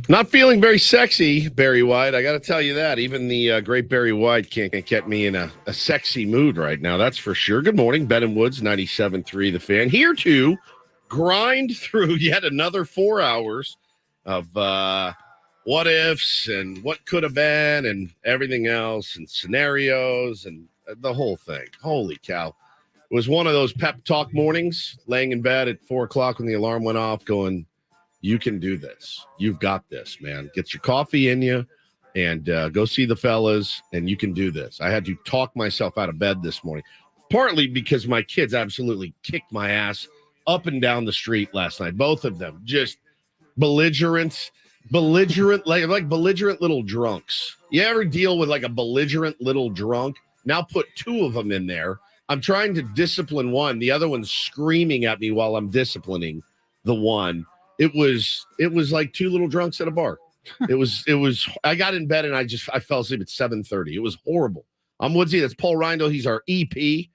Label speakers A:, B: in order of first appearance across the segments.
A: Not feeling very sexy, Barry White. I got to tell you that. Even the great Barry White can't get me in a sexy mood right now. That's for sure. Good morning, Ben and Woods, 97.3 The Fan. Here to grind through yet another 4 hours of what ifs and what could have been and everything else and scenarios and the whole thing. Holy cow. It was one of those pep talk mornings, laying in bed at 4 o'clock when the alarm went off going, you can do this. You've got this, man. Get your coffee in you and go see the fellas, and you can do this. I had to talk myself out of bed this morning, partly because my kids absolutely kicked my ass up and down the street last night. Both of them just belligerent, like belligerent little drunks. You ever deal with like a belligerent little drunk? Now put two of them in there. I'm trying to discipline one. The other one's screaming at me while I'm disciplining the one. It was like two little drunks at a bar. It was, I got in bed and I fell asleep at 7:30. It was horrible. I'm Woodsy. That's Paul Reindl. He's our EP,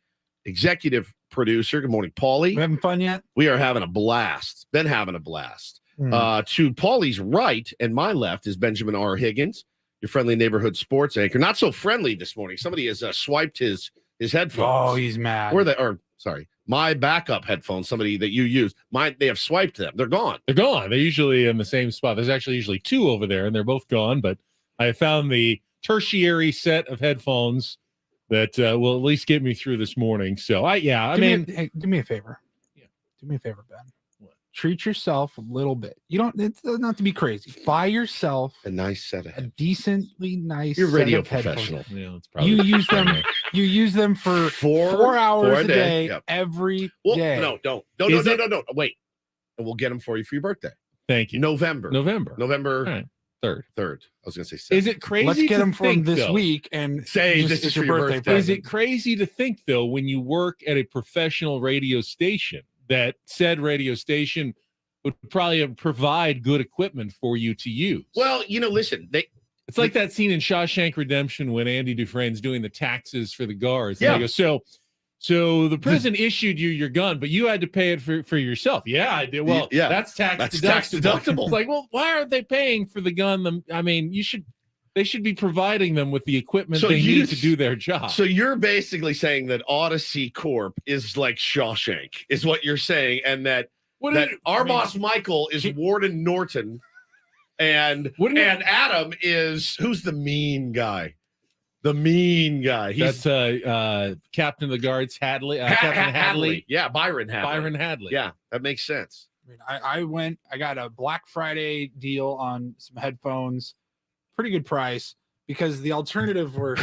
A: executive producer. Good morning, Paulie.
B: We having fun yet?
A: We are having a blast. Been having a blast. To Paulie's right and my left is Benjamin R. Higgins, your friendly neighborhood sports anchor. Not so friendly this morning. Somebody has swiped his headphones.
B: Oh, he's mad.
A: My backup headphones, somebody that you use, they have swiped them. They're gone.
C: They're gone. They're usually in the same spot. There's actually usually two over there, and they're both gone. But I found the tertiary set of headphones that will at least get me through this morning. So, do
B: me a favor.
C: Yeah.
B: Do me a favor, Ben.
C: What?
B: Treat yourself a little bit. It's not to be crazy. Buy yourself
A: a nice set of
B: a decently nice
A: You're radio
B: set of
A: professional.
B: Headphones.
C: Yeah, it's probably
B: You use them for 4 hours a day,
A: yep.
B: every day.
A: No, don't. Wait. And we'll get them for you for your birthday.
C: Thank you.
A: November.
C: All right. 3rd.
A: I was going to say 7th.
C: Is it crazy?
B: Let's get them
C: to
B: from
C: think,
B: this
C: though,
B: week and
A: say
B: just,
A: this is
B: it's
A: for your birthday.
C: Is it crazy to think, though, when you work at a professional radio station, that said radio station would probably provide good equipment for you to use?
A: Well, listen,
C: it's like that scene in Shawshank Redemption when Andy Dufresne's doing the taxes for the guards.
A: Yeah.
C: And they go, so the prison issued you your gun, but you had to pay it for yourself. Yeah, I did. Well,
A: yeah,
C: that's tax deductible. It's like, well, why aren't they paying for the gun? I mean, they should be providing them with the equipment they need to do their job.
A: So you're basically saying that Odyssey Corp is like Shawshank, is what you're saying, and that boss Michael is Warden Norton, and Adam is who's the mean guy? The mean guy.
C: That's Captain of the Guards Hadley. Captain Hadley.
A: Yeah, Byron Hadley. Yeah, that makes sense.
B: I got a Black Friday deal on some headphones, pretty good price, because the alternative were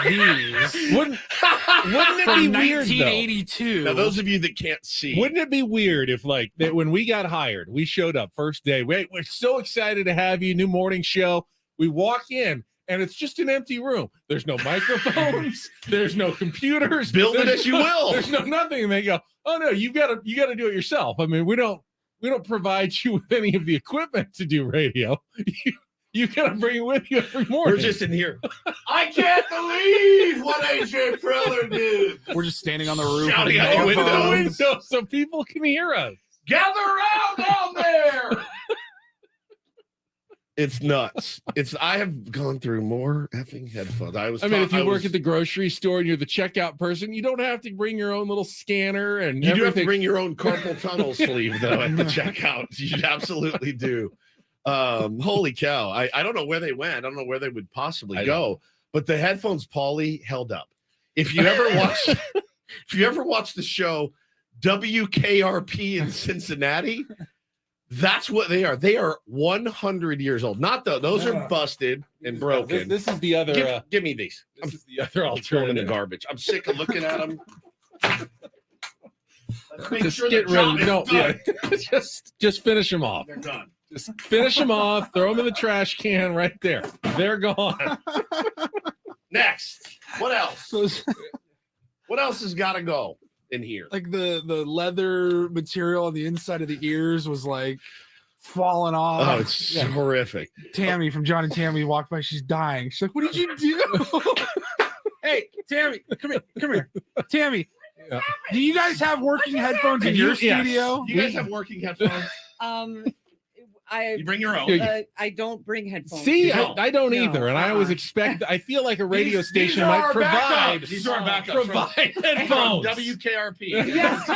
B: these.
C: Wouldn't it be weird,
B: 1982.
A: Now, those of you that can't see,
C: wouldn't it be weird if, like, that when we got hired, we showed up first day. We're so excited to have you, new morning show. We walk in, and it's just an empty room. There's no microphones. There's no computers.
A: Build it as you will.
C: There's no nothing. And they go, oh no, you got to do it yourself. I mean, we don't provide you with any of the equipment to do radio. You got to bring it with you every morning.
A: We're just in here. I can't believe what AJ Preller did.
B: We're just standing on the roof.
A: Shouting out the
C: window so people can hear us.
A: Gather around down there. It's nuts. I have gone through more effing headphones.
C: If you work at the grocery store and you're the checkout person, you don't have to bring your own little scanner and
A: you
C: everything.
A: do have to bring your own carpal tunnel sleeve though at the checkout. You absolutely do. Holy cow. I don't know where they went. I don't know where they would possibly go. But the headphones, Paulie, held up. If you ever watch the show WKRP in Cincinnati, that's what they are. They are 100 years old. Those are busted and broken.
C: This is the other.
A: Give me these.
C: This is the other alternative.
A: In the garbage. I'm sick of looking at them.
C: Just get ready. Just finish them off.
A: They're done.
C: Just finish them off. Throw them in the trash can right there. They're gone.
A: Next. What else? What else has got to go in here?
B: Like the leather material on the inside of the ears was like falling off.
A: Oh, it's horrific.
B: Tammy from John and Tammy walked by. She's dying. She's like, "What did you do?" Hey, Tammy, come here. Tammy, do you guys have working headphones in your studio?
A: Do you guys have working headphones?
D: I
A: You bring your own.
D: I don't bring headphones.
C: See,
A: don't?
C: I don't
D: No.
C: either, and I always expect. I feel like a radio
A: These
C: station
A: are
C: might
A: our
C: provide.
A: backups. These are our backups.
C: Provide headphones.
A: WKRP.
D: Yes.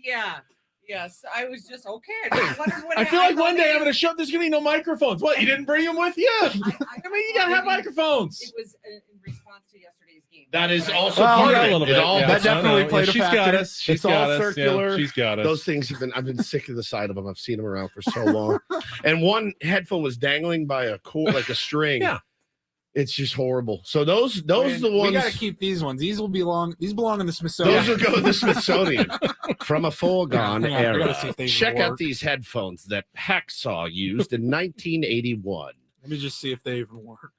D: Yeah. Yes. I was just okay. I just wondered what
C: I feel like one day I'm
D: it
C: going to show. There's going to be no microphones. What? You didn't bring them with you? I mean, you got to have microphones.
D: was in response to yesterday's game.
A: That is also
B: Well,
A: part
C: Yeah,
A: of
C: a
A: it.
C: little
A: It
C: bit.
A: all-
C: yeah,
B: that definitely
C: no,
B: played a
C: she's
B: factor.
C: got us. She's
A: It's
C: got
A: all
C: us.
A: circular.
C: Yeah, she's got us.
A: Those things I've been sick of the sight of them. I've seen them around for so long. And one headphone was dangling by a cord, like a string.
C: Yeah.
A: It's just horrible. So those are the
B: We
A: ones.
B: got to keep these ones. These belong in the Smithsonian.
A: Those will go to the Smithsonian from a foregone
B: Hang on, I gotta
A: era.
B: see if they even
A: Check out
B: work.
A: these headphones that Hacksaw used in 1981.
B: Let me just see if they even work.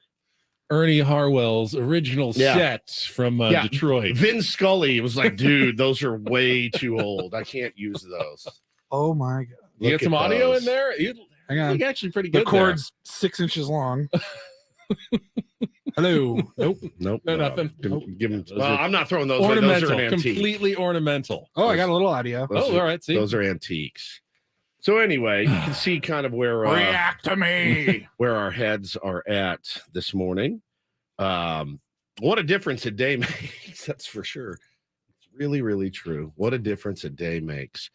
C: Ernie Harwell's original
A: Yeah.
C: set from
A: Yeah.
C: Detroit.
A: Vin Scully was like, dude, those are way too old. I can't use those.
B: Oh my god!
C: You
A: Look
C: get some
A: at
C: audio
A: those.
C: in there? You
B: Hang on.
C: look actually pretty
B: The
C: good.
B: cord's 6 inches long. Hello. Nope.
A: Nope.
C: No, nothing.
A: Give them.
C: Those
A: Well,
C: are
A: I'm not throwing those.
C: there.
A: Away. Those
C: Ornamental.
A: are an antique.
C: Completely ornamental.
B: Oh, I got a little audio.
A: Those
C: Oh,
A: are-
C: all right. See,
A: Those are antiques. So anyway, you can see kind of where
B: React to me.
A: where our heads are at this morning. What a difference a day makes. That's for sure. It's really, really true. What a difference a day makes.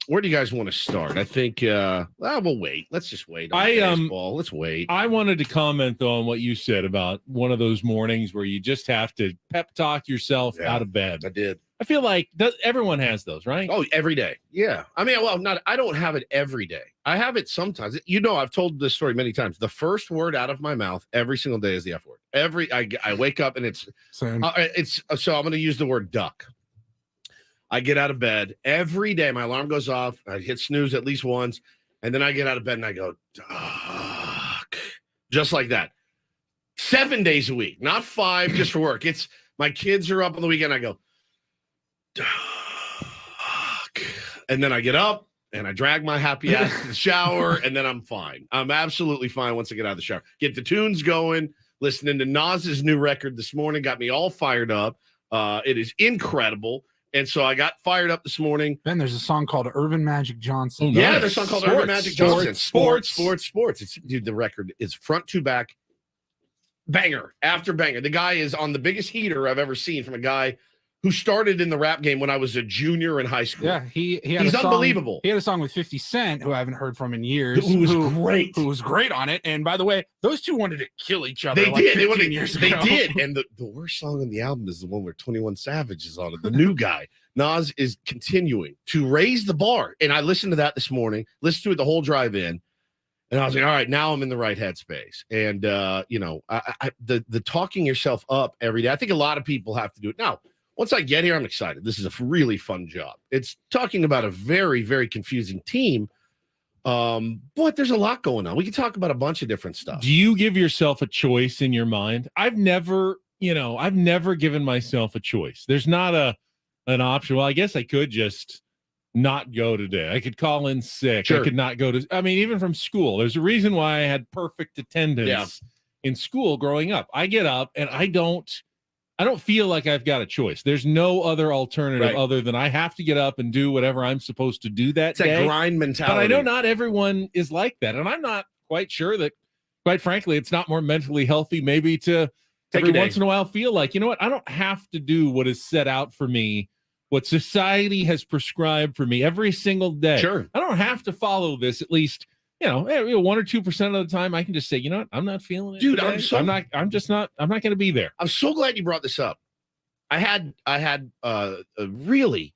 A: Where do you guys want to start? I think we'll wait. Let's just wait on baseball. Let's wait.
C: I wanted to comment though on what you said about one of those mornings where you just have to pep talk yourself
A: Yeah.
C: out of bed.
A: I did.
C: I feel like everyone has those, right?
A: Oh, every day. Yeah. I mean, well, I don't have it every day. I have it sometimes. You know, I've told this story many times. The first word out of my mouth every single day is the F word. I wake up and it's so I'm going to use the word duck. I get out of bed every day. My alarm goes off. I hit snooze at least once. And then I get out of bed and I go, duck. Just like that. 7 days a week, not 5 just for work. It's my kids are up on the weekend. I go, duck. And then I get up and I drag my happy ass to the shower and then I'm fine. I'm absolutely fine once I get out of the shower. Get the tunes going. Listening to Nas's new record this morning got me all fired up. It is incredible. And so I got fired up this morning.
B: Then there's a song called Irvin Magic Johnson.
C: Oh,
A: Yeah,
C: nice.
A: there's a song called
C: Sports.
A: Urban Magic Johnson.
C: Sports.
A: Sports. It's, dude, the record is front to back, banger after banger. The guy is on the biggest heater I've ever seen from a guy who started in the rap game when I was a junior in high school.
B: Yeah, he's
A: He's unbelievable.
B: He had a song with 50 Cent, who I haven't heard from in years.
A: Who was great.
B: Who was great on it. And by the way, those two wanted to kill each other.
A: They
B: like
A: did.
B: 15 years
A: They
B: ago.
A: did. And the worst song on the album is the one where 21 Savage is on it. The new guy. Nas is continuing to raise the bar. And I listened to that this morning, listened to it the whole drive in. And I was like, all right, now I'm in the right headspace. And, the talking yourself up every day, I think a lot of people have to do it. Now, once I get here, I'm excited. This is a really fun job. It's talking about a very, very confusing team. But there's a lot going on. We can talk about a bunch of different stuff.
C: Do you give yourself a choice in your mind? I've never given myself a choice. There's not an option. Well, I guess I could just not go today. I could call in sick.
A: Sure.
C: I could not go to, I mean, even from school, there's a reason why I had perfect attendance in school growing up. I get up and I don't feel like I've got a choice. There's no other alternative other than I have to get up and do whatever I'm supposed to do that
A: It's
C: day.
A: that grind mentality.
C: But I know not everyone is like that. And I'm not quite sure that, quite frankly, it's not more mentally healthy maybe to
A: Take
C: every
A: a day.
C: once in a while feel like, you know what, I don't have to do what is set out for me, what society has prescribed for me every single day.
A: Sure.
C: I don't have to follow this, at least, 1 or 2% of the time. I can just say, you know what, I'm not feeling it.
A: Dude,
C: today. I'm not going to be there.
A: I'm so glad you brought this up. I had a really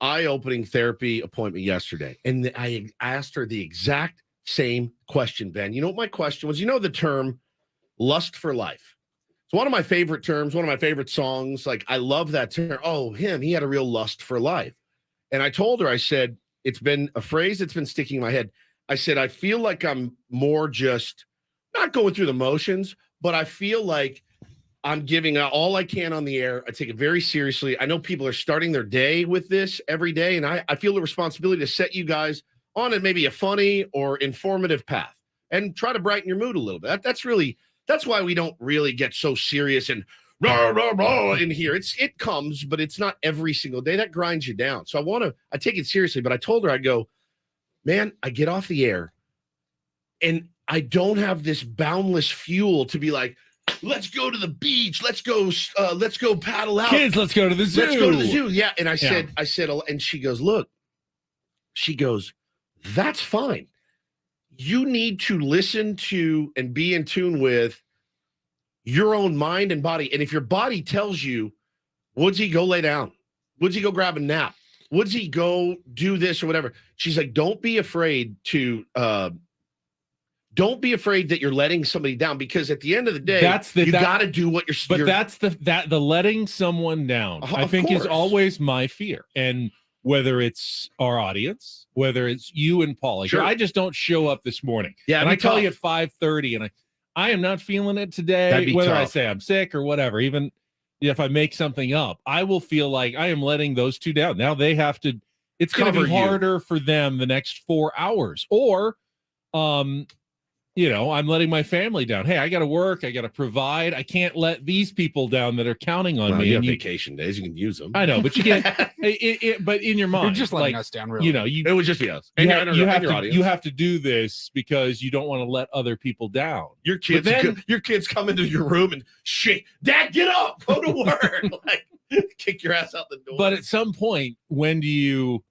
A: eye-opening therapy appointment yesterday, and I asked her the exact same question, Ben. You know what my question was? You know the term lust for life. It's one of my favorite terms, one of my favorite songs. Like, I love that term. Oh, he had a real lust for life. And I told her, I said, it's been a phrase that's been sticking in my head. I said, I feel like I'm more just not going through the motions, but I feel like I'm giving out all I can on the air. I take it very seriously. I know people are starting their day with this every day, and I feel the responsibility to set you guys on maybe a funny or informative path and try to brighten your mood a little bit. That's why we don't really get so serious and rah, rah, rah, in here. It comes, but it's not every single day. That grinds you down. So I take it seriously, but I told her, I go, man, I get off the air and I don't have this boundless fuel to be like, let's go to the beach. Let's go paddle out.
C: Kids, let's go to the zoo.
A: Let's go to the zoo. Yeah. And I said, and she goes, look, that's fine. You need to listen to and be in tune with your own mind and body. And if your body tells you, Woodsy, go lay down. Woodsy, go grab a nap. Woodsy, go do this or whatever. She's like, don't be afraid that you're letting somebody down, because at the end of the day, you got to do what you're.
C: But that's the letting someone down. I think is always my fear, and whether it's our audience, whether it's you and Paul,
A: Sure.
C: I just don't show up this morning.
A: Yeah,
C: and I tell
A: tough.
C: you at 5:30, and I am not feeling it today.
A: That'd be
C: Whether I
A: tough.
C: say I'm sick or whatever, even if I make something up, I will feel like I am letting those two down. Now they have to. It's going to
A: Cover
C: be
A: you.
C: harder for them the next 4 hours, or I'm letting my family down. Hey, I got to work. I got to provide. I can't let these people down that are counting on me.
A: You have
C: And
A: vacation days. You can use them.
C: I know, but you get but in your mind,
B: You're just letting
C: like,
B: us down, really.
A: It would just be us.
C: You
A: And
C: you have to do this because you don't want to let other people down.
A: Your kids, your kids come into your room and shake. Dad, get up, go to work. Like, kick your ass out the door.
C: But at some point, when do you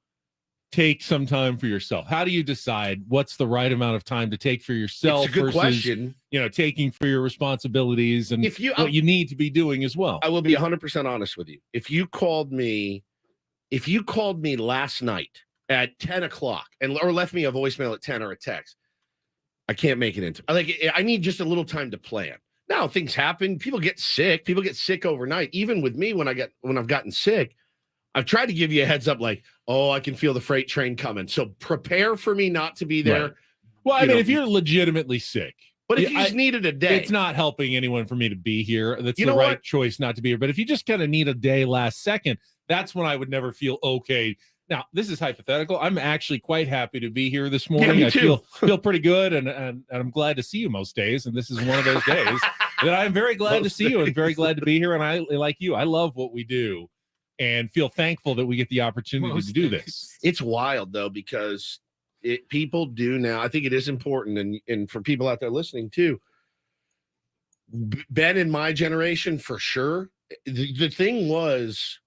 C: take some time for yourself? How do you decide what's the right amount of time to take for yourself
A: it's a good
C: versus
A: question.
C: Taking for your responsibilities and what you need to be doing as well?
A: I will be 100% honest with you. If you called me last night at 10 o'clock or left me a voicemail at 10 or a text, I can't make it into. I need just a little time to plan. Now things happen. People get sick. People get sick overnight. Even with me, when I've gotten sick, I've tried to give you a heads up, like, oh, I can feel the freight train coming. So prepare for me not to be there.
C: Right. Well, I mean, if you're legitimately sick,
A: but if you just needed a day,
C: it's not helping anyone for me to be here. That's
A: You
C: the
A: know
C: right
A: what?
C: choice not to be here. But if you just kind of need a day last second, that's when I would never feel okay. Now, this is hypothetical. I'm actually quite happy to be here this morning.
A: me
C: I
A: too.
C: feel pretty good, and I'm glad to see you most days. And this is one of those days that I'm very glad to see you and very glad to be here. And I, like you, I love what we do and feel thankful that we get the opportunity to do this.
A: It's wild though, because people do now. I think it is important, and for people out there listening too. Ben in my generation, for sure. The thing was,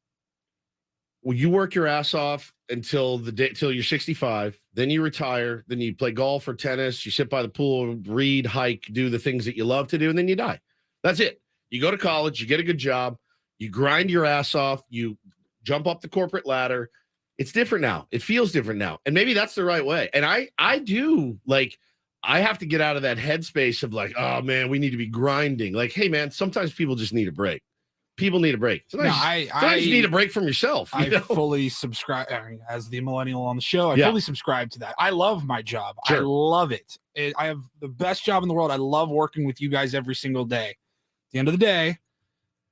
A: well, you work your ass off until you're 65, then you retire, then you play golf or tennis, you sit by the pool, read, hike, do the things that you love to do, and then you die. That's it. You go to college, you get a good job, you grind your ass off, you jump up the corporate ladder. It's different now. It feels different now. And maybe that's the right way. And I do, like, I have to get out of that headspace of like, oh man, we need to be grinding. Like, hey man, sometimes people just need a break. People need a break. Sometimes you need a break from yourself.
B: I fully subscribe, as the millennial on the show. I fully subscribe to that. I love my job.
A: Sure.
B: I love it. I have the best job in the world. I love working with you guys every single day. At the end of the day,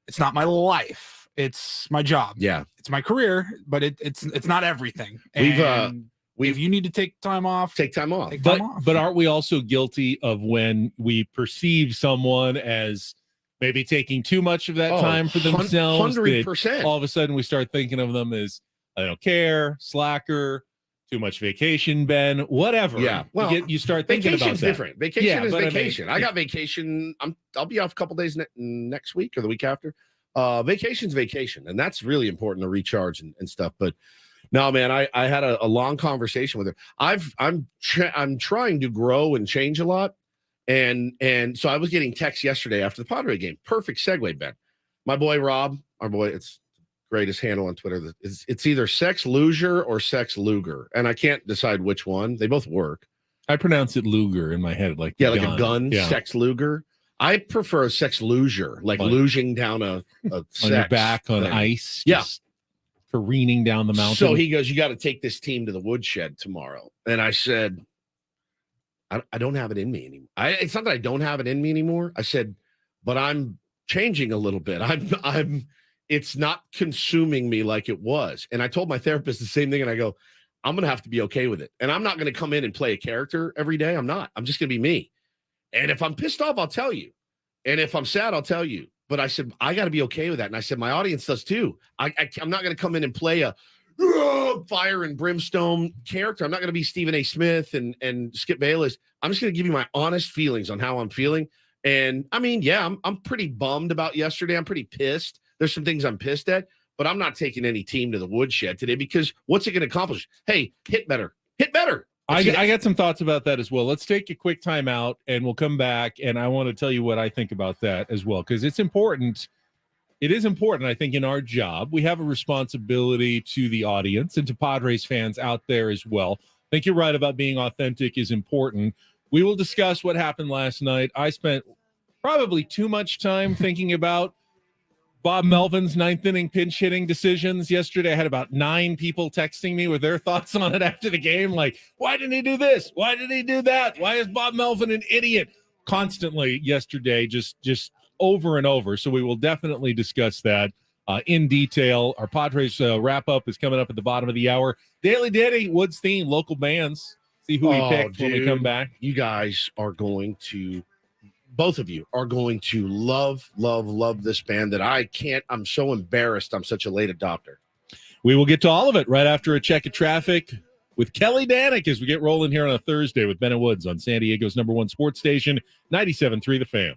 B: it's not my life. It's my job.
A: Yeah.
B: It's my career, but it's not everything. And if you need to take time off,
A: take time off.
C: But aren't we also guilty of when we perceive someone as maybe taking too much of that time for themselves?
A: 100%.
C: All of a sudden we start thinking of them as, I don't care, slacker, too much vacation, Ben, whatever.
A: Yeah. Well,
C: you start thinking about that.
A: Different. Vacation is
C: but
A: vacation. I got vacation. I'll be off a couple days next week or the week after. Vacation's vacation, and that's really important to recharge and stuff. But no, man, I had a long conversation with her. I'm trying to grow and change a lot. And so I was getting texts yesterday after the Padres game. Perfect segue, Ben. My boy Rob, it's greatest handle on Twitter. It's either Sex Luger or Sex Luger, and I can't decide which one. They both work.
C: I pronounce it Luger in my head, like
A: like a gun.
C: Yeah.
A: Sex Luger. I prefer a Sex Luger, like luging down a
C: on your back on ice. Just careening down the mountain.
A: So he goes, you got to take this team to the woodshed tomorrow. And I said, I don't have it in me anymore. It's not that I don't have it in me anymore. I said, but I'm changing a little bit. It's not consuming me like it was. And I told my therapist the same thing. And I go, I'm going to have to be okay with it. And I'm not going to come in and play a character every day. I'm not. I'm just going to be me. And if I'm pissed off, I'll tell you. And if I'm sad, I'll tell you. But I said, I got to be okay with that. And I said, my audience does too. I'm not going to come in and play a fire and brimstone character. I'm not going to be Stephen A. Smith and Skip Bayless. I'm just going to give you my honest feelings on how I'm feeling. And I mean, yeah, I'm pretty bummed about yesterday. I'm pretty pissed. There's some things I'm pissed at, but I'm not taking any team to the woodshed today because what's it going to accomplish? Hey, hit better. Hit better.
C: I got some thoughts about that as well. Let's take a quick time out and we'll come back. And I want to tell you what I think about that as well, because it's important. It is important, I think, in our job. We have a responsibility to the audience and to Padres fans out there as well. I think you're right about being authentic is important. We will discuss what happened last night. I spent probably too much time thinking about Bob Melvin's ninth inning pinch hitting decisions yesterday. I had about 9 people texting me with their thoughts on it after the game. Like, why didn't he do this? Why did he do that? Why is Bob Melvin an idiot? Constantly yesterday, just over and over. So we will definitely discuss that in detail. Our Padres wrap up is coming up at the bottom of the hour. Daily Ditty, Woods theme, local bands. See who we picked when we come back.
A: You guys are going to, both of you are going to love this band that I'm so embarrassed I'm such a late adopter.
C: We will get to all of it right after a check of traffic with Kelly Danick as we get rolling here on a Thursday with Ben and Woods on San Diego's #1 sports station, 97.3 The Fan.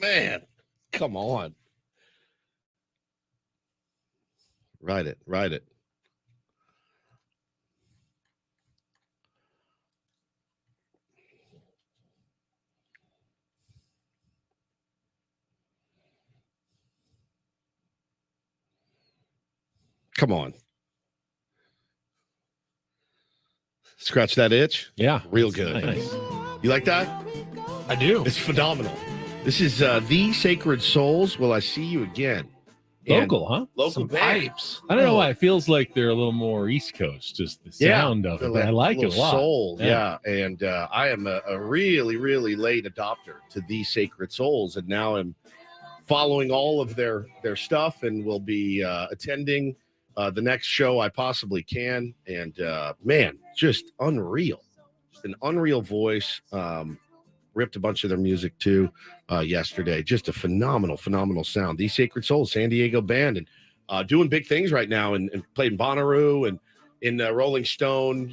A: man. Come on. Write it. Come on. Scratch that itch.
C: Yeah.
A: Real good.
C: Nice.
A: You like that?
B: I do.
A: It's phenomenal. This is The Sacred Souls. Will I see you again? And
C: Local, huh?
A: Local
B: Some
A: band.
B: pipes.
C: I don't know why. It feels like they're a little more East Coast, just the sound of it. But I like it a
A: little
C: lot.
A: Soul,
C: Yeah.
A: yeah. And I am a really, really late adopter to The Sacred Souls, and now I'm following all of their stuff, and will be attending the next show I possibly can. And man, just unreal. Just an unreal voice. Ripped a bunch of their music too yesterday. Just a phenomenal sound. The Sacred Souls, San Diego band, and doing big things right now, and played in Bonnaroo and in Rolling Stone,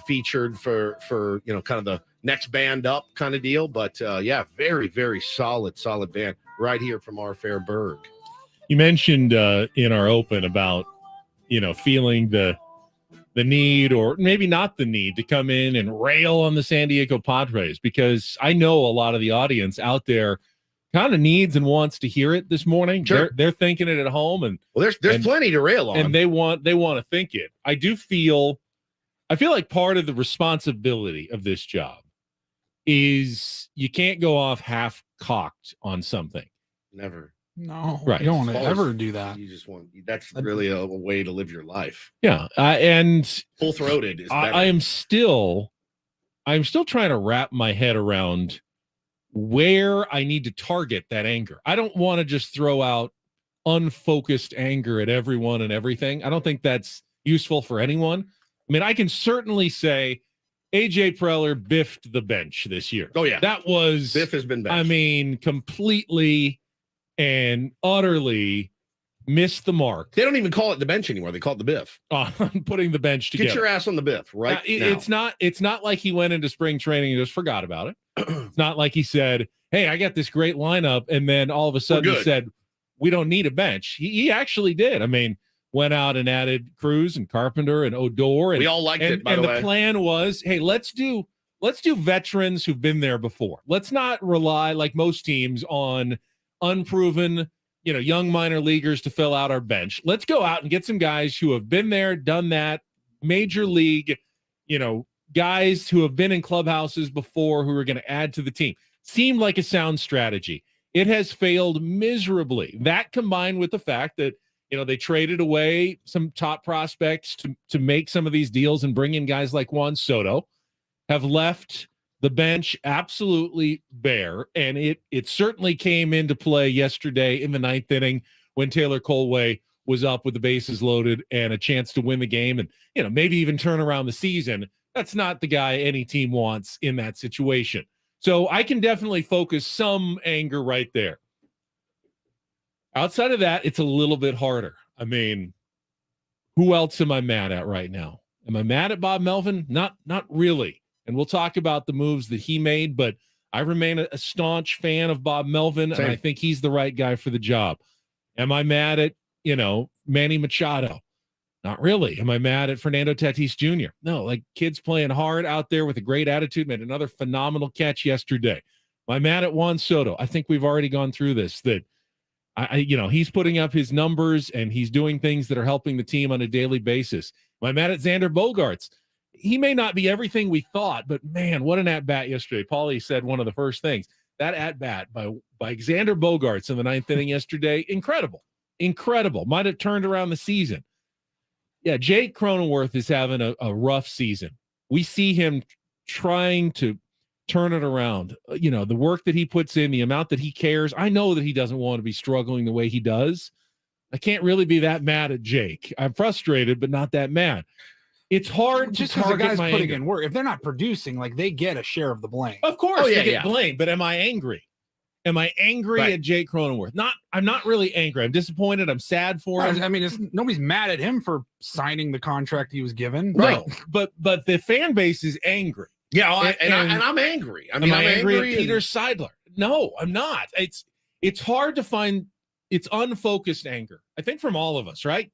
A: featured for kind of the next band up kind of deal. But yeah, very, very solid band right here from our fair burg.
C: You mentioned in our open about, feeling the need, or maybe not the need, to come in and rail on the San Diego Padres, because I know a lot of the audience out there kind of needs and wants to hear it this morning.
A: Sure.
C: They're thinking it at home, and
A: Well, there's plenty to rail on.
C: and they want to think it. I feel like part of the responsibility of this job is you can't go off half cocked on something.
A: Never.
B: No,
C: Right.
B: You don't want to
A: Always-
B: ever do that.
A: You just want. That's really a way to live your life.
C: Yeah, and
A: Full throated is better.
C: I'm still trying to wrap my head around where I need to target that anger. I don't want to just throw out unfocused anger at everyone and everything. I don't think that's useful for anyone. I mean, I can certainly say AJ Preller biffed the bench this year.
A: Oh yeah,
C: That was,
A: Biff has been benched.
C: I mean, completely and utterly missed the mark
A: They don't even call it the bench anymore. They call it the Biff.
C: on putting the bench together.
A: Get your ass on the Biff right now.
C: It's not like he went into spring training and just forgot about it. It's not like he said, "Hey, I got this great lineup," and then all of a sudden he said, "We don't need a bench." He actually did. I mean, went out and added Cruz and Carpenter and Odor, and
A: We all liked it, by
C: and
A: the
C: the
A: way.
C: plan was, hey, let's do veterans who've been there before. Let's not rely, like most teams, on unproven, young minor leaguers to fill out our bench. Let's go out and get some guys who have been there, done that, major league, guys who have been in clubhouses before, who are going to add to the team. Seemed like a sound strategy. It has failed miserably. That, combined with the fact that, they traded away some top prospects to make some of these deals and bring in guys like Juan Soto, have left the bench absolutely bare. And it certainly came into play yesterday in the ninth inning when Taylor Colway was up with the bases loaded and a chance to win the game and, maybe even turn around the season. That's not the guy any team wants in that situation. So I can definitely focus some anger right there. Outside of that, it's a little bit harder. I mean, who else am I mad at right now? Am I mad at Bob Melvin? Not really. And we'll talk about the moves that he made, but I remain a staunch fan of Bob Melvin,
A: Same.
C: and I think he's the right guy for the job. Am I mad at, Manny Machado? Not really. Am I mad at Fernando Tatis Jr.? No, like, kid's playing hard out there with a great attitude, made another phenomenal catch yesterday. Am I mad at Juan Soto? I think we've already gone through this, that he's putting up his numbers and he's doing things that are helping the team on a daily basis. Am I mad at Xander Bogaerts? He may not be everything we thought, but man, what an at-bat yesterday. Paulie said one of the first things. That at-bat by Xander Bogaerts in the ninth inning yesterday, incredible. Might have turned around the season. Yeah, Jake Cronenworth is having a rough season. We see him trying to turn it around. The work that he puts in, the amount that he cares. I know that he doesn't want to be struggling the way he does. I can't really be that mad at Jake. I'm frustrated, but not that mad. It's hard
B: Just
C: to
B: because the
C: target
B: guy's
C: my
B: putting
C: anger.
B: in work. If they're not producing, like, they get a share of the blame.
C: Of course,
A: Oh, yeah,
C: they get
A: yeah.
C: blamed, but am I angry? Am I angry
A: Right.
C: at Jake Cronenworth? I'm not really angry. I'm disappointed. I'm sad for him.
B: I mean, nobody's mad at him for signing the contract he was given.
C: No, but the fan base is angry.
A: Yeah,
C: And
A: I'm angry. I
C: Am
A: mean,
C: I
A: I'm
C: angry at
A: and-
C: Peter Seidler? No, I'm not. it's hard to find. It's unfocused anger. I think from all of us, right?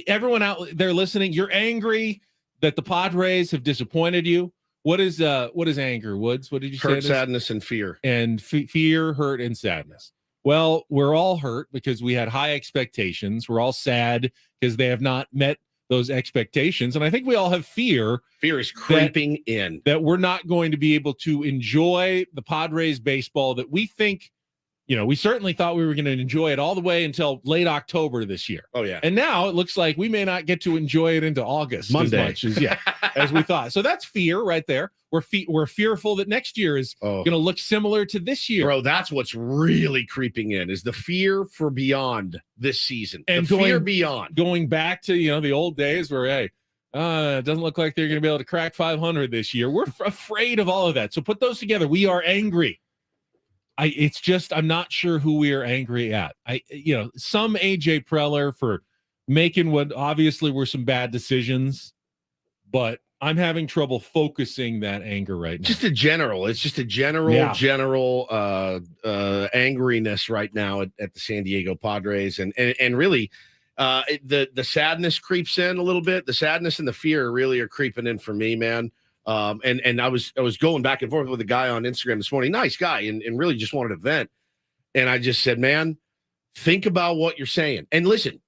C: Everyone out there listening, you're angry that the Padres have disappointed you. What is anger, Woods? What did you say?
A: Hurt, sadness, and fear.
C: And fear, hurt, and sadness. Well, we're all hurt because we had high expectations. We're all sad because they have not met those expectations. And I think we all have fear.
A: Fear is creeping in.
C: That we're not going to be able to enjoy the Padres baseball that we think, we certainly thought we were going to enjoy it all the way until late October this year.
A: Oh, yeah.
C: And now it looks like we may not get to enjoy it into August
A: Monday.
C: as much as we thought. So that's fear right there. We're fearful that next year is going to look similar to this year.
A: Bro, that's what's really creeping in is the fear for beyond this season.
C: And
A: the fear beyond.
C: Going back to, the old days where, hey, it doesn't look like they're going to be able to crack 500 this year. We're afraid of all of that. So put those together. We are angry. I'm not sure who we are angry at. Some AJ Preller for making what obviously were some bad decisions, but I'm having trouble focusing that anger right now.
A: It's just a general angriness right now at the San Diego Padres. And really the sadness creeps in a little bit. The sadness and the fear really are creeping in for me, man. And I was going back and forth with a guy on Instagram this morning, nice guy, and really just wanted to vent. And I just said, man, think about what you're saying. And listen,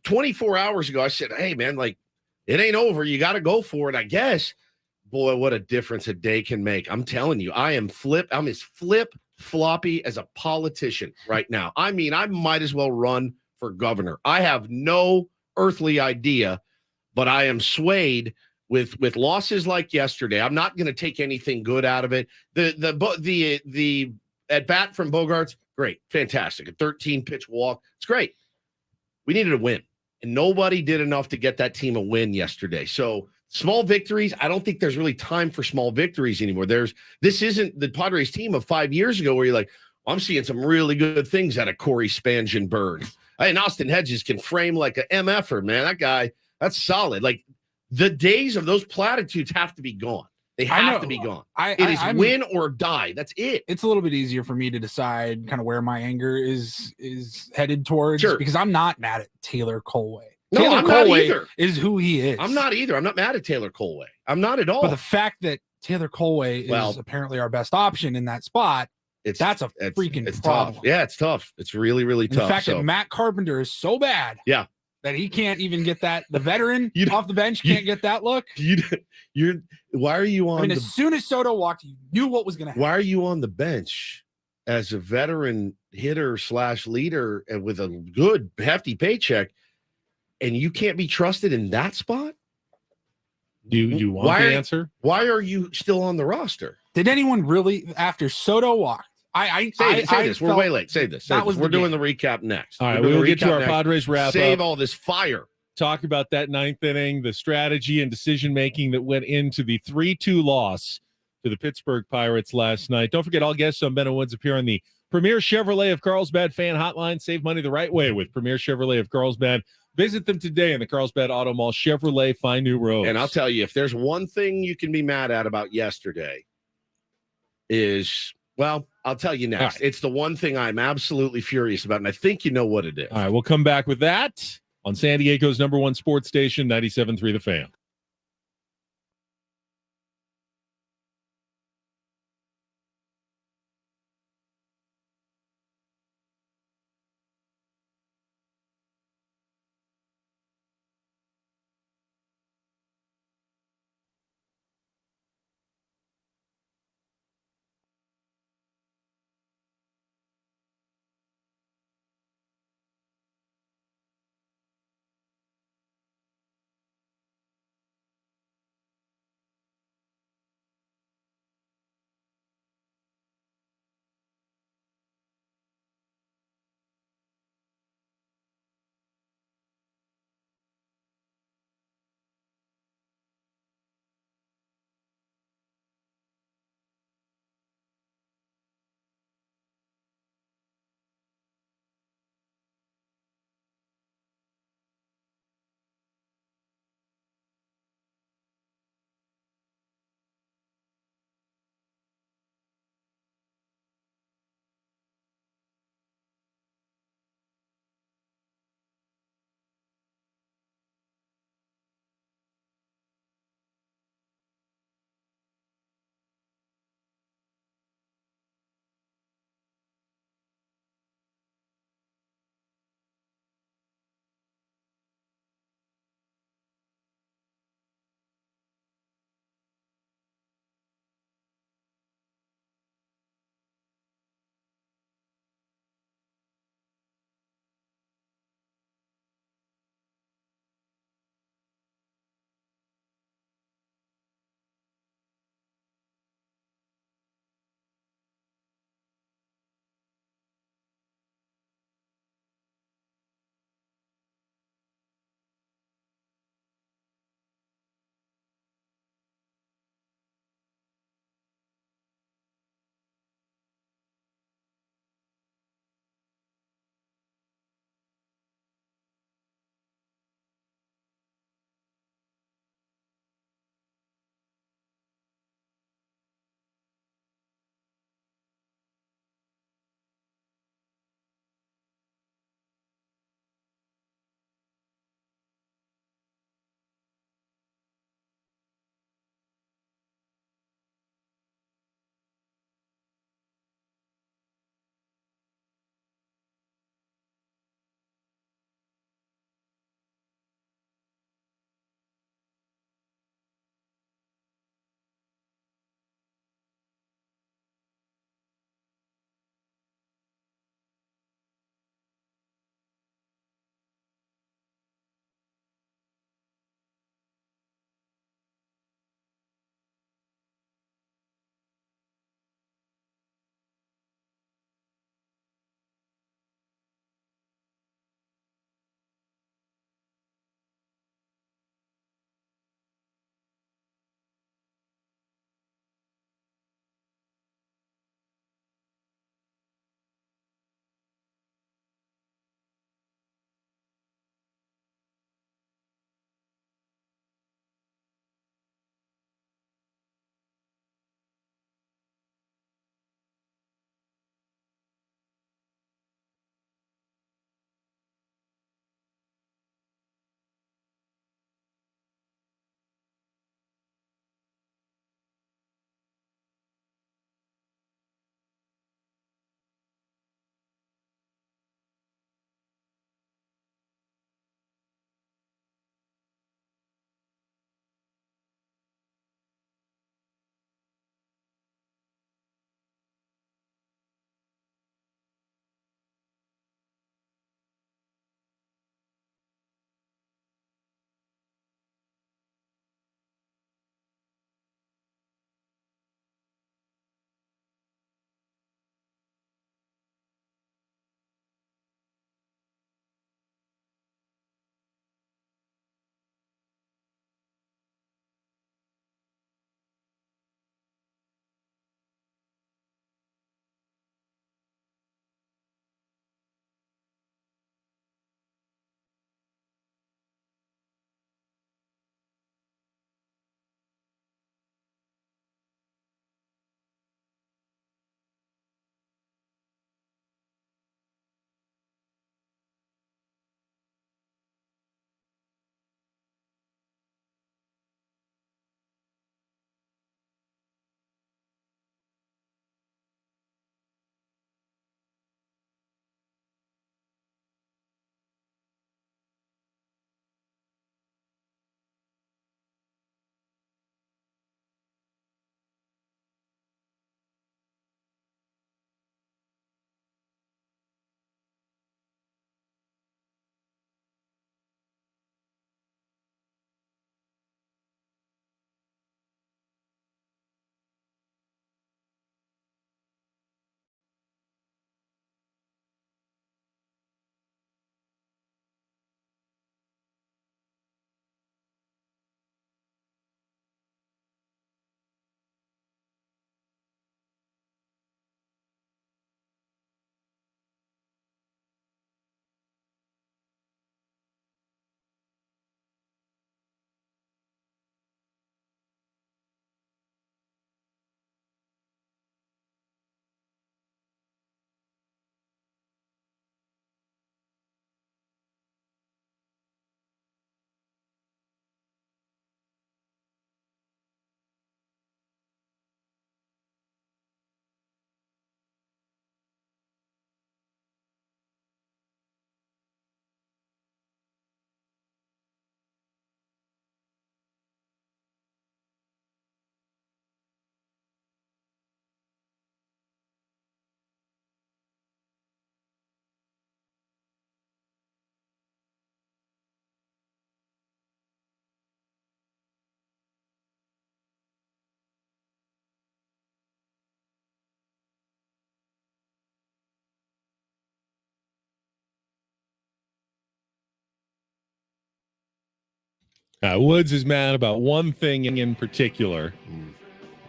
A: 24 hours ago, I said, hey, man, like, it ain't over. You got to go for it, I guess. Boy, what a difference a day can make. I'm telling you, I'm as flip-floppy as a politician right now. I mean, I might as well run for governor. I have no earthly idea, but I am swayed with losses like yesterday. I'm not going to take anything good out of it. The at bat from Bogaerts, great, fantastic. A 13-pitch walk, it's great. We needed a win, and nobody did enough to get that team a win yesterday. So small victories, I don't think there's really time for small victories anymore. This isn't the Padres team of 5 years ago where you're like, I'm seeing some really good things out of Corey Spangenberg. And Austin Hedges can frame like a MFer, man. That guy, that's solid. Like, the days of those platitudes have to be gone. They have to be gone. It is win or die. That's it.
B: It's a little bit easier for me to decide kind of where my anger is headed towards because I'm not mad at Taylor Colway.
A: No,
B: Taylor
A: I'm
B: Colway
A: not either.
B: Is who he is.
A: I'm not either. I'm not mad at Taylor Colway. I'm not at all.
B: But the fact that Taylor Colway is apparently our best option in that spot, that's a freaking problem.
A: Tough. Yeah, it's tough. It's really, really tough.
B: The fact that Matt Carpenter is so bad.
A: Yeah.
B: That he can't even get that. The veteran off the bench can't get that look.
A: Why are you on?
B: As soon as Soto walked, you knew what was going to happen.
A: Why are you on the bench as a veteran hitter / leader and with a good hefty paycheck, and you can't be trusted in that spot?
C: Do you want the answer?
A: Why are you still on the roster?
B: Did anyone really after Soto walked?
A: Say this. We're way late. Say this. We're doing the recap next.
C: All right, we will get to our Padres wrap up.
A: Save all this fire.
C: Talk about that ninth inning, the strategy and decision-making that went into the 3-2 loss to the Pittsburgh Pirates last night. Don't forget, all guests on Ben and Woods appear on the Premier Chevrolet of Carlsbad fan hotline. Save money the right way with Premier Chevrolet of Carlsbad. Visit them today in the Carlsbad Auto Mall. Chevrolet, find new roads.
A: And I'll tell you, if there's one thing you can be mad at about yesterday is... Well, I'll tell you next. Right. It's the one thing I'm absolutely furious about, and I think you know what it is.
C: All right, we'll come back with that on San Diego's #1 sports station, 97.3 The Fan. Woods is mad about one thing in particular, and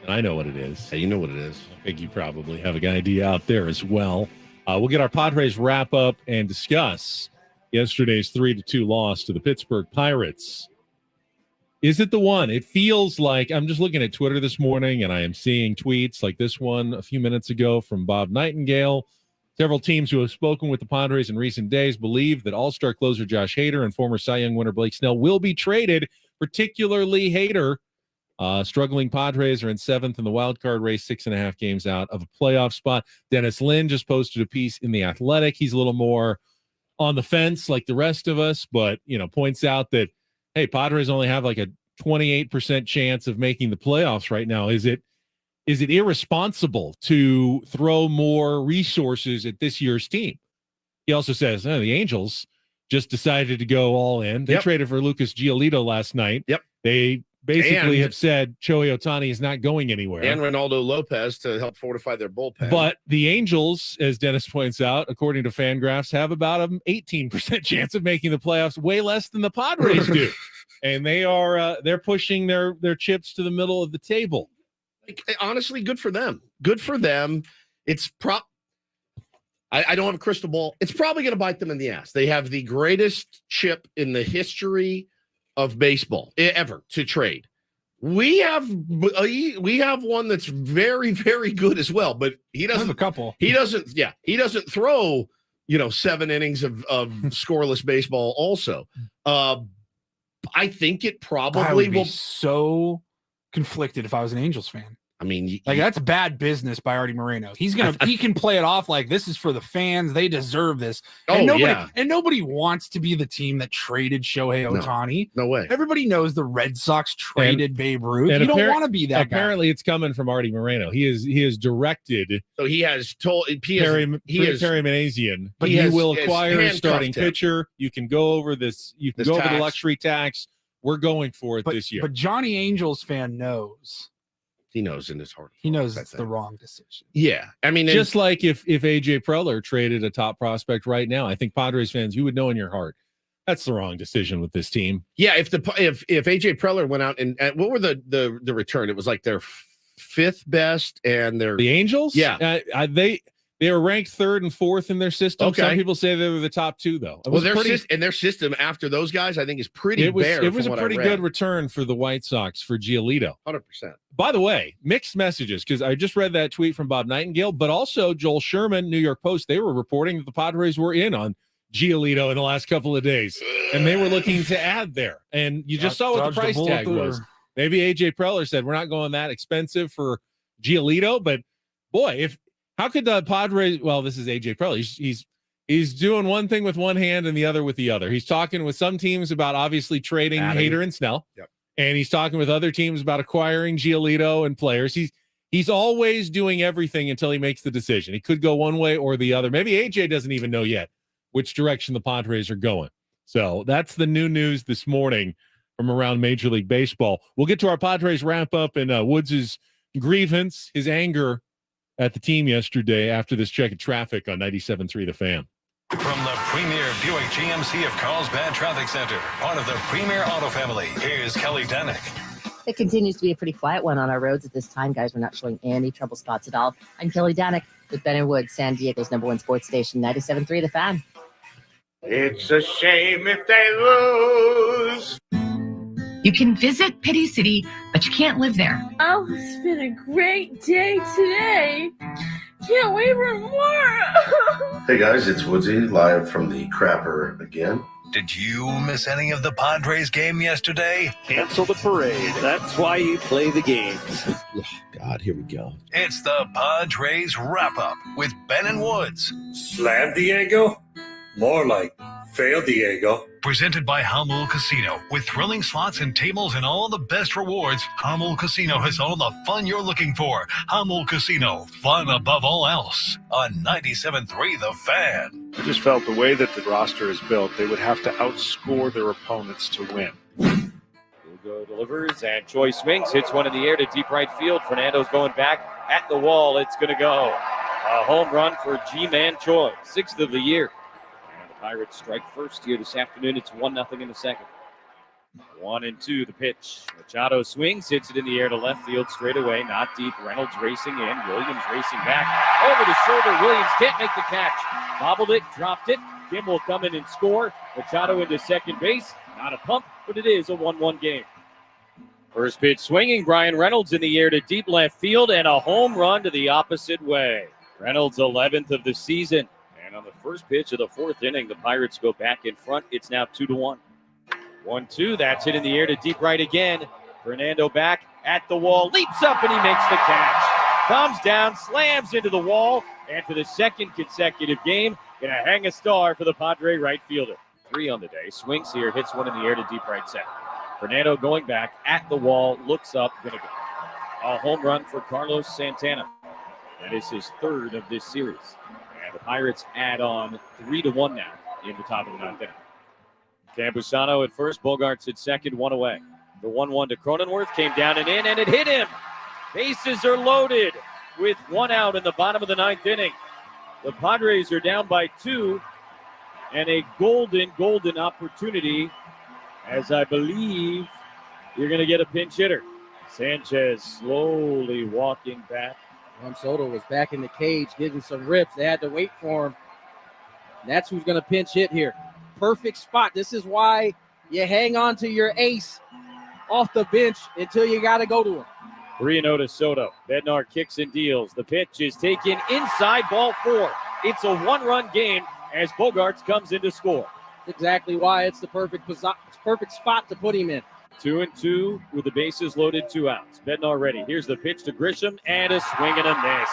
C: I know what it is.
A: Hey, you know what it is.
C: I think you probably have an idea out there as well. We'll get our Padres wrap up and discuss yesterday's 3-2 loss to the Pittsburgh Pirates. Is it the one? It feels like I'm just looking at Twitter this morning and I am seeing tweets like this one a few minutes ago from Bob Nightingale. Several teams who have spoken with the Padres in recent days believe that all-star closer Josh Hader and former Cy Young winner Blake Snell will be traded, particularly Hader. Struggling Padres are in 7th in the wild card race, 6.5 games out of a playoff spot. Dennis Lin just posted a piece in The Athletic. He's a little more on the fence like the rest of us, but, points out that, hey, Padres only have like a 28% chance of making the playoffs right now. Is it irresponsible to throw more resources at this year's team? He also says, the Angels just decided to go all in. They traded for Lucas Giolito last night.
A: Yep.
C: They basically have said Shohei Ohtani is not going anywhere.
A: And Ronaldo Lopez to help fortify their bullpen.
C: But the Angels, as Dennis points out, according to Fangraphs, have about an 18% chance of making the playoffs, way less than the Padres do. And they're pushing their chips to the middle of the table.
A: Honestly, good for them. Good for them. It's I don't have a crystal ball. It's probably going to bite them in the ass. They have the greatest chip in the history of baseball ever to trade. We have one that's very, very good as well, but he doesn't
B: have a couple.
A: He doesn't throw, 7 innings of scoreless baseball also. I think it probably will
B: be so conflicted if I was an Angels fan.
A: I mean,
B: that's bad business by Artie Moreno. He can play it off like this is for the fans. They deserve this. And nobody wants to be the team that traded Shohei Ohtani.
A: No way.
B: Everybody knows the Red Sox traded Babe Ruth. You don't want to be that
C: apparently
B: guy.
C: It's coming from Artie Moreno. He is directed.
A: So he has told
C: Perry Manazian, but he will acquire a starting pitcher. You can go over this. You can go over the luxury tax. We're going for it this year.
B: But Johnny Angels fan knows.
A: He knows in his heart.
B: He knows it's the wrong decision.
A: Yeah. I mean,
C: just like if AJ Preller traded a top prospect right now, I think Padres fans, you would know in your heart that's the wrong decision with this team.
A: Yeah. If AJ Preller went out and what were the return? It was like their 5th best and
C: the Angels.
A: Yeah.
C: They were ranked 3rd and 4th in their system. Okay. Some people say they were the top 2, though.
A: Their system after those guys, I think, is pretty bare.
C: It was a pretty good return for the White Sox for Giolito.
A: 100%.
C: By the way, mixed messages, because I just read that tweet from Bob Nightingale, but also Joel Sherman, New York Post, they were reporting that the Padres were in on Giolito in the last couple of days, and they were looking to add there. And you just saw what the price tag was. Maybe AJ Preller said, we're not going that expensive for Giolito, but boy, how could the Padres? Well, this is AJ Preller. He's doing one thing with one hand and the other with the other. He's talking with some teams about obviously trading Hader and Snell, and he's talking with other teams about acquiring Giolito and players. He's always doing everything until he makes the decision. He could go one way or the other. Maybe AJ doesn't even know yet which direction the Padres are going. So that's the new news this morning from around Major League Baseball. We'll get to our Padres wrap up and Woods' grievance, his anger at the team yesterday after this check of traffic on 97.3 The Fan.
E: From the premier Buick GMC of Carlsbad Traffic Center, part of the Premier Auto family, here's Kelly Danick.
F: It continues to be a pretty quiet one on our roads at this time, guys. We're not showing any trouble spots at all. I'm Kelly Danick with Ben and Wood, San Diego's #1 sports station, 97.3 The Fan.
G: It's a shame if they lose.
H: You can visit Pity City, but you can't live there.
I: Oh, it's been a great day today. Can't wait for more.
J: Hey guys, it's Woodsy, live from the Crapper again.
E: Did you miss any of the Padres game yesterday?
G: Cancel the parade. That's why you play the games.
A: Oh, God, here we go.
E: It's the Padres wrap-up with Ben and Woods.
G: Slam Diego? More like fail Diego.
E: Presented by Hamel Casino. With thrilling slots and tables and all the best rewards, Hamel Casino has all the fun you're looking for. Hamel Casino, fun above all else. On 97.3 The Fan.
K: I just felt the way that the roster is built, they would have to outscore their opponents to win.
L: Lugo delivers, and Choi swings, hits one in the air to deep right field. Fernando's going back at the wall. It's going to go. A home run for G-Man Choi, 6th of the year. Pirates strike first here this afternoon. It's 1-0 in the second. 1-2, the pitch. Machado swings, hits it in the air to left field straight away. Not deep. Reynolds racing in. Williams racing back. Over the shoulder. Williams can't make the catch. Bobbled it, dropped it. Kim will come in and score. Machado into second base. Not a pump, but it is a 1-1 game. First pitch swinging. Brian Reynolds in the air to deep left field and a home run to the opposite way. Reynolds' 11th of the season. And on the first pitch of the fourth inning, the Pirates go back in front. It's now 2-1. 1-2. That's hit in the air to deep right again. Fernando back at the wall. Leaps up and he makes the catch. Comes down, slams into the wall. And for the second consecutive game, going to hang a star for the Padre right fielder. 3 on the day. Swings here, hits one in the air to deep right center. Fernando going back at the wall, looks up, going to go. A home run for Carlos Santana. That is his 3rd of this series. And the Pirates add on 3-1 now in the top of the 9th inning. Campusano at first, Bogarts at second, 1 away. The 1-1 to Cronenworth came down and in, and it hit him. Bases are loaded with 1 out in the bottom of the 9th inning. The Padres are down by 2, and a golden opportunity, as I believe you're going to get a pinch hitter. Sanchez slowly walking back.
M: Juan Soto was back in the cage getting some rips. They had to wait for him. That's who's going to pinch hit here. Perfect spot. This is why you hang on to your ace off the bench until you got to go to him.
L: 3-0 to Soto. Bednar kicks and deals. The pitch is taken inside, ball 4. It's a 1-run game as Bogarts comes in to score.
M: That's exactly why it's the perfect spot to put him in.
L: 2-2 with the bases loaded, 2 outs. Bednar ready. Here's the pitch to Grisham and a swing and a miss.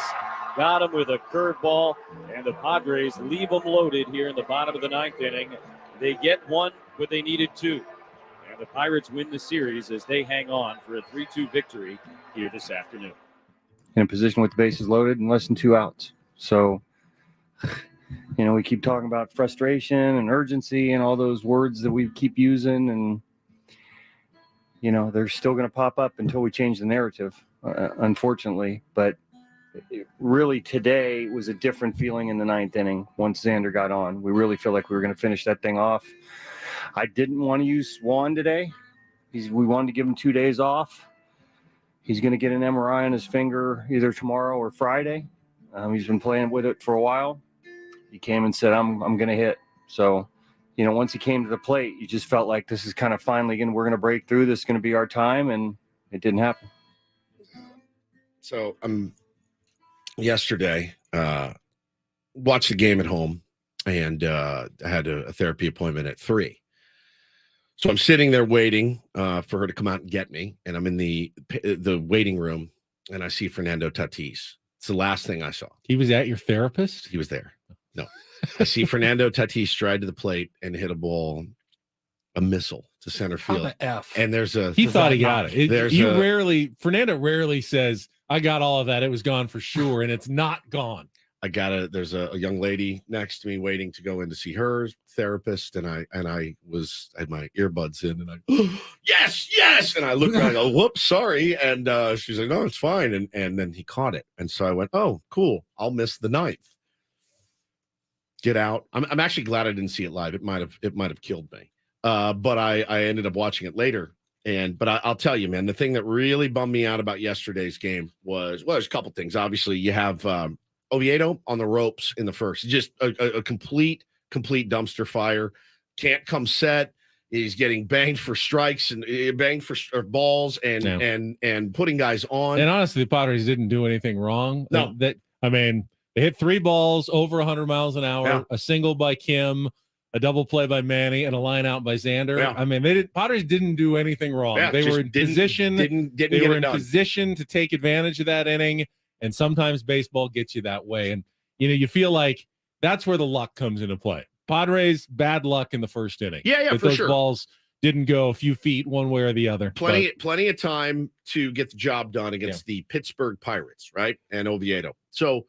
L: Got him with a curveball, and the Padres leave them loaded here in the bottom of the 9th inning. They get 1, but they needed 2. And the Pirates win the series as they hang on for a 3-2 victory here this afternoon.
N: In a position with the bases loaded and less than 2 outs. So, we keep talking about frustration and urgency and all those words that we keep using, and they're still going to pop up until we change the narrative, unfortunately. But really today was a different feeling in the 9th inning once Xander got on. We really feel like we were going to finish that thing off. I didn't want to use Swan today. We wanted to give him 2 days off. He's going to get an MRI on his finger either tomorrow or Friday. He's been playing with it for a while. He came and said, I'm going to hit. So, once he came to the plate, you just felt like this is kind of finally we're going to break through. This is going to be our time, and it didn't happen.
A: So yesterday, watched the game at home, and I had a therapy appointment at 3. So I'm sitting there waiting for her to come out and get me, and I'm in the waiting room, and I see Fernando Tatis. It's the last thing I saw.
C: He was at your therapist?
A: He was there. No. I see Fernando Tatis stride to the plate and hit a missile to center field.
B: How the F?
A: And
C: he thought he got it. Fernando rarely says, I got all of that. It was gone for sure. And it's not gone.
A: There's a young lady next to me waiting to go in to see her therapist. And I had my earbuds in, and I, yes. And I looked around, I go, whoops, sorry. And she's like, no, it's fine. And then he caught it. And so I went, oh, cool. I'll miss the 9th. Get out. I'm actually glad I didn't see it live. It might have killed me. But I ended up watching it later. But I'll tell you, man, the thing that really bummed me out about yesterday's game was, there's a couple things. Obviously, you have Oviedo on the ropes in the first. Just a complete dumpster fire. Can't come set. He's getting banged for strikes and banged for balls and putting guys on.
C: And honestly, the Padres didn't do anything wrong.
A: No.
C: They hit 3 balls over 100 miles an hour, a single by Kim, a double play by Manny, and a line out by Xander. Yeah. Padres didn't do anything wrong. Yeah, they were in position. They were in position to take advantage of that inning, and sometimes baseball gets you that way. And you feel like that's where the luck comes into play. Padres bad luck in the first inning.
A: Yeah,
C: for those balls didn't go a few feet one way or the other.
A: Plenty of time to get the job done against the Pittsburgh Pirates, right? And Oviedo. So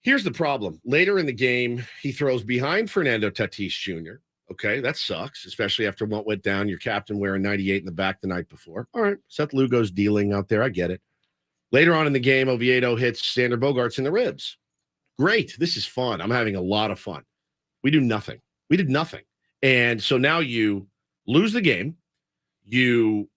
A: here's the problem. Later in the game, he throws behind Fernando Tatis Jr. Okay, that sucks, especially after what went down. Your captain wearing 98 in the back the night before. All right, Seth Lugo's dealing out there. I get it. Later on in the game, Oviedo hits Xander Bogaerts in the ribs. Great. This is fun. I'm having a lot of fun. We did nothing. And so now you lose the game. You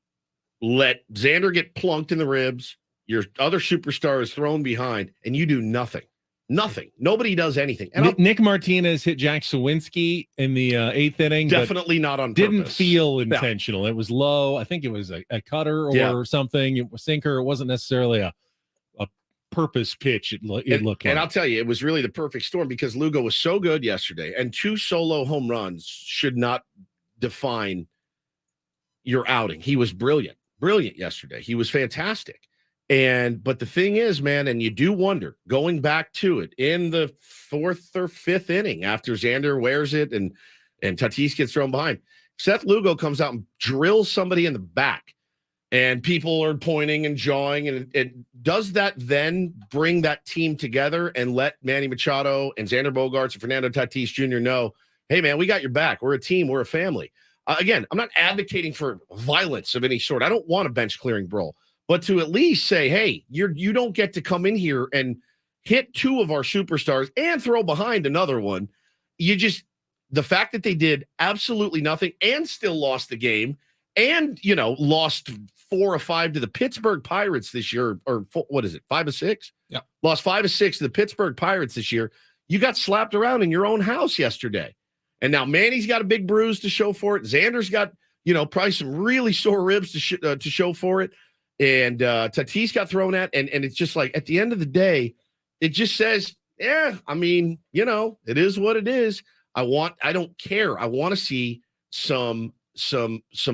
A: let Xander get plunked in the ribs. Your other superstar is thrown behind, and you do nothing. Nothing. Nobody does anything. And
C: Nick Martinez hit Jack Sawinski in the 8th inning.
A: Definitely not on
C: didn't
A: purpose.
C: feel intentional. It was low. I think it was a cutter or something. It was sinker. It wasn't necessarily a purpose pitch. It looked like.
A: And I'll tell you, it was really the perfect storm because Lugo was so good yesterday, and 2 solo home runs should not define your outing. He was brilliant yesterday. He was fantastic. But the thing is, man, and you do wonder, going back to it in the 4th or 5th inning after Xander wears it and Tatis gets thrown behind, Seth Lugo comes out and drills somebody in the back, and people are pointing and jawing. And does that then bring that team together and let Manny Machado and Xander Bogaerts and Fernando Tatis Jr. know, hey, man, we got your back. We're a team. We're a family. Again, I'm not advocating for violence of any sort. I don't want a bench clearing brawl. But to at least say, hey, you don't get to come in here and hit 2 of our superstars and throw behind another one. The fact that they did absolutely nothing and still lost the game and, lost 4 or 5 to the Pittsburgh Pirates this year, or what is it, 5 or 6?
B: Yeah.
A: Lost 5 or 6 to the Pittsburgh Pirates this year. You got slapped around in your own house yesterday. And now Manny's got a big bruise to show for it. Xander's got, probably some really sore ribs to show for it. And Tatis got thrown at, and it's just like at the end of the day, it just says, it is what it is. I don't care. I want to see some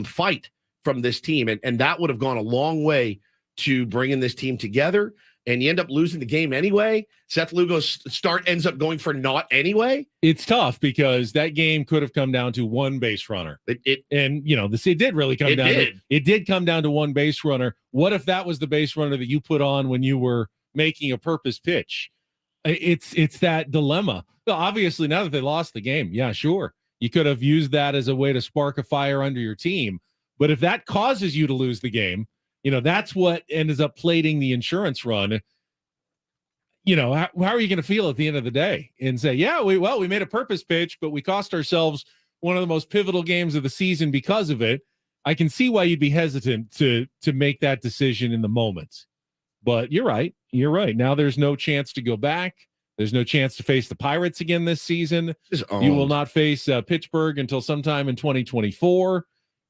A: fight from this team, and that would have gone a long way to bringing this team together. And you end up losing the game anyway. Seth Lugo's start ends up going for naught anyway.
C: It's tough because that game could have come down to 1 base runner. It did really come down. It did come down to 1 base runner. What if that was the base runner that you put on when you were making a purpose pitch? It's that dilemma. Well, obviously, now that they lost the game, yeah, sure, you could have used that as a way to spark a fire under your team. But if that causes you to lose the game, that's what ends up plating the insurance run. How are you going to feel at the end of the day and say, yeah, we made a purpose pitch, but we cost ourselves one of the most pivotal games of the season because of it. I can see why you'd be hesitant to make that decision in the moment. But you're right. Now there's no chance to go back. There's no chance to face the Pirates again this season. You will not face Pittsburgh until sometime in 2024.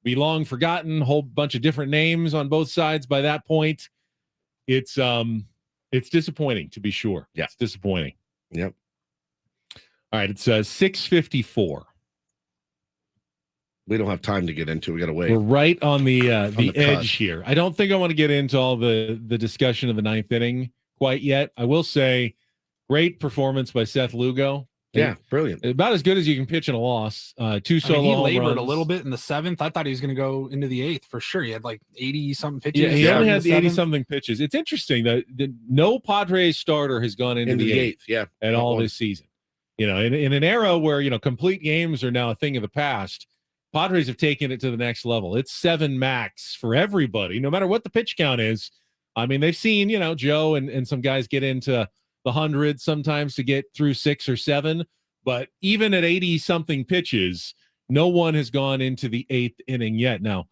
C: Be long forgotten, whole bunch of different names on both sides by that point. It's disappointing, to be sure.
A: Yeah.
C: It's disappointing.
A: Yep.
C: All right, it's 6:54.
A: We don't have time to get into. We got to wait.
C: We're right on the edge
A: cusp
C: here. I don't think I want to get into all the discussion of the 9th inning quite yet. I will say, great performance by Seth Lugo.
A: Yeah, brilliant.
C: About as good as you can pitch in a loss. 2 solo
B: he
C: home
B: labored
C: runs.
B: a little bit in the 7th. I thought he was going to go into the 8th for sure. He had like 80-something pitches.
C: Yeah, he only had the
B: 7th.
C: 80-something pitches. It's interesting that no Padres starter has gone into the 8th
A: yeah,
C: at all this season. In an era where, complete games are now a thing of the past, Padres have taken it to the next level. It's 7 max for everybody, no matter what the pitch count is. I mean, they've seen, Joe and some guys get into the hundreds sometimes to get through 6 or 7. But even at 80-something pitches, no one has gone into the 8th inning yet. Now,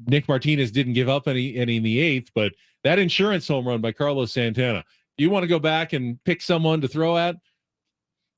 C: Nick Martinez didn't give up any in the 8th, but that insurance home run by Carlos Santana, you want to go back and pick someone to throw at?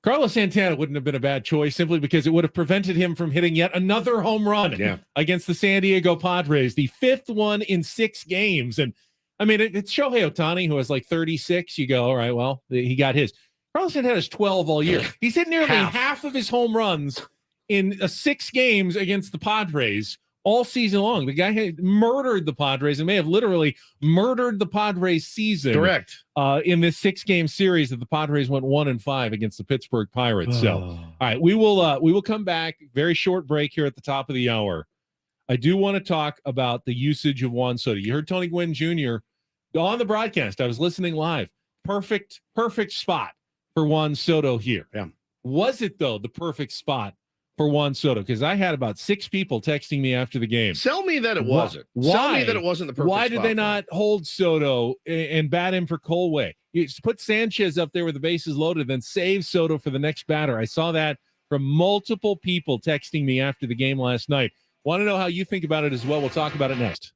C: Carlos Santana wouldn't have been a bad choice simply because it would have prevented him from hitting yet another home run against the San Diego Padres, the 5th one in 6 games. And, I mean, it's Shohei Ohtani who has like 36. You go, all right, well, he got his. Carlos Santana has 12 all year. He's hit nearly half of his home runs in 6 games against the Padres all season long. The guy had murdered the Padres and may have literally murdered the Padres season.
A: Correct.
C: In this 6-game series that the Padres went 1-5 against the Pittsburgh Pirates. So, all right, we will come back. Very short break here at the top of the hour. I do want to talk about the usage of Juan Soto. You heard Tony Gwynn Jr. on the broadcast. I was listening live. Perfect spot for Juan Soto here.
A: Yeah.
C: Was it, though, the perfect spot for Juan Soto? Because I had about 6 people texting me after the game.
A: Tell me that it wasn't.
C: Why?
A: Tell me that it wasn't the perfect
C: Why did
A: spot
C: they not hold Soto and bat him for Colway? You just put Sanchez up there with the bases loaded, then save Soto for the next batter. I saw that from multiple people texting me after the game last night. Want to know how you think about it as well. We'll talk about it next.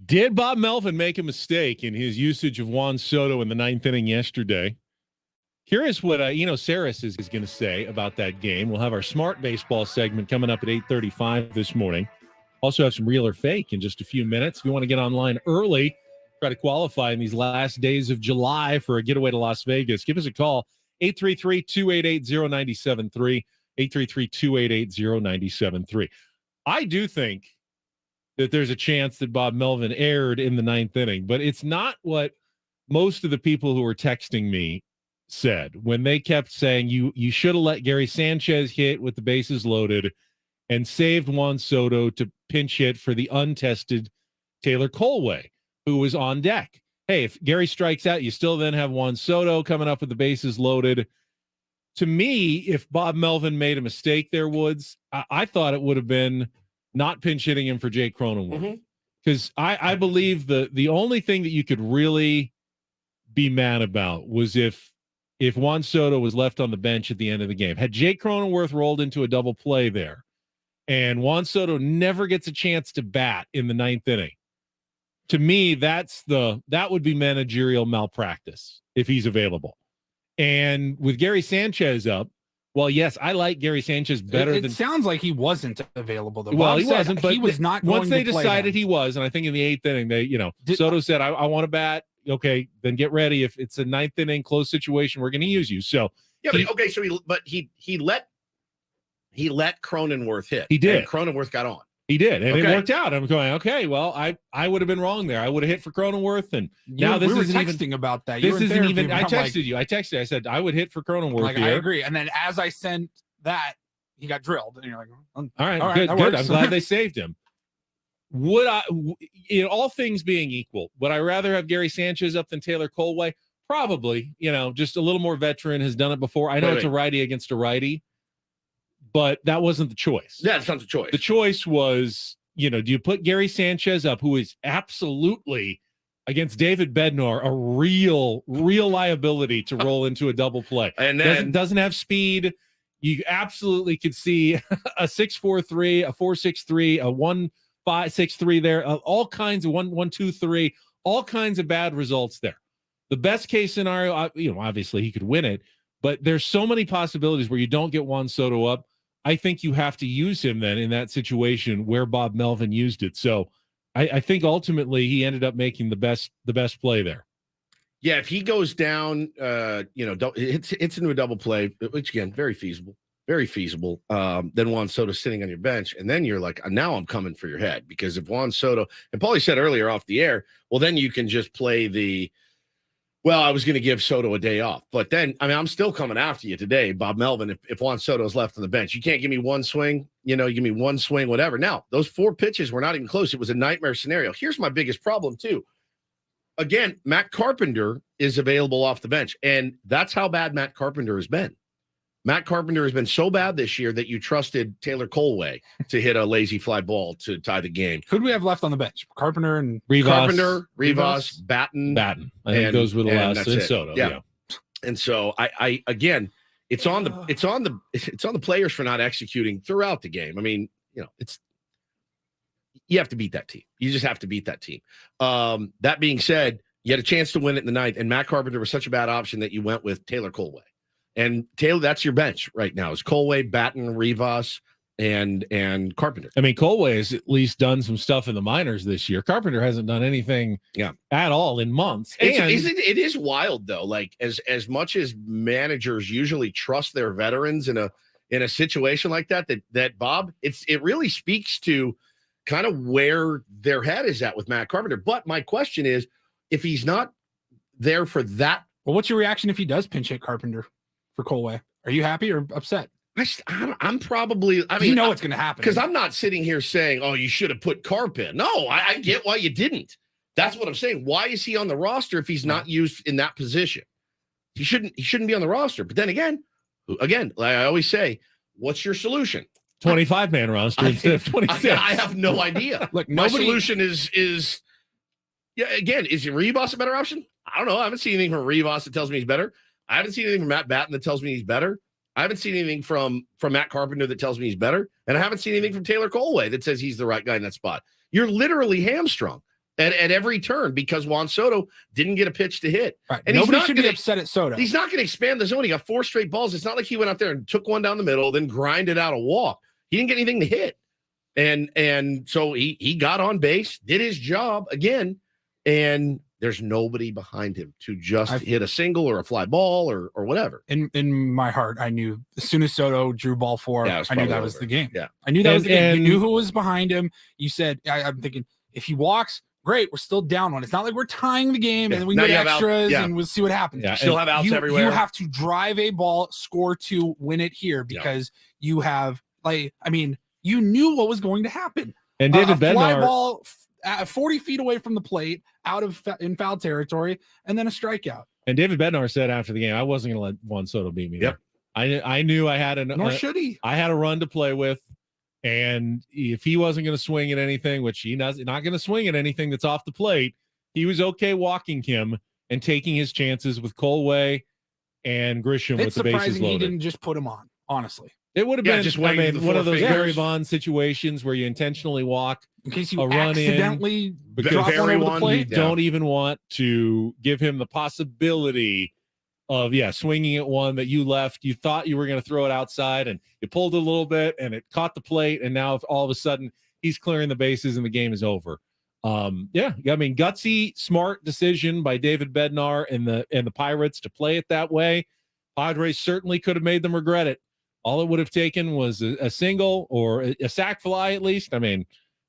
C: Did Bob Melvin make a mistake in his usage of Juan Soto in the ninth inning yesterday? Curious what Saris is going to say about that game. We'll have our Smart Baseball segment coming up at 8:35 this morning. Also have some Real or Fake in just a few minutes. If you want to get online early, try to qualify in these last days of July for a getaway to Las Vegas, give us a call, 833-288-0973, 833-288-0973. I do think that there's a chance that Bob Melvin erred in the ninth inning, but it's not what most of the people who were texting me said when they kept saying you should have let Gary Sanchez hit with the bases loaded and saved Juan Soto to pinch hit for the untested Taylor Colway, who was on deck. Hey, if Gary strikes out, you still then have Juan Soto coming up with the bases loaded. To me, if Bob Melvin made a mistake there, Woods, I thought it would have been not pinch hitting him for Jake Cronenworth. Because I believe the only thing that you could really be mad about was if if Juan Soto was left on the bench at the end of the game. Had Jake Cronenworth rolled into a double play there, and Juan Soto never gets a chance to bat in the 9th inning, to me, that would be managerial malpractice if he's available. And with Gary Sanchez up, well, yes, I like Gary Sanchez better
B: it
C: than.
B: Sounds like he wasn't available though.
C: Well,
B: Bob
C: he wasn't, but
B: he was not.
C: Once they
B: going to play
C: decided
B: then.
C: he was, and I think in the 8th inning, Soto said, "I want to bat." Okay, then get ready. If it's a 9th inning close situation, we're going to use you. So
A: yeah, he let Cronenworth hit.
C: He did.
A: And Cronenworth got on.
C: He did, and it worked out. I'm going, okay, well, I would have been wrong there. I would have hit for Cronenworth, and now this
B: we were
C: isn't
B: texting
C: even
B: about that.
C: This isn't even. I texted you. I said I would hit for Cronenworth.
B: Like,
C: here.
B: I agree. And then as I sent that, he got drilled, and you're like,
C: all right, good. I'm glad they saved him. Would I, all things being equal, would I rather have Gary Sanchez up than Taylor Colway? Probably. Just a little more veteran, has done it before. I know it's a righty against a righty, but that wasn't the choice.
A: Yeah, it's not the choice.
C: The choice was, do you put Gary Sanchez up, who is absolutely against David Bednar, a real liability to roll into a double play,
A: and then
C: doesn't have speed. You absolutely could see a 6.43, a 4.63, a 1.563 there, all kinds of 1.123, all kinds of bad results there. The best case scenario, obviously he could win it, but there's so many possibilities where you don't get Juan Soto up. I think you have to use him then in that situation where Bob Melvin used it. So I think ultimately he ended up making the best play there.
A: Yeah, if he goes down, hits into a double play, which again, very feasible. Then Juan Soto sitting on your bench, and then you're like, now I'm coming for your head, because if Juan Soto, and Paulie said earlier off the air, well, then you can just play I was going to give Soto a day off, but then, I'm still coming after you today, Bob Melvin. If Juan Soto's left on the bench, you can't give me one swing, give me one swing, whatever. Now, those 4 pitches were not even close. It was a nightmare scenario. Here's my biggest problem too. Again, Matt Carpenter is available off the bench, and that's how bad Matt Carpenter has been. Matt Carpenter has been so bad this year that you trusted Taylor Colway to hit a lazy fly ball to tie the game.
B: Who do we have left on the bench? Carpenter and
A: Rivas, Batten.
C: I think those were the last. And Soto. Yeah.
A: And so I again, it's on the players for not executing throughout the game. You have to beat that team. You just have to beat that team. That being said, you had a chance to win it in the 9th, and Matt Carpenter was such a bad option that you went with Taylor Colway. And Taylor, that's your bench right now. Is Colway, Batten, Rivas, and Carpenter.
C: Colway has at least done some stuff in the minors this year. Carpenter hasn't done anything at all in months.
A: It is wild though. Like as much as managers usually trust their veterans in a situation like that Bob, it really speaks to kind of where their head is at with Matt Carpenter. But my question is, if he's not there for that,
B: well, what's your reaction if he does pinch hit Carpenter for Colway? Are you happy or upset?
A: I'm probably.
B: You know what's going to happen,
A: because I'm not sitting here saying, "Oh, you should have put Carp in." No, I get why you didn't. That's what I'm saying. Why is he on the roster if he's not used in that position? He shouldn't be on the roster. But then again, like I always say, what's your solution?
C: 25-man roster instead of 26.
A: I have no idea.
B: Look,
A: my solution is is Rivas a better option? I don't know. I haven't seen anything from Rivas that tells me he's better. I haven't seen anything from Matt Batten that tells me he's better. I haven't seen anything from Matt Carpenter that tells me he's better. And I haven't seen anything from Taylor Colway that says he's the right guy in that spot. You're literally hamstrung at every turn because Juan Soto didn't get a pitch to hit.
B: Right.
A: And
B: nobody should be upset at Soto.
A: He's not going to expand the zone. He got 4 straight balls. It's not like he went out there and took one down the middle, then grinded out a walk. He didn't get anything to hit. And so he got on base, did his job again, and there's nobody behind him to just hit a single or a fly ball or whatever.
B: In my heart, I knew as soon as Soto drew ball 4, I knew that was the game.
A: Yeah,
B: I knew that was the game. You knew who was behind him. You said, I'm thinking, if he walks, great, we're still down 1. It's not like we're tying the game and then we can get extras and we'll see what happens.
A: Yeah, still have outs everywhere.
B: You have to drive a ball, score 2, win it here because you have you knew what was going to happen.
C: And David Bednar,
B: fly ball 40 feet away from the plate, in foul territory, and then a strikeout.
C: And David Bednar said after the game, I wasn't going to let Juan Soto beat me.
A: Yep.
C: There. I knew I had
B: Nor should he.
C: I had a run to play with, and if he wasn't going to swing at anything, which he's not going to swing at anything that's off the plate, he was okay walking him and taking his chances with Colway and Grisham
B: It's
C: with the bases
B: surprising he
C: loaded.
B: didn't just put him on, honestly.
C: It would have
A: Yeah,
C: been
A: just
C: I
A: waiting for
C: mean,
A: the
C: one of
A: four
C: those
A: fingers.
C: Barry Bonds situations where you intentionally walk
B: In case
C: a
B: you
C: run
B: accidentally
C: in
B: drop one
A: Barry
B: over the
A: one,
B: plate.
C: you don't even want to give him the possibility of swinging at one that you left. You thought you were going to throw it outside, and you pulled it a little bit, and it caught the plate, and now all of a sudden he's clearing the bases and the game is over. I mean, gutsy, smart decision by David Bednar and the Pirates to play it that way. Padres certainly could have made them regret it. All it would have taken was a single or a sac fly, at least. I mean,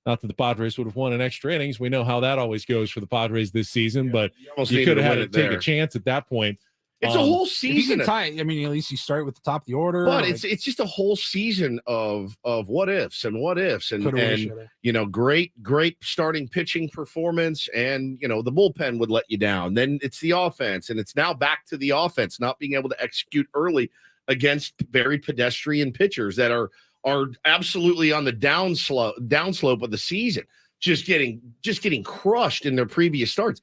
C: not that the Padres would have won in extra innings. We know how that always goes for the Padres this season, but you could have had to take a chance at that point.
A: It's a whole
B: If you
A: season.
B: can tie it, I mean, at least you start with the top of the order.
A: But it's just a whole season of what ifs and great starting pitching performance, and the bullpen would let you down. Then it's the offense, and it's now back to the offense not being able to execute early against very pedestrian pitchers that are absolutely on the downslope of the season, just getting crushed in their previous starts.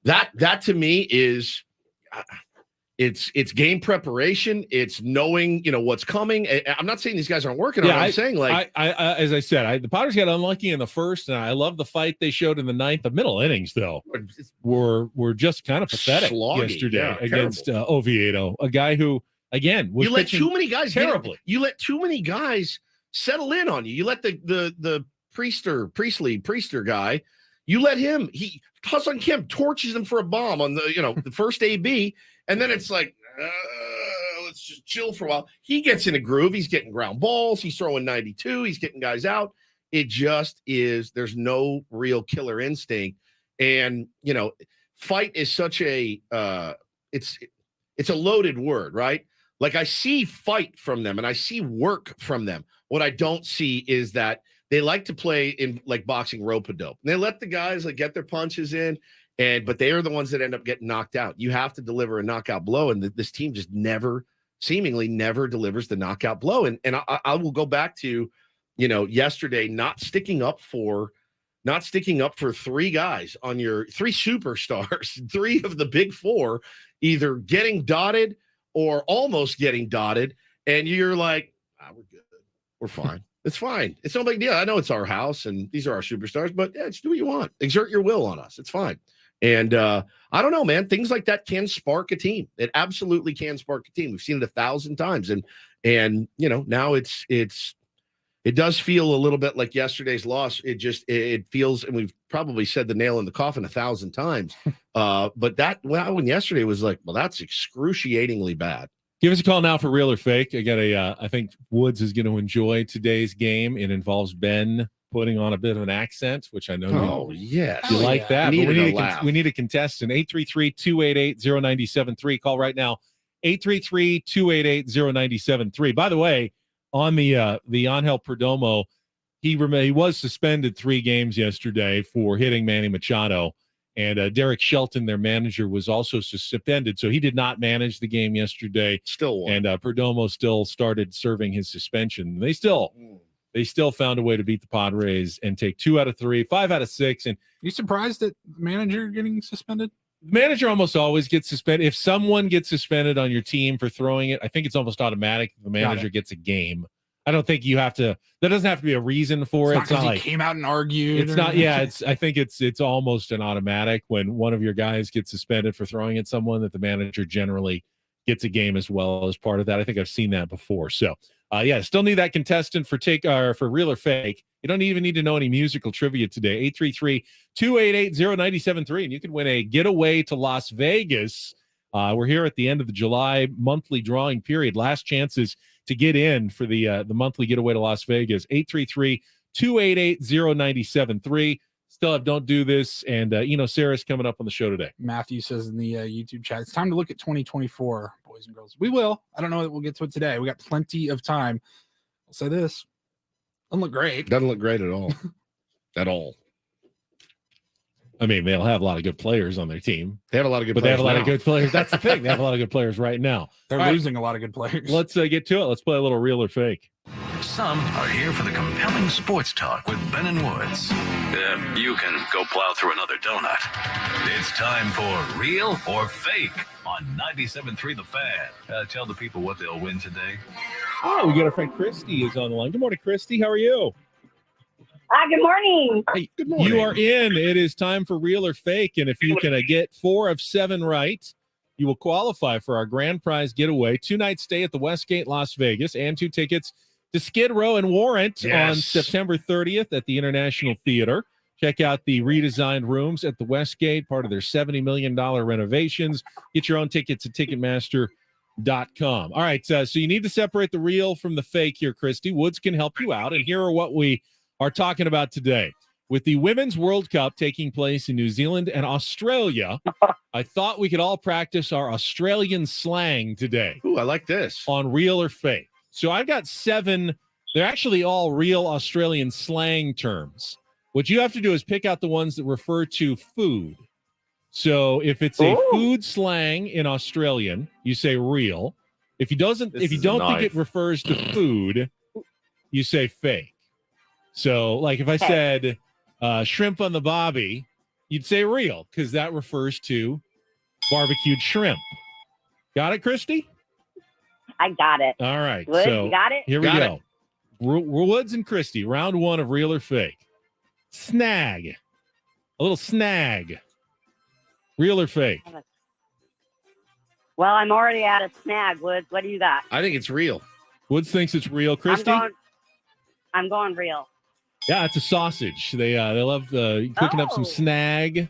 A: That to me is. It's game preparation. It's knowing, what's coming. I'm not saying these guys aren't working on it. I'm saying
C: as I said, the Padres got unlucky in the first, and I love the fight they showed in the ninth. The middle innings, though, were just kind of pathetic yesterday against Oviedo, a guy who, again, was
A: you let too many guys
C: terribly.
A: You let too many guys settle in on you. You let the Priester guy. You let him. Hassan Kim torches him for a bomb on the first AB. And then it's like, let's just chill for a while. He gets in a groove. He's getting ground balls. He's throwing 92. He's getting guys out. It just is. There's no real killer instinct. And, fight is such a it's a loaded word, right? Like I see fight from them and I see work from them. What I don't see is that they like to play in like boxing rope-a-dope. They let the guys get their punches in. But they are the ones that end up getting knocked out. You have to deliver a knockout blow, and this team just seemingly never delivers the knockout blow. And I will go back to, yesterday not sticking up for three guys on your three superstars, three of the big four, either getting dotted or almost getting dotted, and you're like, we're good, we're fine. It's fine. It's no big deal. I know it's our house, and these are our superstars, but just do what you want. Exert your will on us. It's fine. And I don't know, man. Things like that can spark a team. It absolutely can spark a team. We've seen it 1,000 times, and now it does feel a little bit like yesterday's loss. It feels, and we've probably said the nail in the coffin 1,000 times. But that one yesterday was like, well, that's excruciatingly bad.
C: Give us a call now for real or fake. I think Woods is going to enjoy today's game. It involves Ben putting on a bit of an accent, which I know you like that. But we need a contestant. 833-288-0973. Call right now. 833-288-0973. By the way, on the Angel Perdomo, he was suspended 3 games yesterday for hitting Manny Machado. And Derek Shelton, their manager, was also suspended. So he did not manage the game yesterday.
A: Still won.
C: And Perdomo still started serving his suspension. They still found a way to beat the Padres and take 2 out of 3, 5 out of 6. And
B: you surprised at the manager getting suspended?
C: The manager almost always gets suspended. If someone gets suspended on your team for throwing it, I think it's almost automatic. The manager gets a game. I don't think you have to. There doesn't have to be a reason for it.
B: It's not like came out and argued.
C: It's not. Yeah. I think it's almost an automatic when one of your guys gets suspended for throwing at someone that the manager generally gets a game as well as part of that. I think I've seen that before. So still need that contestant for real or fake. You don't even need to know any musical trivia today. 833-288-0973, and you can win a getaway to Las Vegas. We're here at the end of the July monthly drawing period. Last chances to get in for the monthly getaway to Las Vegas. 833-288-0973. Still have Don't Do This, and Sarah's coming up on the show today.
B: Matthew says in the YouTube chat, it's time to look at 2024, boys and girls. We will. I don't know that we'll get to it today. We got plenty of time. I'll say this. Doesn't look great.
A: Doesn't look great at all. At all.
C: I mean, they'll have a lot of good players on their team.
A: They have a lot of good
C: players. They have a lot of good players. That's the thing. They have a lot of good players right now.
B: They're losing a lot of good players.
C: Let's get to it. Let's play a little real or fake.
E: some are here for the compelling sports talk with Ben and Woods. You can go plow through another donut. It's time for Real or Fake on 97.3 The Fan. Tell the people what they'll win today.
C: Oh, we got our friend Christy is on the line. Good morning, Christy. How are you?
O: Good morning.
C: Hey, good morning. You are in. It is time for Real or Fake, and if you can get 4 of 7 right, you will qualify for our grand prize getaway, 2-night stay at the Westgate, Las Vegas, and 2 tickets to Skid Row and Warrant on September 30th at the International Theater. Check out the redesigned rooms at the Westgate, part of their $70 million renovations. Get your own tickets at Ticketmaster.com. All right, so you need to separate the real from the fake here, Christy. Woods can help you out, and here are what we are talking about today. With the Women's World Cup taking place in New Zealand and Australia, I thought we could all practice our Australian slang today.
A: Ooh, I like this.
C: On real or fake. So I've got 7. They're actually all real Australian slang terms. What you have to do is pick out the ones that refer to food. So if it's a food slang in Australian, you say real. If you don't think it refers to food, you say fake. So, like if I said shrimp on the bobby, you'd say real because that refers to barbecued shrimp. Got it, Christy?
O: I got it.
C: All right.
O: Woods,
C: so
O: you got it?
C: Here we go. Woods and Christy, round 1 of real or fake. Snag. A little snag. Real or fake?
O: Well, I'm already at a snag, Woods. What do you got?
A: I think it's real.
C: Woods thinks it's real. Christy?
O: I'm going real.
C: Yeah, it's a sausage. They love cooking up some snag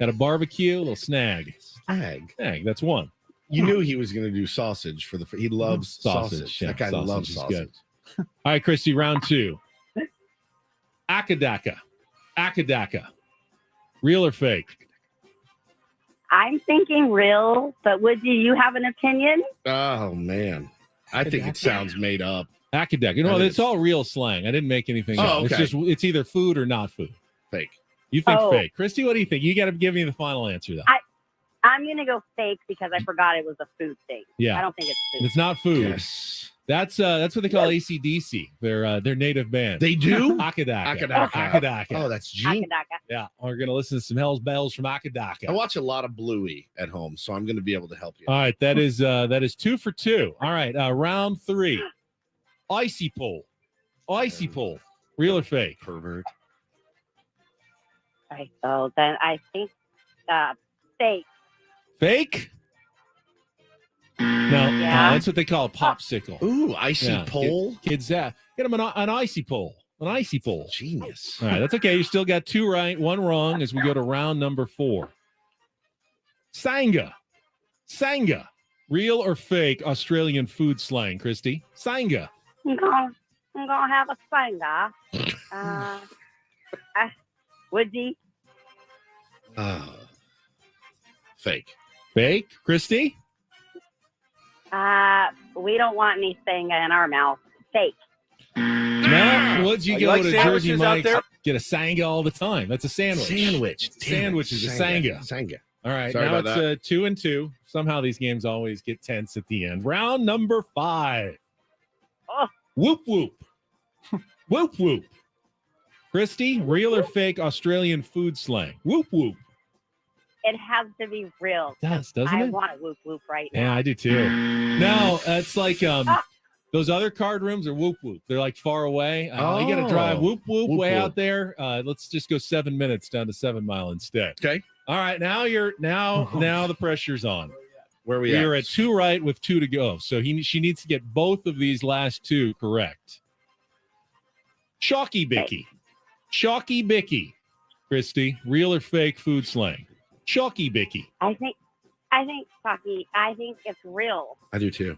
C: at a barbecue. A little snag.
A: Snag.
C: That's one.
A: You knew he was going to do sausage for he loves sausage.
C: Yeah,
A: that guy loves sausage.
C: Good. All right, Christy, round 2. Akadaka. Real or fake?
O: I'm thinking real, but Would you have an opinion?
A: Oh, man. I think it sounds made up.
C: Akadaka. No, it's all real slang. I didn't make anything up.
A: Okay.
C: It's either food or not food.
A: Fake.
C: You think fake. Christy, what do you think? You got to give me the final answer, though.
O: I'm going to go fake because I forgot it was a food thing.
C: Yeah.
O: I don't think it's food.
C: It's not food.
A: Yes.
C: That's what they call AC/DC. Their native band.
A: They do?
C: Akadaka.
A: Oh, that's G?
O: Akadaka.
C: Yeah. We're going to listen to some Hell's Bells from Akadaka.
A: I watch a lot of Bluey at home, so I'm going to be able to help you.
C: All right. That is 2 for 2. All right. Round 3. Icy pole. Real or fake?
A: Pervert.
O: All right, so then I think fake.
C: Fake? No, that's what they call a popsicle.
A: Ooh, icy pole?
C: Kids, get them an icy pole. An icy pole.
A: Genius.
C: All right, that's okay. You still got 2 right, 1 wrong as we go to round number 4. Sanga. Real or fake Australian food slang, Christy? Sanga.
O: I'm gonna have a sanga. Would you?
A: Fake.
C: Fake, Christy?
O: We don't want anything in our mouth. Fake.
C: No, would you go to Jersey Mike's?
K: There?
C: Get a sanga all the time. That's a sandwich. Sandwich is a sanga. All right,
A: Sorry
C: now
A: about
C: it's 2 and 2. Somehow these games always get tense at the end. Round number 5.
O: Oh.
C: Whoop whoop. Whoop whoop. Christy, real or fake Australian food slang? Whoop whoop.
O: It has to be real.
C: Doesn't
O: I
C: it?
O: want a whoop whoop right now.
C: Yeah, I do too. No, it's like those other card rooms are whoop whoop. They're like far away. You got to drive whoop whoop way out there. Let's just go 7 minutes down to 7 Mile instead.
A: Okay.
C: All right, now the pressure's on.
A: Where are we
C: are at 2 right with 2 to go. So she needs to get both of these last 2 correct. Chalky Bicky. Christy, real or fake food slang? Chalky Bicky.
O: I think Chalky. I think it's real.
A: I do too.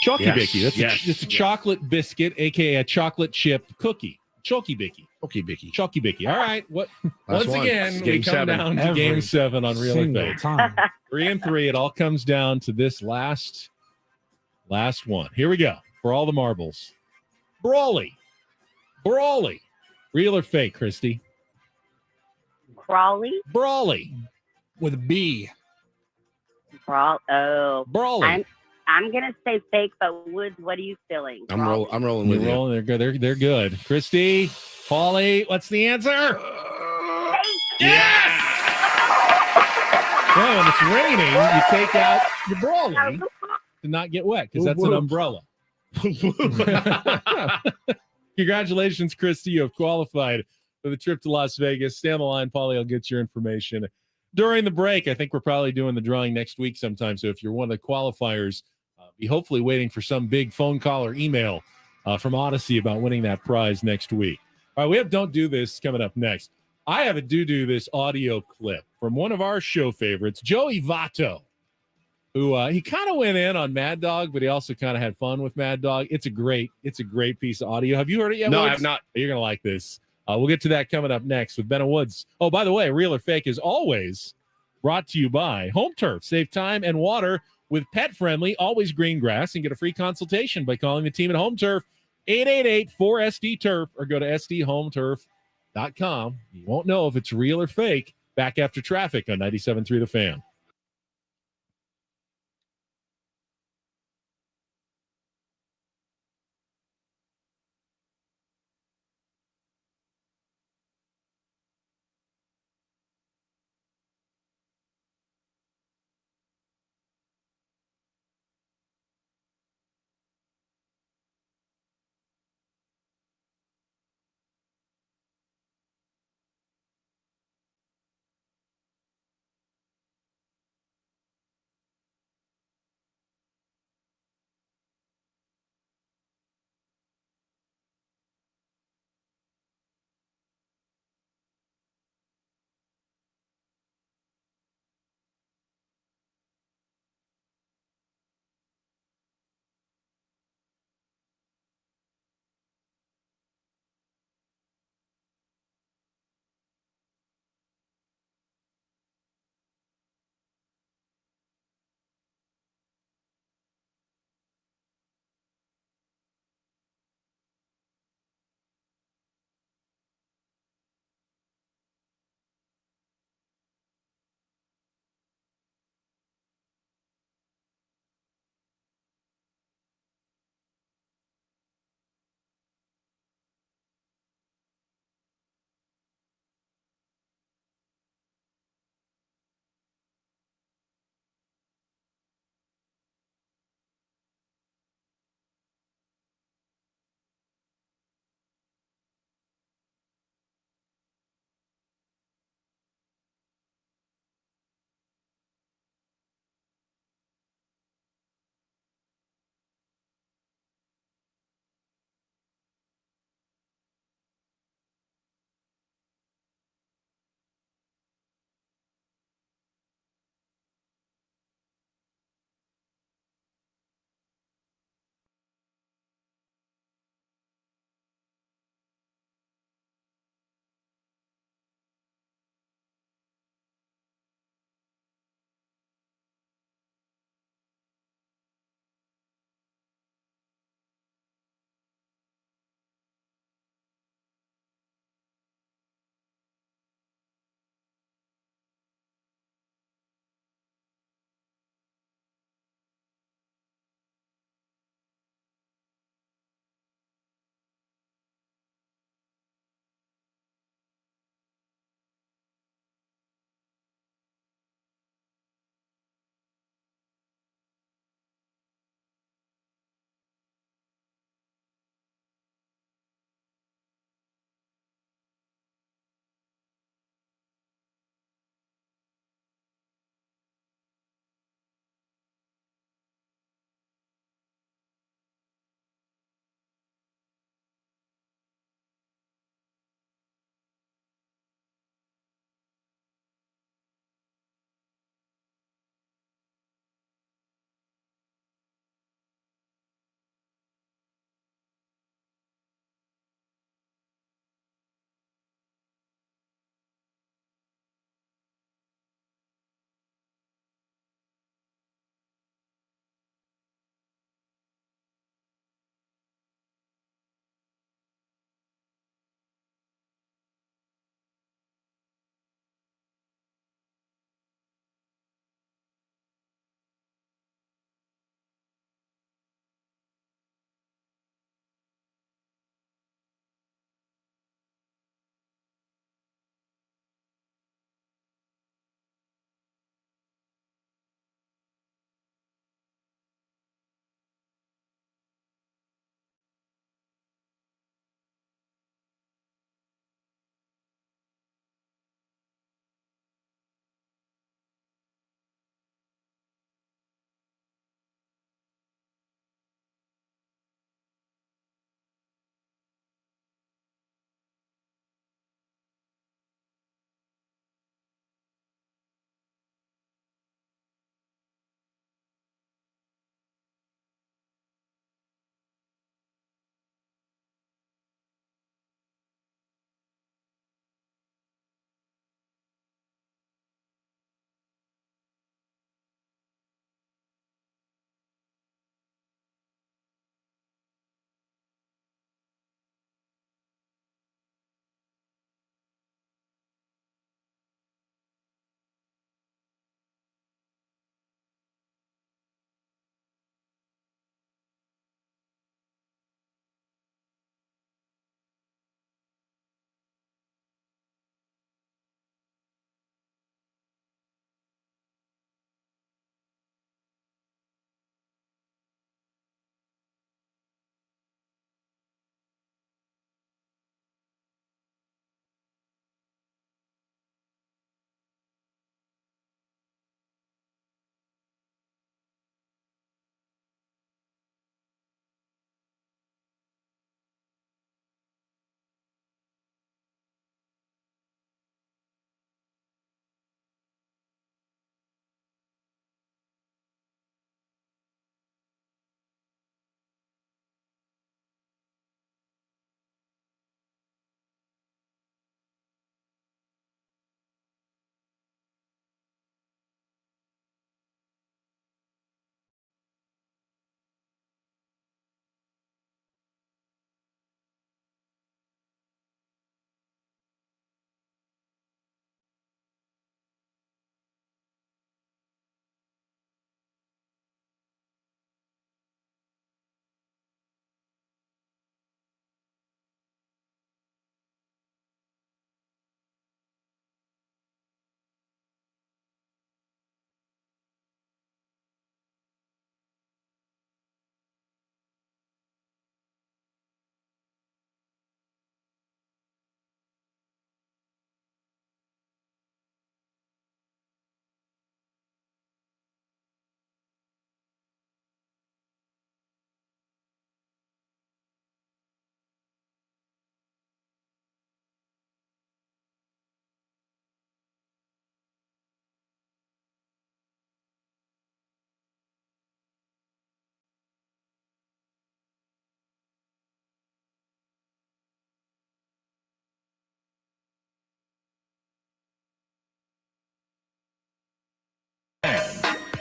C: Chalky Bicky. It's a chocolate biscuit, aka a chocolate chip cookie. Chalky Bicky. Chalky Bicky. All right. Once again, we come down to game 7 on real or fake. 3 and 3. It all comes down to this last one. Here we go. For all the marbles. Brawly. Real or fake, Christy?
O: Brawly.
B: With a B.
O: Brawly.
C: Brawly.
O: I'm gonna say fake, but Woods, what are you feeling?
A: I'm rolling with
C: You're
A: you.
C: rolling. They're good. They're good. Christy, Paulie, what's the answer?
A: Yes!
C: Well, when it's raining, you take out your brolly to not get wet because that's an umbrella. Congratulations, Christy. You have qualified for the trip to Las Vegas. Stay on the line, Paulie. I'll get your information during the break. I think we're probably doing the drawing next week sometime. So if you're one of the qualifiers, be hopefully waiting for some big phone call or email from Odyssey about winning that prize next week. All right, we have Don't Do This coming up next. I have a Do This audio clip from one of our show favorites, Joey Votto, who he kind of went in on Mad Dog, but he also kind of had fun with Mad Dog. It's a great piece of audio. Have you heard it yet?
A: No,
C: Woods?
A: I have not.
C: You're going to like this. We'll get to that coming up next with Ben and Woods. Oh, by the way, Real or Fake is always brought to you by Home Turf. Save time and water with pet-friendly, always green grass, and get a free consultation by calling the team at Home Turf, 888-4SD-TURF, or go to sdhometurf.com. You won't know if it's real or fake. Back after traffic on 97.3 The Fan.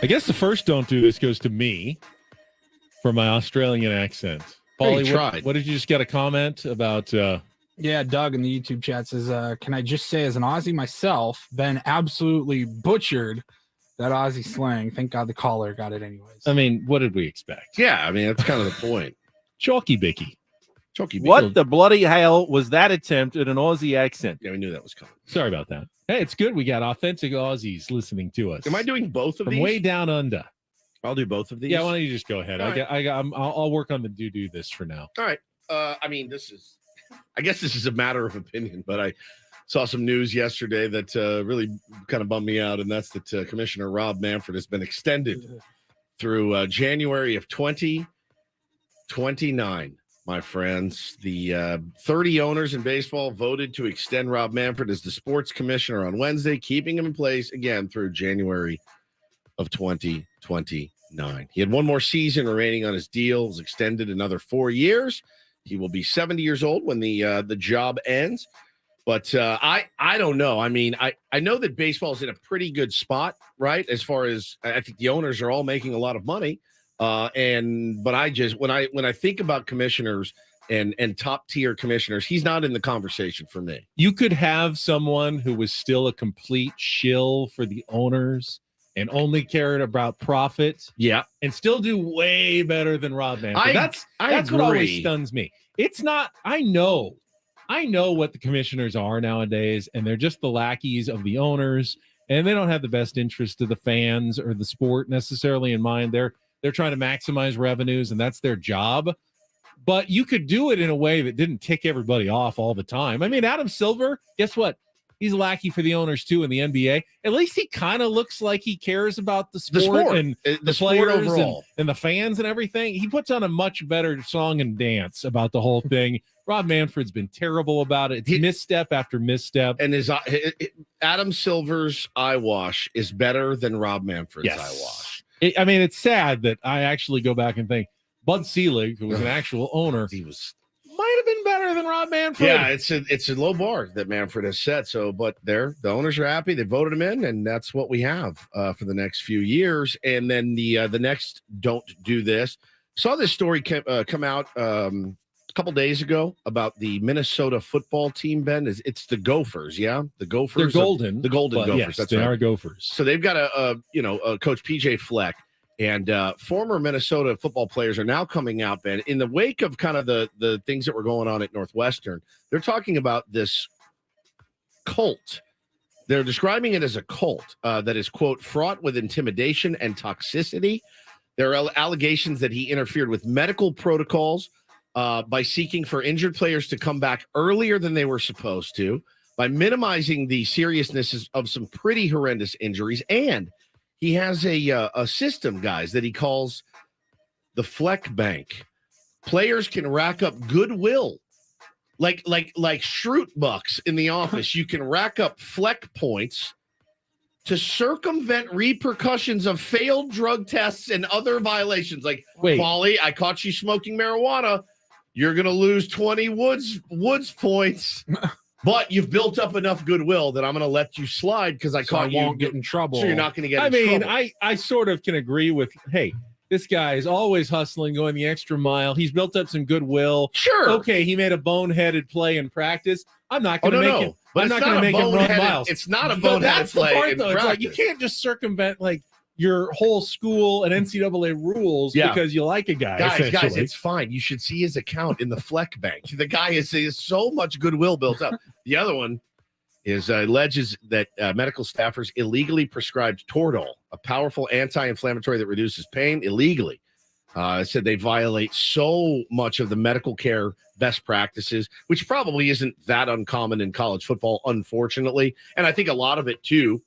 C: I guess the first don't do this goes to me for my Australian accent. Paulie, what did you just get a comment about?
B: Yeah, Doug in the YouTube chat says, can I just say, as an Aussie myself, Ben absolutely butchered that Aussie slang. Thank God the caller got it anyways.
C: I mean, what did we expect?
A: Yeah, I mean, that's kind of the point.
C: Chalky Bicky.
P: What the bloody hell was that attempt at an Aussie accent?
A: Yeah, we knew that was coming.
C: Sorry about that. Hey, it's good. We got authentic Aussies listening to us.
A: Am I doing both of
C: From
A: these?
C: way down under?
A: I'll do both of these.
C: Yeah, why don't you just go ahead?
A: All right.
C: I'll work on the do this for now.
A: All right. I mean, I guess this is a matter of opinion, but I saw some news yesterday that really kind of bummed me out, and that's that Commissioner Rob Manfred has been extended through January of 2029. My friends, the 30 owners in baseball voted to extend Rob Manfred as the sports commissioner on Wednesday, keeping him in place again through January of 2029. He had one more season remaining on his deal. It was extended another 4 years. He will be 70 years old when the job ends. But I don't know. I mean, I know that baseball is in a pretty good spot, right? As far as I think the owners are all making a lot of money. But I just when I think about commissioners and top tier commissioners, he's not in the conversation for me.
C: You could have someone who was still a complete shill for the owners and only cared about profit.
A: Yeah.
C: And still do way better than Rob Manfred. That's what always stuns me. It's not, I know what the commissioners are nowadays, and they're just the lackeys of the owners, and they don't have the best interest of the fans or the sport necessarily in mind. They're trying to maximize revenues, and that's their job. But you could do it in a way that didn't tick everybody off all the time. I mean, Adam Silver, guess what? He's a lackey for the owners, too, in the NBA. At least he kind of looks like he cares about the sport and the players overall. And the fans and everything. He puts on a much better song and dance about the whole thing. Rob Manfred's been terrible about it. It's misstep after misstep.
A: And Adam Silver's eye wash is better than Rob Manfred's eye wash.
C: I mean, it's sad that I actually go back and think Bud Selig, who was an actual owner, might have been better than Rob Manfred.
A: Yeah, it's a low bar that Manfred has set. So, but the owners are happy. They voted him in, and that's what we have for the next few years. And then the next don't do this. Saw this story come out a couple days ago about the Minnesota football team. Ben, it's the Gophers. Yeah, the Gophers.
C: They're golden.
A: The Golden Gophers.
C: Yes,
A: that's
C: they
A: right.
C: are Gophers.
A: So they've got a Coach PJ Fleck. And former Minnesota football players are now coming out, Ben, in the wake of kind of the things that were going on at Northwestern. They're talking about this cult. They're describing it as a cult that is, quote, fraught with intimidation and toxicity. There are allegations that he interfered with medical protocols by seeking for injured players to come back earlier than they were supposed to, by minimizing the seriousness of some pretty horrendous injuries, and he has a system, guys, that he calls the Fleck Bank. Players can rack up goodwill, like Schrute bucks in the office. You can rack up Fleck points to circumvent repercussions of failed drug tests and other violations. Like, Paulie, I caught you smoking marijuana. You're going to lose 20 Woods points. But you've built up enough goodwill that I'm going to let you slide because I
B: won't get in trouble.
A: So you're not going to get
C: in trouble.
A: I mean,
C: I sort of can agree with, hey, this guy is always hustling, going the extra mile. He's built up some goodwill.
A: Sure.
C: Okay, he made a boneheaded play in practice. I'm not going to make it.
A: But
C: I'm not going to make him run miles.
A: It's not a boneheaded play.
C: That's the part, though. It's like you can't just circumvent your whole school and NCAA rules because you like a guy.
A: Guys, it's fine. You should see his account in the Fleck Bank. The guy has so much goodwill built up. The other one is alleges that medical staffers illegally prescribed Toradol, a powerful anti-inflammatory that reduces pain, illegally. Said they violate so much of the medical care best practices, which probably isn't that uncommon in college football, unfortunately. And I think a lot of it, too,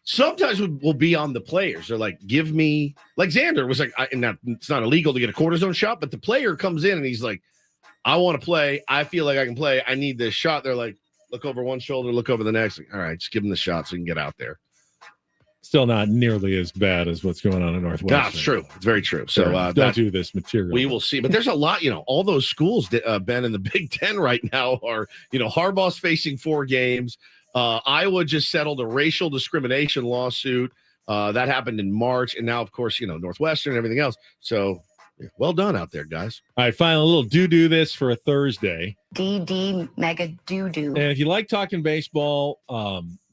A: sometimes will be on the players. They're like, give me, like Xander was like, it's not illegal to get a cortisone shot, but the player comes in and he's like, I want to play. I feel like I can play. I need this shot. They're like, look over one shoulder, look over the next. Like, all right, just give him the shot so he can get out there.
C: Still not nearly as bad as what's going on in Northwestern.
A: That's true. It's very true. So
C: don't do this material.
A: We will see. But there's a lot, all those schools, Ben, in the Big Ten right now are, Harbaugh's facing 4 games. Iowa just settled a racial discrimination lawsuit That happened in March, and now, of course, Northwestern and everything else. So, yeah, well done out there, guys.
C: All right, finally, a little do this for a Thursday.
Q: DD mega doo-doo.
C: And if you like talking baseball,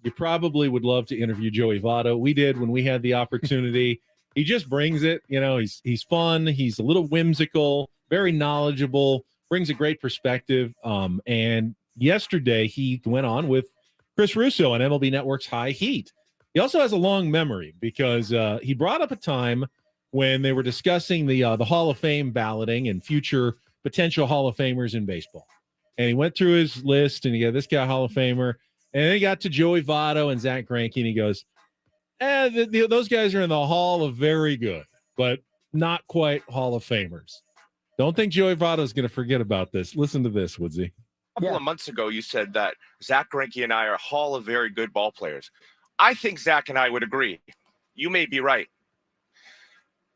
C: you probably would love to interview Joey Votto. We did when we had the opportunity. He just brings it. He's fun. He's a little whimsical, very knowledgeable, brings a great perspective. And yesterday he went on with Chris Russo on MLB Network's High Heat. He also has a long memory because he brought up a time when they were discussing the Hall of Fame balloting and future potential Hall of Famers in baseball. And he went through his list, and he got this guy Hall of Famer. And then he got to Joey Votto and Zach Greinke, and he goes, those guys are in the Hall of Very Good, but not quite Hall of Famers. Don't think Joey Votto is going to forget about this. Listen to this, Woodsy.
R: A couple of months ago, you said that Zach Greinke and I are Hall of Very Good ball players. I think Zach and I would agree. You may be right.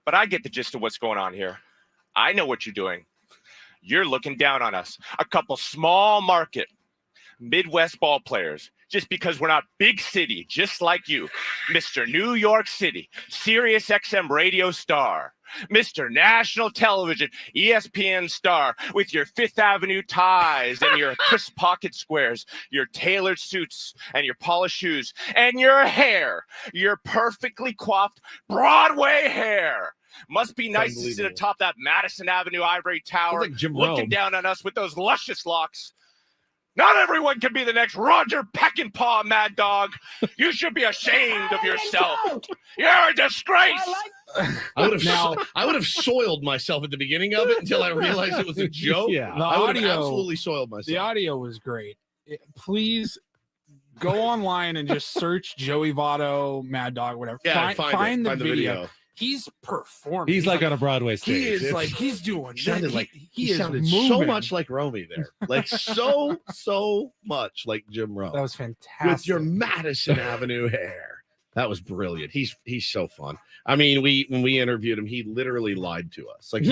R: But I get the gist of what's going on here. I know what you're doing. You're looking down on us, a couple small market Midwest ball players, just because we're not big city, just like you, Mr. New York City, Sirius XM radio star, Mr. National Television, ESPN star, with your Fifth Avenue ties and your crisp pocket squares, your tailored suits and your polished shoes, and your hair, your perfectly coiffed Broadway hair. Must be nice to sit atop that Madison Avenue ivory tower,
A: like Jim
R: looking
A: Rome.
R: down on us with those luscious locks. Not everyone can be the next Roger Peckinpah, Mad Dog. You should be ashamed of yourself. You're a disgrace.
A: I would have soiled myself at the beginning of it until I realized it was a joke.
B: Yeah,
A: I would have absolutely soiled myself.
B: The audio was great. Please go online and just search Joey Votto, Mad Dog, whatever.
A: Yeah,
B: find the video. He's performing.
C: He's like on a Broadway stage.
B: He is like he's doing.
A: He
B: is
A: sounded
B: moving.
A: so much like Romy there, like so much like Jim Rome.
B: That was fantastic.
A: With your Madison Avenue hair. That was brilliant. He's so fun. I mean, when we interviewed him, he literally lied to us. Like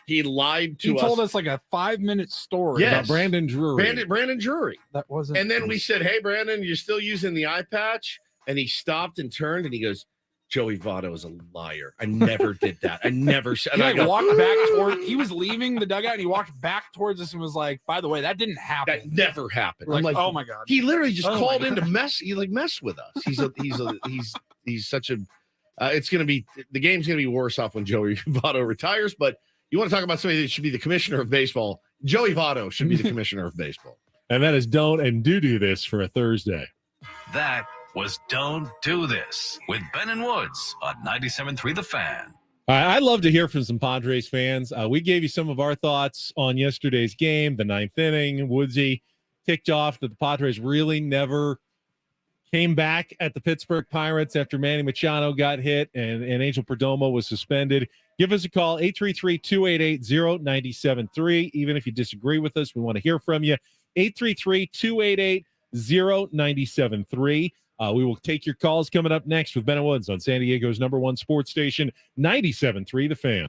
A: he lied to us.
B: He told us like a 5-minute story
A: Yes.
C: About Brandon Drury.
A: Brandon Drury.
B: That wasn't.
A: And then we said, "Hey, Brandon, you're still using the eye patch?" And he stopped and turned and he goes, "Joey Votto is a liar. I never did that. I never said."
B: He walked back toward. He was leaving the dugout and he walked back towards us and was like, "By the way, that didn't happen.
A: That never happened."
B: We're
A: I'm
B: like,
A: like,
B: oh my god.
A: He literally just
B: Oh my
A: called in to
B: God.
A: mess. He mess with us. He's such a. It's gonna be the game's gonna be worse off when Joey Votto retires. But you want to talk about somebody that should be the commissioner of baseball? Joey Votto should be the commissioner of baseball.
C: And that is don't and do this for a Thursday.
E: That was Don't Do This with Ben and Woods on 97.3 The Fan.
C: All right, I'd love to hear from some Padres fans. We gave you some of our thoughts on yesterday's game, the 9th inning. Woodsy ticked off that the Padres really never came back at the Pittsburgh Pirates after Manny Machado got hit and Angel Perdomo was suspended. Give us a call, 833-288-0973. Even if you disagree with us, we want to hear from you. 833-288-0973. We will take your calls coming up next with Ben and Woods on San Diego's #1 sports station, 97.3 The Fan.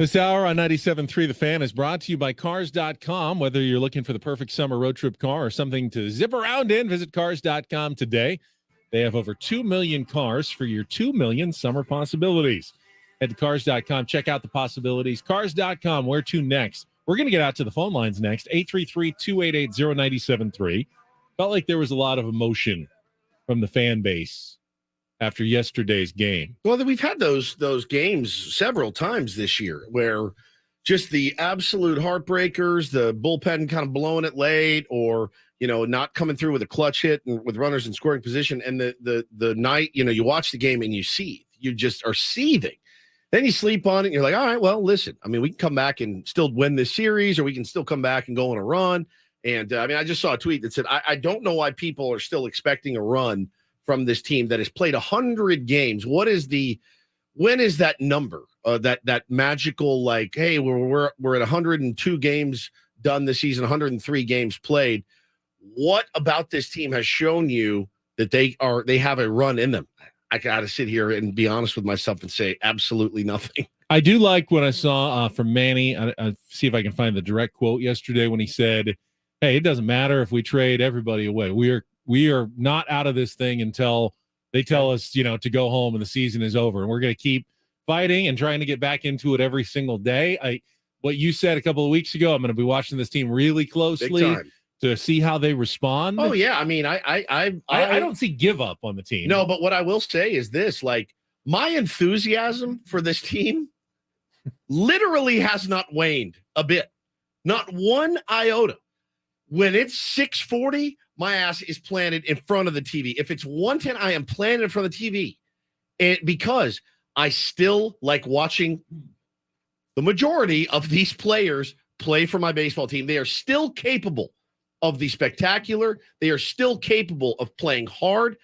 P: This hour on 97.3 The Fan is brought to you by Cars.com. Whether you're looking for the perfect summer road trip car or something to zip around in, visit Cars.com today. They have over 2 million cars for your 2 million summer possibilities. Head to Cars.com, check out the possibilities. Cars.com, where to next? We're going to get out to the phone lines next. 833-288-0973. Felt like there was a lot of emotion from the fan base after yesterday's game.
A: Well, we've had those games several times this year where just the absolute heartbreakers, the bullpen kind of blowing it late, or not coming through with a clutch hit and with runners in scoring position, and the night you watch the game and you just are seething. Then you sleep on it and you're like, all right, well, listen, I mean, we can come back and still win this series, or we can still come back and go on a run. And I just saw a tweet that said, I don't know why people are still expecting a run from this team that has played 100 games. When is that number? That magical, like, hey, we're at 102 games done this season, 103 games played. What about this team has shown you that they have a run in them? I got to sit here and be honest with myself and say absolutely nothing.
P: I do like what I saw from Manny. I see if I can find the direct quote yesterday when he said, hey, it doesn't matter if we trade everybody away. We are not out of this thing until they tell us, to go home and the season is over. And we're going to keep fighting and trying to get back into it every single day. What you said a couple of weeks ago, I'm going to be watching this team really closely to see how they respond.
A: Oh yeah. I mean, I
P: don't see give up on the team.
A: No, but what I will say is this, like, my enthusiasm for this team literally has not waned a bit. Not one iota. When it's 6:40, my ass is planted in front of the TV. If it's 1:10, I am planted in front of the TV. And because I still like watching the majority of these players play for my baseball team. They are still capable of the spectacular. They are still capable of playing hard.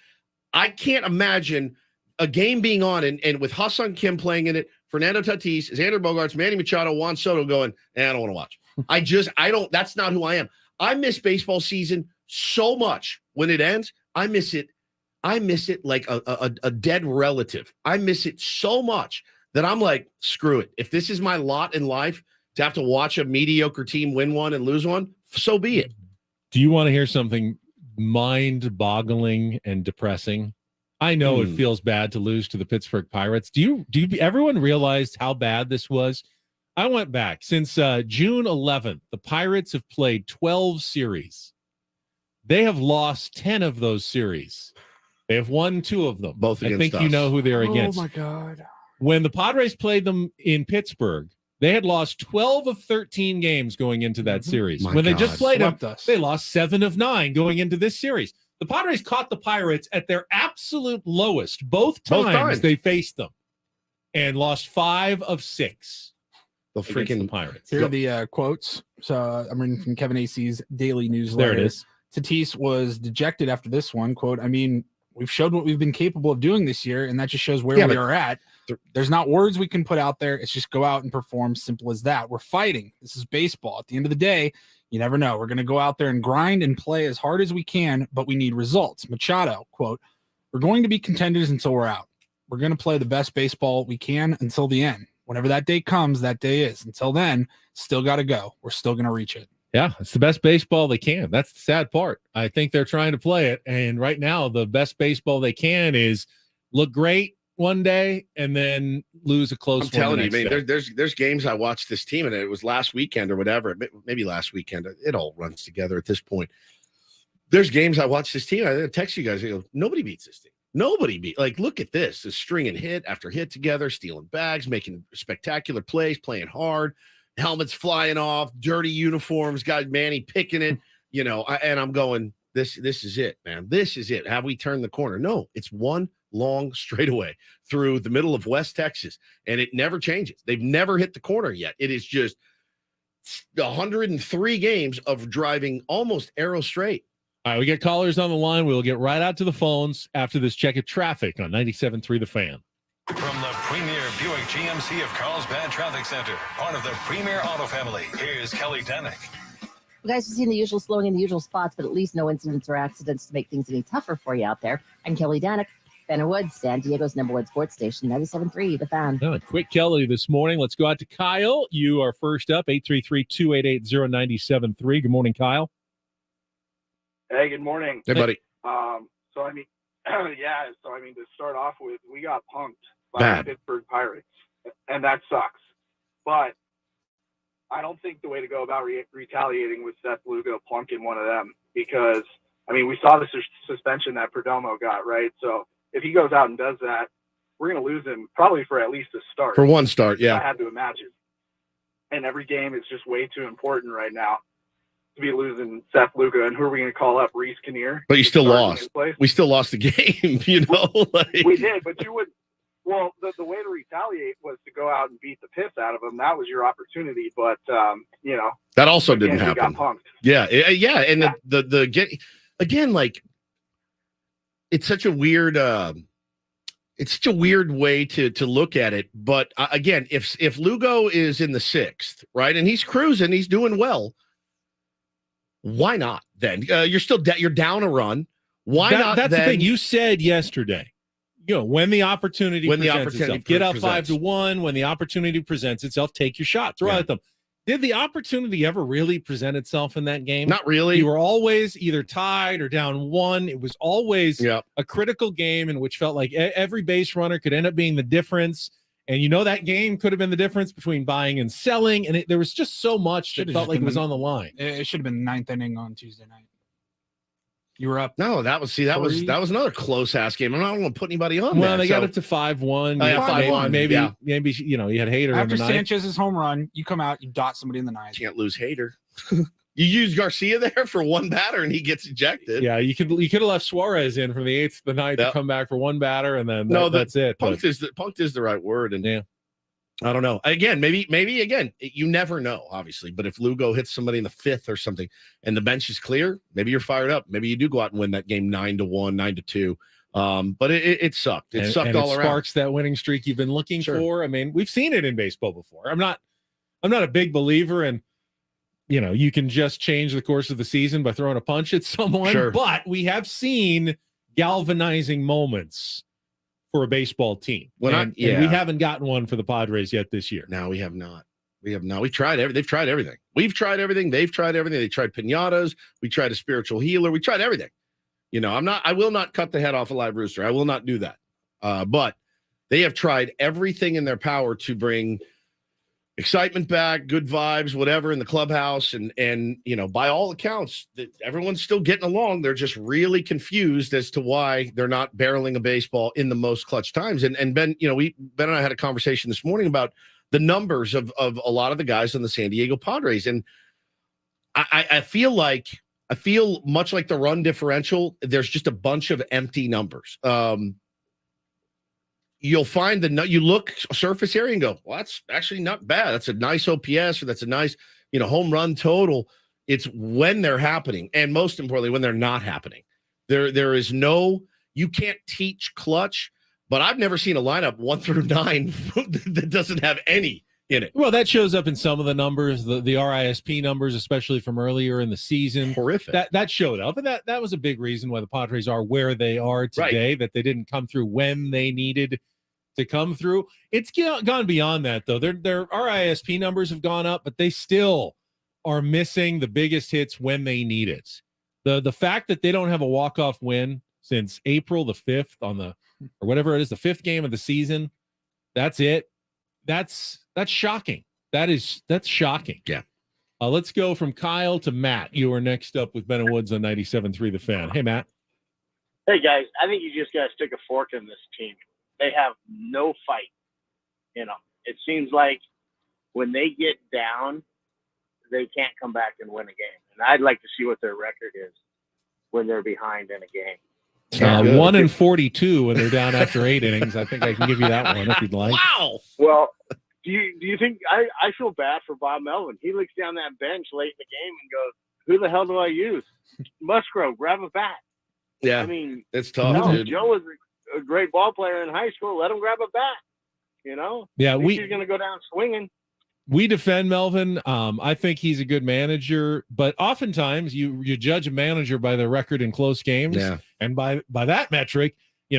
A: I can't imagine a game being on and with Hassan Kim playing in it, Fernando Tatis, Xander Bogaerts, Manny Machado, Juan Soto going, I don't want to watch. That's not who I am. I miss baseball season so much when it ends. I miss it like a dead relative. I miss it so much that I'm like, screw it. If this is my lot in life to have to watch a mediocre team win one and lose one, so be it.
P: Do you want to hear something mind-boggling and depressing? I know it feels bad to lose to the Pittsburgh Pirates. Do you everyone realize how bad this was? I went back since June 11th. The Pirates have played 12 series. They have lost 10 of those series. They have won 2 of them.
A: Both against
P: I think
A: us.
P: you know who they're against.
B: Oh my God.
P: When the Padres played them in Pittsburgh, they had lost 12 of 13 games going into that series. When they just played them, they lost 7 of 9 going into this series. The Padres caught the Pirates at their absolute lowest both times they faced them and lost 5 of 6.
A: The freaking
P: Pirates.
B: Here are the quotes. So I'm reading from Kevin Acey's daily newsletter.
P: There it is.
B: Tatis was dejected after this one. Quote, I mean, we've showed what we've been capable of doing this year, and that just shows where we are at. There's not words we can put out there. It's just go out and perform. Simple as that. We're fighting. This is baseball. At the end of the day, you never know. We're going to go out there and grind and play as hard as we can, but we need results. Machado, quote, we're going to be contenders until we're out. We're going to play the best baseball we can until the end. Whenever that day comes, that day is. Until then, still got to go. We're still going to reach it.
P: Yeah, it's the best baseball they can. That's the sad part. I think they're trying to play it. And right now, the best baseball they can is look great one day and then lose a close one.
A: I'm telling you, man, there's games I watched this team, and it was last weekend or whatever, maybe last weekend. It all runs together at this point. There's games I watched this team. I text you guys. I go, nobody beats this team. Nobody beat. Like, look at this. This stringing hit after hit together, stealing bags, making spectacular plays, playing hard. Helmets flying off, dirty uniforms, got Manny picking it, and I'm going, this is it, man. This is it. Have we turned the corner? No, it's one long straightaway through the middle of West Texas, and it never changes. They've never hit the corner yet. It is just 103 games of driving almost arrow straight.
P: All right, we get callers on the line. We'll get right out to the phones after this check of traffic on 97.3 The Fan.
E: From the premier Buick GMC of Carlsbad Traffic Center, part of the Premier Auto family, here's Kelly Danick.
F: You guys have seen the usual slowing in the usual spots, but at least no incidents or accidents to make things any tougher for you out there. I'm Kelly Danick. Benner Woods, San Diego's #1 sports station, 97.3 The Fan.
P: Oh, quick Kelly this morning. Let's go out to Kyle. You are first up, 833-288-0973. Good morning, Kyle.
S: Hey, good morning.
A: Hey, buddy.
S: So I mean, to start off with, we got punked by
A: Bad.
S: the Pittsburgh Pirates, and that sucks. But I don't think the way to go about retaliating was Seth Lugo plunking one of them, because I mean, we saw the suspension that Perdomo got, right? So if he goes out and does that, we're going to lose him probably for at least a start.
A: For one start, yeah.
S: I had to imagine. And every game is just way too important right now to be losing Seth Lugo. And who are we going to call up? Reese Kinnear?
A: But you still lost. We still lost the game, you know?
S: We did, but you would. Well, the way to retaliate was to go out and beat the piss out of him. That was your opportunity, but
A: that also didn't
S: again,
A: happen.
S: He got punked.
A: Yeah, and the get again, like it's such a weird way to look at it. But again, if Lugo is in the 6th, right, and he's cruising, he's doing well, why not? Then you're still you're down a run. Why not?
P: That's
A: then?
P: the thing you said yesterday. When the opportunity presents itself, get up 5-1. When the opportunity presents itself, take your shot, throw it at them. Did the opportunity ever really present itself in that game?
A: Not really.
P: You were always either tied or down 1. It was always a critical game in which felt like every base runner could end up being the difference. And that game could have been the difference between buying and selling. And there was just so much that felt like it was on the line.
B: It should have been the 9th inning on Tuesday night. You were up.
A: No, that was another close ass game. I don't want to put anybody on.
P: Well, they got up to 5-1. 5-1. Maybe you had Hader
B: after
P: in the
B: Sanchez's home run. You come out, you dot somebody in the 9th.
A: Can't lose Hader. You use Garcia there for one batter and he gets ejected.
P: Yeah, you could have left Suarez in from the 8th to the 9th to come back for one batter, and then that's it.
A: Punked is the right word, and I don't know. Again, maybe again, you never know, obviously. But if Lugo hits somebody in the 5th or something, and the bench is clear, maybe you're fired up. Maybe you do go out and win that game 9-1, 9-2. But it sucked. It sucked all around.
P: Sparks that winning streak you've been looking for. I mean, we've seen it in baseball before. I'm not a big believer in, you can just change the course of the season by throwing a punch at someone. But we have seen galvanizing moments for a baseball team. And we haven't gotten one for the Padres yet this year.
A: No, we have not. We tried everything. They've tried everything. We've tried everything. They've tried everything. They tried piñatas. We tried a spiritual healer. We tried everything. I will not cut the head off a live rooster. I will not do that. But they have tried everything in their power to bring excitement back, good vibes, whatever in the clubhouse. And by all accounts, that everyone's still getting along. They're just really confused as to why they're not barreling a baseball in the most clutch times. And Ben, Ben and I had a conversation this morning about the numbers of a lot of the guys on the San Diego Padres. And I feel much like the run differential, there's just a bunch of empty numbers. You'll find you look surface area and go, well, that's actually not bad. That's a nice OPS, or that's a nice, home run total. It's when they're happening. And most importantly, when they're not happening. There is you can't teach clutch, but I've never seen a lineup 1 through 9 that doesn't have any in it.
P: Well, that shows up in some of the numbers, the RISP numbers, especially from earlier in the season.
A: Horrific.
P: That showed up. And that was a big reason why the Padres are where they are today, that they didn't come through when they needed to come through. It's gone beyond that, though. Their RISP numbers have gone up, but they still are missing the biggest hits when they need it. The fact that they don't have a walk-off win since April the 5th or whatever it is, the 5th game of the season, that's it. That's shocking. That's shocking.
A: Yeah.
P: Let's go from Kyle to Matt. You are next up with Ben and Woods on 97.3 The Fan. Hey, Matt.
T: Hey, guys. I think you just got to stick a fork in this team. They have no fight. It seems like when they get down, they can't come back and win a game. And I'd like to see what their record is when they're behind in a game.
P: 1-42 when they're down after 8 innings. I think I can give you that one if you'd like.
A: Wow.
T: Well, do you think I feel bad for Bob Melvin? He looks down that bench late in the game and goes, "Who the hell do I use? Musgrove, grab a bat."
A: Yeah,
T: I mean,
A: it's tough. Dude.
T: Joe was a great ball player in high school. Let him grab a bat.
P: Yeah,
T: he's going to go down swinging.
P: We defend Melvin. I think he's a good manager, but oftentimes you judge a manager by their record in close games, and by that metric,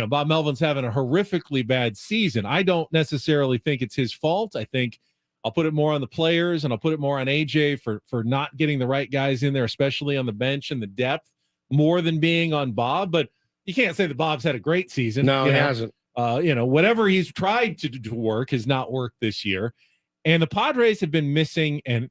P: Bob Melvin's having a horrifically bad season. I don't necessarily think it's his fault. I think I'll put it more on the players, and I'll put it more on AJ for not getting the right guys in there, especially on the bench and the depth, more than being on Bob. But you can't say that Bob's had a great season.
A: No, he hasn't.
P: Whatever he's tried to work has not worked this year. And the Padres have been missing, and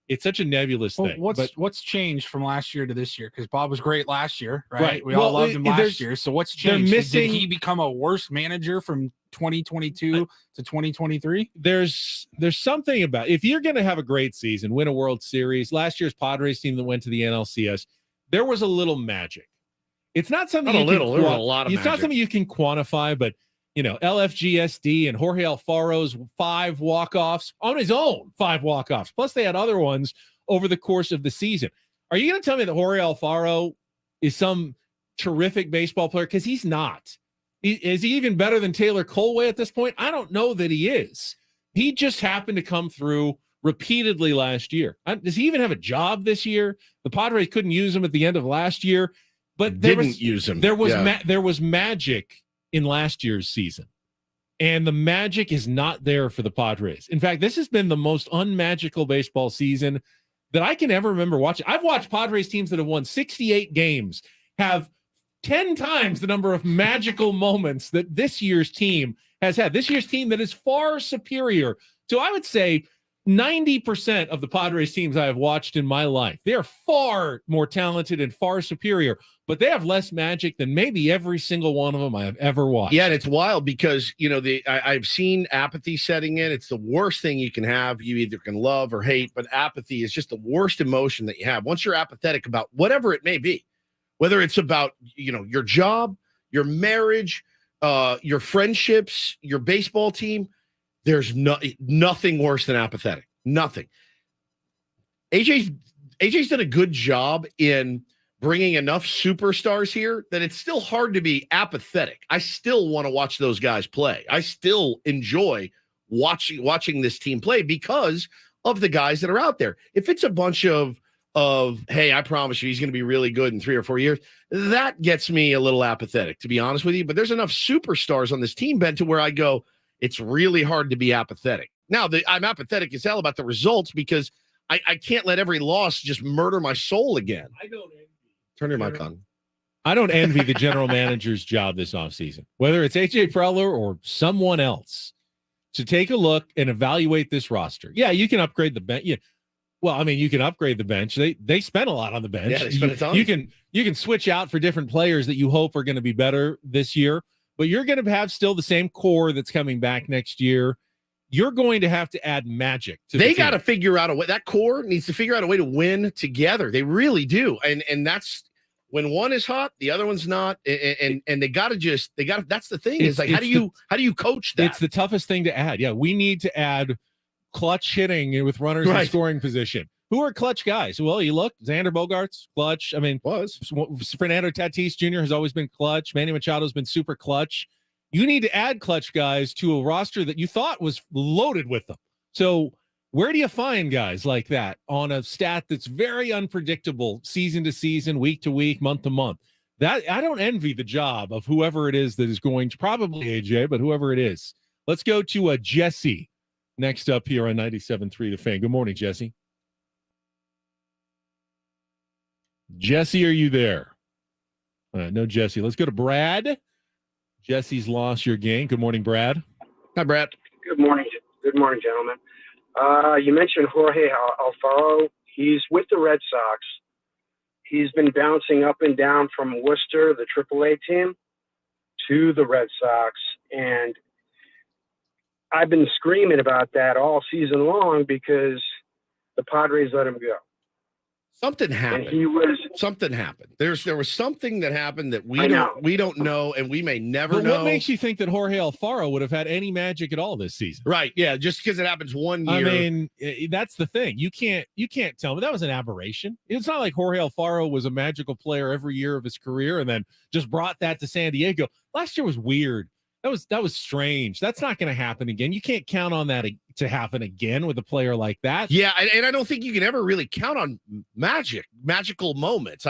P: it's such a nebulous thing.
B: What's changed from last year to this year? Because Bob was great last year, right?
P: Right.
B: We all
P: Well,
B: loved him last year. So what's
P: they're
B: changed?
P: missing-
B: Did he become a worse manager from 2022 to 2023?
P: There's something about, if you're going to have a great season, win a World Series, last year's Padres team that went to the NLCS, there was a little magic. It's not something
A: Not a little, there was a lot of
P: it's not
A: magic.
P: something you can quantify, but LFGSD and Jorge Alfaro's 5 walk-offs on his own, 5 walk-offs. Plus they had other ones over the course of the season. Are you going to tell me that Jorge Alfaro is some terrific baseball player? Because he's not. Is he even better than Taylor Colway at this point? I don't know that he is. He just happened to come through repeatedly last year. Does he even have a job this year? The Padres couldn't use him at the end of last year, but there was magic in last year's season, and the magic is not there for the Padres. In fact, this has been the most unmagical baseball season that I can ever remember watching. I've watched Padres teams that have won 68 games have 10 times the number of magical moments that this year's team has had. This year's team that is far superior to, I would say, 90% of the Padres teams I have watched in my life. They are far more talented and far superior, but they have less magic than maybe every single one of them I have ever watched.
A: Yeah, and it's wild because, I've seen apathy setting in. It's the worst thing you can have. You either can love or hate, but apathy is just the worst emotion that you have. Once you're apathetic about whatever it may be, whether it's about, your job, your marriage, your friendships, your baseball team, there's nothing worse than apathetic. Nothing. AJ's done a good job in bringing enough superstars here that it's still hard to be apathetic. I still want to watch those guys play. I still enjoy watching this team play because of the guys that are out there. If it's a bunch of hey, I promise you he's going to be really good in 3 or 4 years, that gets me a little apathetic, to be honest with you. But there's enough superstars on this team, Ben, to where I go, it's really hard to be apathetic. Now, I'm apathetic as hell about the results because I can't let every loss just murder my soul again. Turn your mic on.
P: I don't envy the general manager's job this offseason, whether it's AJ Preller or someone else, to take a look and evaluate this roster. Yeah, you can upgrade the bench. Yeah. Well, I mean, you can upgrade the bench. They spent a lot on the bench.
A: Yeah, they spent a ton.
P: You can switch out for different players that you hope are going to be better this year. But you're going to have still the same core that's coming back next year. You're going to have to add magic to
A: They got to figure out a way. That core needs to figure out a way to win together. They really do. And that's when one is hot, the other one's not. And they got to that's the thing is like, how do you coach that?
P: It's the toughest thing to add. Yeah. We need to add clutch hitting with runners in scoring position. Who are clutch guys? Well, you look, Xander Bogaerts, clutch. I mean, Fernando Tatis Jr. has always been clutch. Manny Machado's been super clutch. You need to add clutch guys to a roster that you thought was loaded with them. So where do you find guys like that on a stat that's very unpredictable season to season, week to week, month to month? That I don't envy the job of whoever it is that is going to, probably AJ, but whoever it is. Let's go to Jesse next up here on 97.3 The Fan. Good morning, Jesse. Jesse, are you there? No, Jesse. Let's go to Brad. Jesse's lost your game. Good morning, Brad.
A: Hi, Brad.
U: Good morning. Good morning, gentlemen. You mentioned Jorge Alfaro. He's with the Red Sox. He's been bouncing up and down from Worcester, the AAA team, to the Red Sox. And I've been screaming about that all season long because the Padres let him go.
A: Something happened. Something happened. There was something that happened that we don't know, and we may never know.
P: What makes you think that Jorge Alfaro would have had any magic at all this season?
A: Right. Yeah. Just because it happens one year.
P: I mean, that's the thing. You can't tell me that was an aberration. It's not like Jorge Alfaro was a magical player every year of his career and then just brought that to San Diego. Last year was weird. That was strange. That's not going to happen again. You can't count on that to happen again with a player like that.
A: Yeah, and I don't think you can ever really count on magical moments.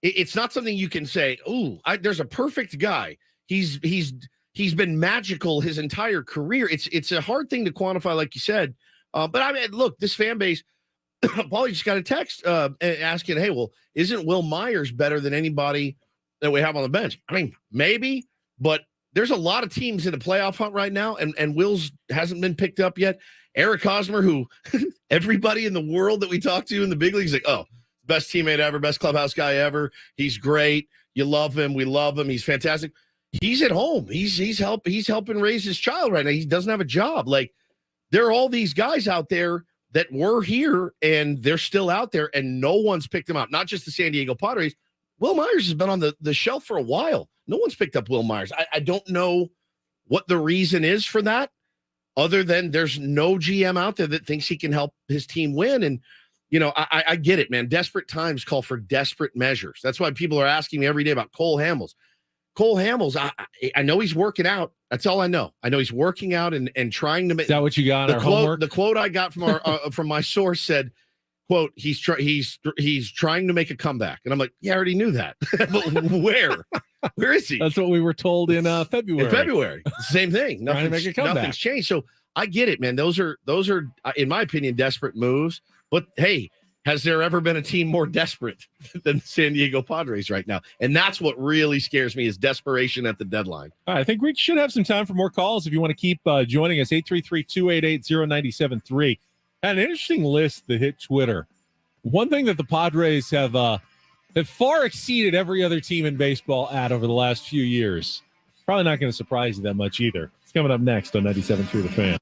A: It's not something you can say, "Ooh, there's a perfect guy. He's been magical his entire career." It's a hard thing to quantify, like you said. But I mean, look, this fan base. Paulie just got a text asking, "Hey, well, isn't Will Myers better than anybody that we have on the bench?" I mean, maybe, but there's a lot of teams in the playoff hunt right now, and Will's hasn't been picked up yet. Eric Hosmer, who everybody in the world that we talk to in the big leagues, like, oh, best teammate ever, best clubhouse guy ever. He's great. You love him. We love him. He's fantastic. He's at home. He's helping raise his child right now. He doesn't have a job. Like, there are all these guys out there that were here and they're still out there, and no one's picked them up. Not just the San Diego Padres. Will Myers has been on the shelf for a while. No one's picked up Will Myers. I don't know what the reason is for that, other than there's no GM out there that thinks he can help his team win. And, you know, I get it, man. Desperate times call for desperate measures. That's why people are asking me every day about Cole Hamels. Cole Hamels, I know he's working out. That's all I know. I know he's working out and trying to make.
P: Is that what you got?
A: The quote I got from our from my source said, "Quote: He's trying to make a comeback." And I'm like, yeah, I already knew that. But where is he?
P: That's what we were told in February.
A: In February, same thing.
P: Trying to make a comeback.
A: Nothing's changed. So I get it, man. Those are, in my opinion, desperate moves. But hey, has there ever been a team more desperate than the San Diego Padres right now? And that's what really scares me, is desperation at the deadline.
P: All right, I think we should have some time for more calls if you want to keep joining us. 833-288-0973. Had an interesting list that hit Twitter. One thing that the Padres have far exceeded every other team in baseball at over the last few years. Probably not going to surprise you that much either. It's coming up next on 97.3 The Fan.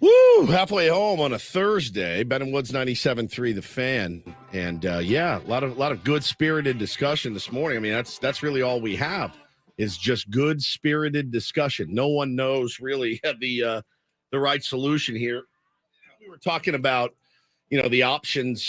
A: Woo! Halfway home on a Thursday. Ben and Woods 97.3 The Fan, and a lot of good spirited discussion this morning. I mean, that's really all we have is just good spirited discussion. No one knows really the right solution here. We were talking about the options.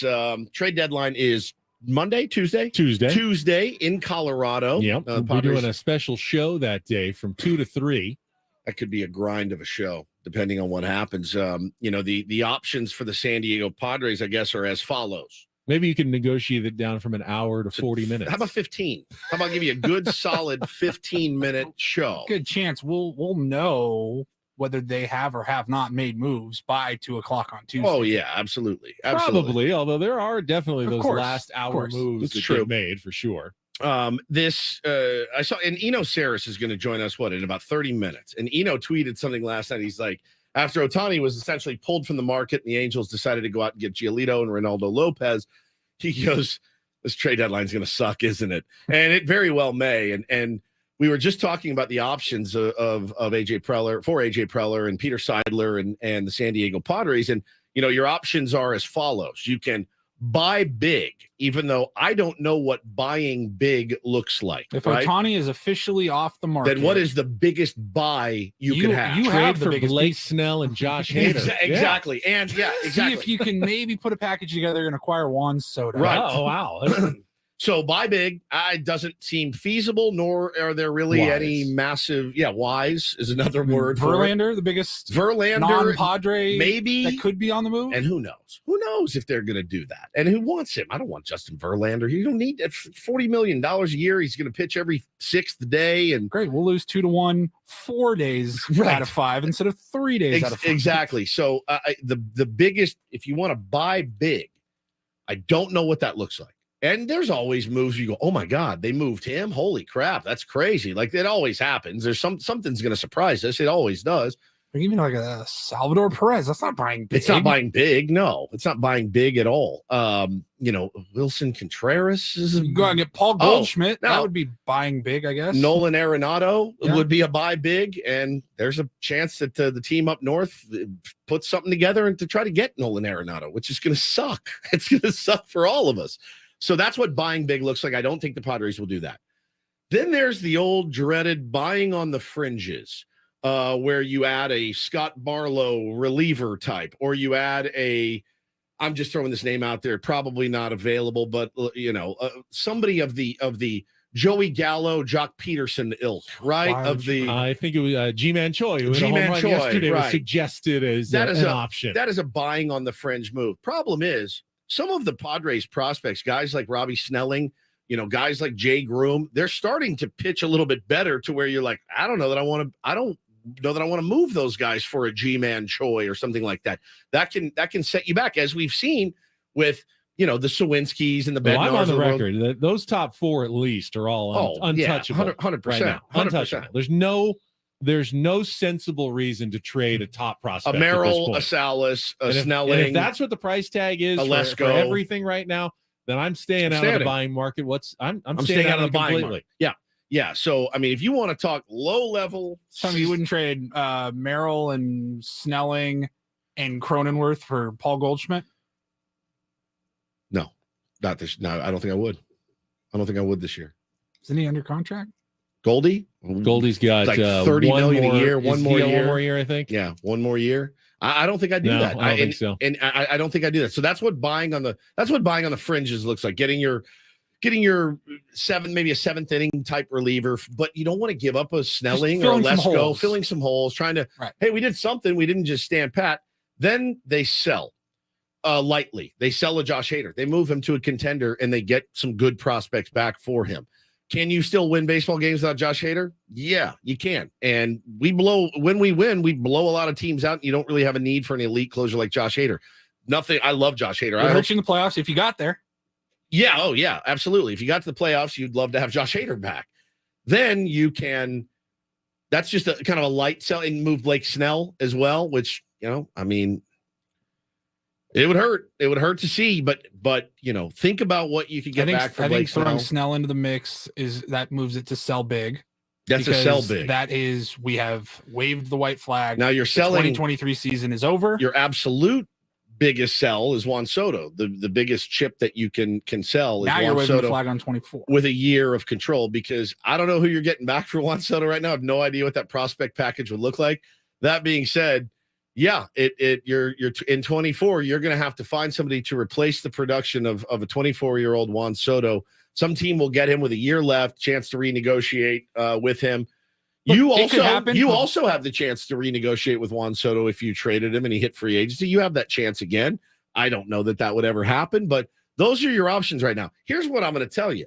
A: Trade deadline is Monday, Tuesday in Colorado.
P: Yep, we'll be doing a special show that day from 2 to 3.
A: That could be a grind of a show, depending on what happens. The options for the San Diego Padres, I guess, are as follows.
P: Maybe you can negotiate it down from an hour to 40 minutes.
A: How about 15? How about give you a good, solid 15-minute show?
B: Good chance we'll know whether they have or have not made moves by 2 o'clock on Tuesday.
A: Oh yeah, absolutely.
P: Probably, although there are definitely those last hour moves
A: that
P: get made for sure.
A: I saw, and Eno Saris is going to join us in about 30 minutes. And Eno tweeted something last night. He's like, after Ohtani was essentially pulled from the market and the Angels decided to go out and get Giolito and Ronaldo Lopez, he goes, this trade deadline is going to suck, isn't it? And it very well may. And we were just talking about the options of AJ Preller and Peter Seidler and the San Diego Padres. And, your options are as follows. You can buy big, even though I don't know what buying big looks like.
B: If Ohtani is officially off the market,
A: then what is the biggest buy you could have?
B: You
P: trade for Blake Snell and Josh Hader.
A: Exactly. Yeah. And exactly.
B: See if you can maybe put a package together and acquire Juan Soto.
A: Right.
P: Oh, wow.
A: So buy big doesn't seem feasible, nor are there really any massive. Yeah, wise is another word.
B: Verlander, the biggest non-Padre,
A: maybe
B: that could be on the move.
A: And who knows? Who knows if they're going to do that? And who wants him? I don't want Justin Verlander. You don't need $40 million a year. He's going to pitch every 6th day. And
B: great, we'll lose 2-1 4 days out of 5 instead of 3 days out of 5.
A: Exactly. So the biggest, if you want to buy big, I don't know what that looks like. And there's always moves you go, oh my God, they moved him. Holy crap, that's crazy. Like it always happens. There's something's going to surprise us. It always does.
B: Even like a Salvador Perez, that's not buying big.
A: It's not buying big. No, it's not buying big at all. Wilson Contreras is
B: go out and get Paul Goldschmidt. That would be buying big, I guess.
A: Nolan Arenado would be a buy big, and there's a chance that the team up north puts something together and to try to get Nolan Arenado, which is going to suck. It's going to suck for all of us. So that's what buying big looks like. I don't think the Padres will do that. Then there's the old dreaded buying on the fringes, where you add a Scott Barlow reliever type, or you add I'm just throwing this name out there, probably not available, but somebody of the Joey Gallo, Jock Peterson ilk, right?
P: I think it was G-Man Choi, who
A: G-Man Choi
P: yesterday was suggested as an option.
A: That is a buying on the fringe move. Problem is, some of the Padres prospects, guys like Robbie Snelling, guys like Jay Groom, they're starting to pitch a little bit better to where you're like, I don't know that I want to move those guys for a G-Man Choi or something like that. That can set you back, as we've seen with the Sawinskis and the Bednars.
P: I'm on the record that those top 4 at least are all untouchable.
A: 100%.
P: Right now.
A: 100%.
P: Untouchable. There's no sensible reason to trade a top prospect.
A: A Merrill, a Salas, a Snelling.
P: And if that's what the price tag is for everything right now, then I'm staying out of the buying market. I'm staying out of the buying market.
A: Yeah. So I mean, if you want to talk low level,
B: you wouldn't trade Merrill and Snelling and Cronenworth for Paul Goldschmidt.
A: No, not this. No, I don't think I would. I don't think I would this year.
B: Isn't he under contract?
A: Goldie's
P: got
A: like $30 million a year. One more
P: year, I think.
A: Yeah, one more year. I don't think I do that.
P: I don't think so.
A: And I don't think I do that. So that's what buying on the fringes looks like. Getting your maybe a 7th inning type reliever, but you don't want to give up a Snelling or a Lesko, filling some holes, trying to, hey, we did something. We didn't just stand pat. Then they sell lightly. They sell a Josh Hader. They move him to a contender and they get some good prospects back for him. Can you still win baseball games without Josh Hader? Yeah, you can. And when we win, we blow a lot of teams out. And you don't really have a need for an elite closer like Josh Hader. I love Josh Hader.
B: I hope in the playoffs if you got there.
A: Yeah. Oh, yeah, absolutely. If you got to the playoffs, you'd love to have Josh Hader back. Then you can. That's just a kind of a light sell and move Blake Snell as well, which I mean. It would hurt. It would hurt to see, but think about what you could get back from Blake Snell.
B: Throwing Snell into the mix moves it to sell big.
A: That's a sell big.
B: That is, we have waved the white flag.
A: Now you're selling.
B: The 2023 season is over.
A: Your absolute biggest sell is Juan Soto. The biggest chip that you can sell is
B: now
A: Juan
B: you're waving
A: Soto
B: the flag on 24
A: with a year of control, because I don't know who you're getting back for Juan Soto right now. I have no idea what that prospect package would look like. That being said, yeah, you're in 24. You're going to have to find somebody to replace the production of a 24-year-old Juan Soto. Some team will get him with a year left, chance to renegotiate with him. You also have the chance to renegotiate with Juan Soto if you traded him and he hit free agency. You have that chance again. I don't know that would ever happen, but those are your options right now. Here's what I'm going to tell you.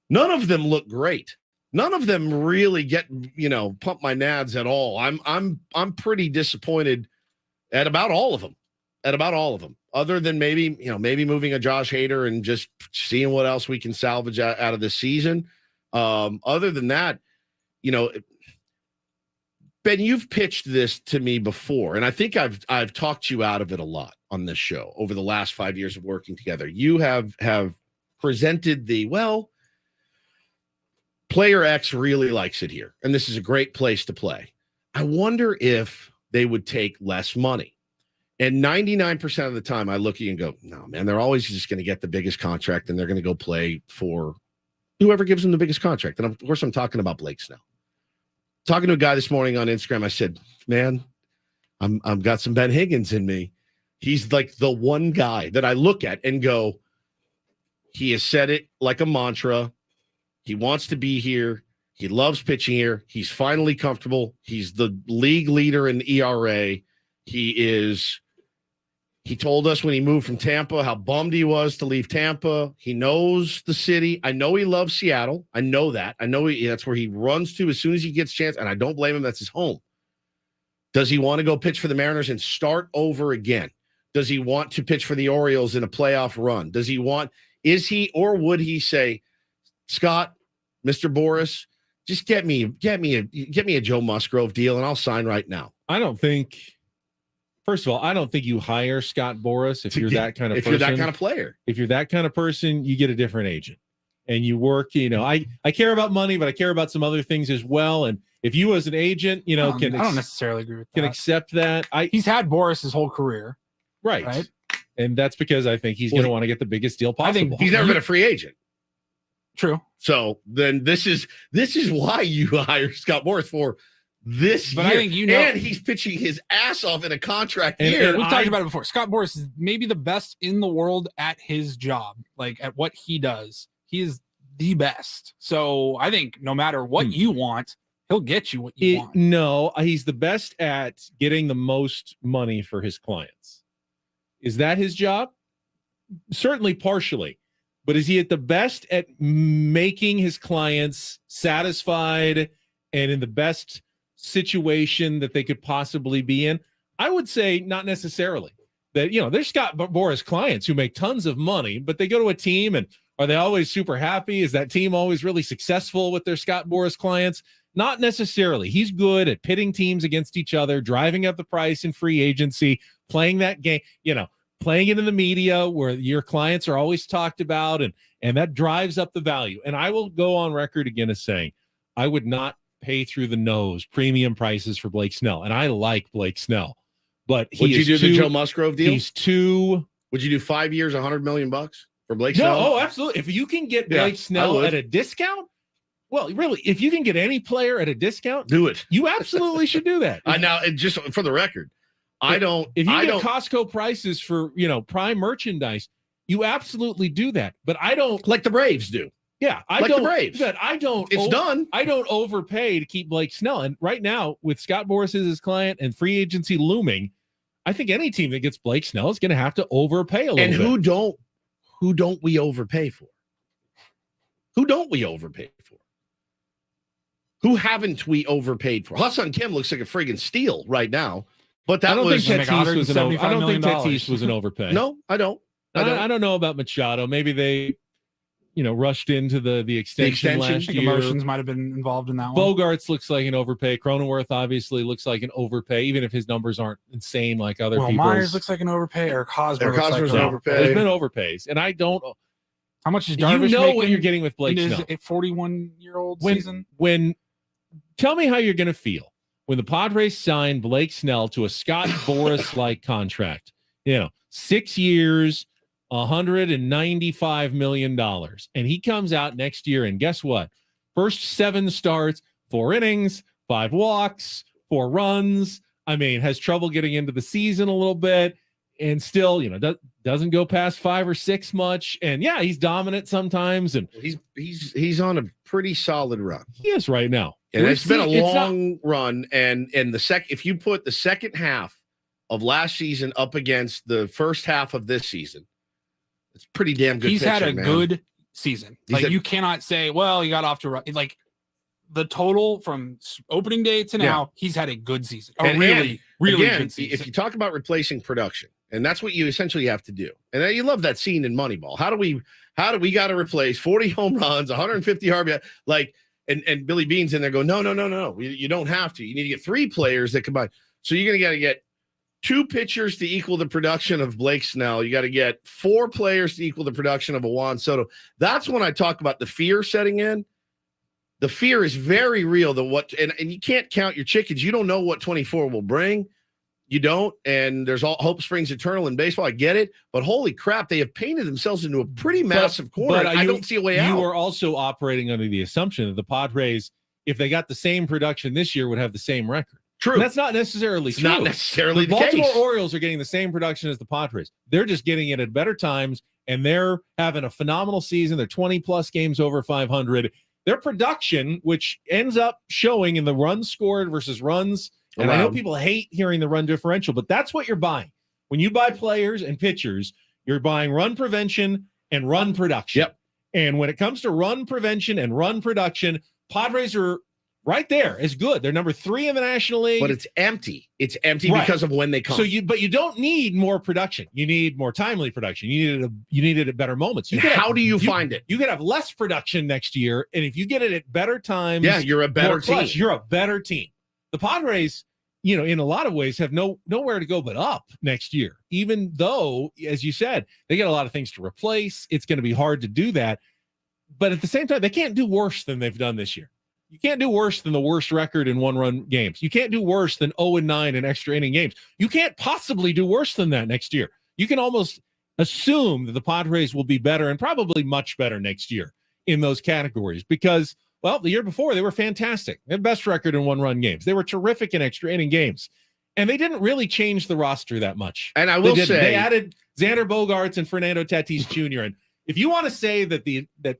A: None of them look great. None of them really get, pump my nads at all. I'm pretty disappointed at about all of them. Other than maybe moving a Josh Hader and just seeing what else we can salvage out of this season. Other than that, Ben, you've pitched this to me before, and I think I've talked you out of it a lot on this show over the last 5 years of working together. You have presented player X really likes it here, and this is a great place to play. I wonder if they would take less money. And 99% of the time I look at you and go, no, man, they're always just going to get the biggest contract, and they're going to go play for whoever gives them the biggest contract. And of course, I'm talking about Blake Snell. Talking to a guy this morning on Instagram, I said, man, I've got some Ben Higgins in me. He's like the one guy that I look at and go, he has said it like a mantra. He wants to be here. He loves pitching here. He's finally comfortable. He's the league leader in ERA. He told us when he moved from Tampa how bummed he was to leave Tampa. He knows the city. I know he loves Seattle. I know that. I know that's where he runs to as soon as he gets a chance, and I don't blame him. That's his home. Does he want to go pitch for the Mariners and start over again? Does he want to pitch for the Orioles in a playoff run? Would he say, Scott, Mr. Boris, just get me a Joe Musgrove deal and I'll sign right now?
P: First of all, I don't think you hire Scott Boras if you're that kind of person.
A: If you're that kind of player.
P: If you're that kind of person, you get a different agent. And you work, I care about money, but I care about some other things as well. And if you as an agent, I don't
B: necessarily agree with that.
P: Can accept that.
B: He's had Boras his whole career.
P: Right. And that's because I think he's going to want to get the biggest deal possible.
A: I think he's never been a free agent.
B: True.
A: So then this is why you hire Scott Boras for this year.
B: I think
A: and he's pitching his ass off in a contract year.
B: We've talked about it before. Scott Boras is maybe the best in the world at his job, like at what he does. He is the best. So I think no matter what you want, he'll get you what you want.
P: No, he's the best at getting the most money for his clients. Is that his job? Certainly partially. But is he at the best at making his clients satisfied and in the best situation that they could possibly be in? I would say not necessarily. That, there's Scott Boras clients who make tons of money, but they go to a team, and are they always super happy? Is that team always really successful with their Scott Boras clients? Not necessarily. He's good at pitting teams against each other, driving up the price in free agency, playing that game, playing it in the media where your clients are always talked about, and that drives up the value. And I will go on record again as saying, I would not pay through the nose premium prices for Blake Snell. And I like Blake Snell, but
A: would you do the Joe Musgrove deal?
P: Would
A: you do 5 years, $100 million for Blake
P: Snell?
A: No,
P: oh, absolutely. If you can get Blake Snell at a discount, well, really, if you can get any player at a discount,
A: do it.
P: You absolutely should do that.
A: Now, just for the record, if you
P: get Costco prices for, prime merchandise, you absolutely do that. But I don't,
A: like the Braves do.
P: Yeah,
A: the Braves.
P: It's
A: done.
P: I don't overpay to keep Blake Snell. And right now, with Scott Boras as his client and free agency looming, I think any team that gets Blake Snell is going to have to overpay a little bit.
A: And who don't we overpay for? Who don't we overpay for? Who haven't we overpaid for? Hassan Kim looks like a friggin' steal right now. But that
P: I don't
A: was
P: think Tatis was an overpay.
A: No, I don't.
P: I don't know about Machado. Maybe they, rushed into the extension last year.
B: Emotions might have been involved in that one.
P: Bogarts looks like an overpay. Cronenworth obviously looks like an overpay, even if his numbers aren't insane like other people's.
B: Myers looks like an overpay. Eric Hosmer looks like an overpay.
P: There's been overpays, and I don't.
B: How much is Darvish
P: what
B: making
P: you're getting with Blake
B: in his
P: Snell.
B: 41-year-old season?
P: Tell me how you're going to feel when the Padres sign Blake Snell to a Scott Boras-like contract. 6 years, $195 million. And he comes out next year, and guess what? First 7 starts, 4 innings, 5 walks, 4 runs. Has trouble getting into the season a little bit, and still, doesn't go past 5 or 6 much. And yeah, he's dominant sometimes, and
A: he's on a pretty solid run.
P: He is right now,
A: and it's been a long run. And if you put the second half of last season up against the first half of this season, it's pretty damn good.
B: He's
A: pitcher,
B: had a
A: man.
B: good season. You cannot say, well, he got off to like the total from opening day to now. He's had a good season. Really good season.
A: If you talk about replacing production, and that's what you essentially have to do. And you love that scene in Moneyball. How do we got to replace 40 home runs, 150 RBI? And Billy Bean's in there going, no. You don't have to. You need to get 3 players that combine. So you're going to get 2 pitchers to equal the production of Blake Snell. You got to get 4 players to equal the production of a Juan Soto. That's when I talk about the fear setting in. The fear is very real. And you can't count your chickens. You don't know what 24 will bring. You don't. And there's all hope springs eternal in baseball. I get it. But holy crap, they have painted themselves into a pretty massive corner. I don't see a way out.
P: You are also operating under the assumption that the Padres, if they got the same production this year, would have the same record.
A: True.
P: And that's not necessarily true.
A: Not necessarily the
P: Baltimore
A: case.
P: Orioles are getting the same production as the Padres. They're just getting it at better times, and they're having a phenomenal season. They're 20-plus games over 500. Their production, which ends up showing in the runs scored versus runs, and I know people hate hearing the run differential, but that's what you're buying. When you buy players and pitchers, you're buying run prevention and run production.
A: Yep.
P: And when it comes to run prevention and run production, Padres are right there is good. They're number 3 in the National League.
A: But it's empty. It's empty because of when they come.
P: But you don't need more production. You need more timely production. You need it at better moments.
A: How do you find it?
P: You could have less production next year, and if you get it at better times,
A: you're a better team.
P: You're a better team. The Padres, in a lot of ways, have nowhere to go but up next year. Even though, as you said, they got a lot of things to replace. It's going to be hard to do that. But at the same time, they can't do worse than they've done this year. You can't do worse than the worst record in 1-run games. You can't do worse than 0-9 in extra inning games. You can't possibly do worse than that next year. You can almost assume that the Padres will be better and probably much better next year in those categories because, the year before they were fantastic. They had best record in 1-run games. They were terrific in extra inning games. And they didn't really change the roster that much.
A: And I will say
P: they added Xander Bogaerts and Fernando Tatis Jr. And if you want to say that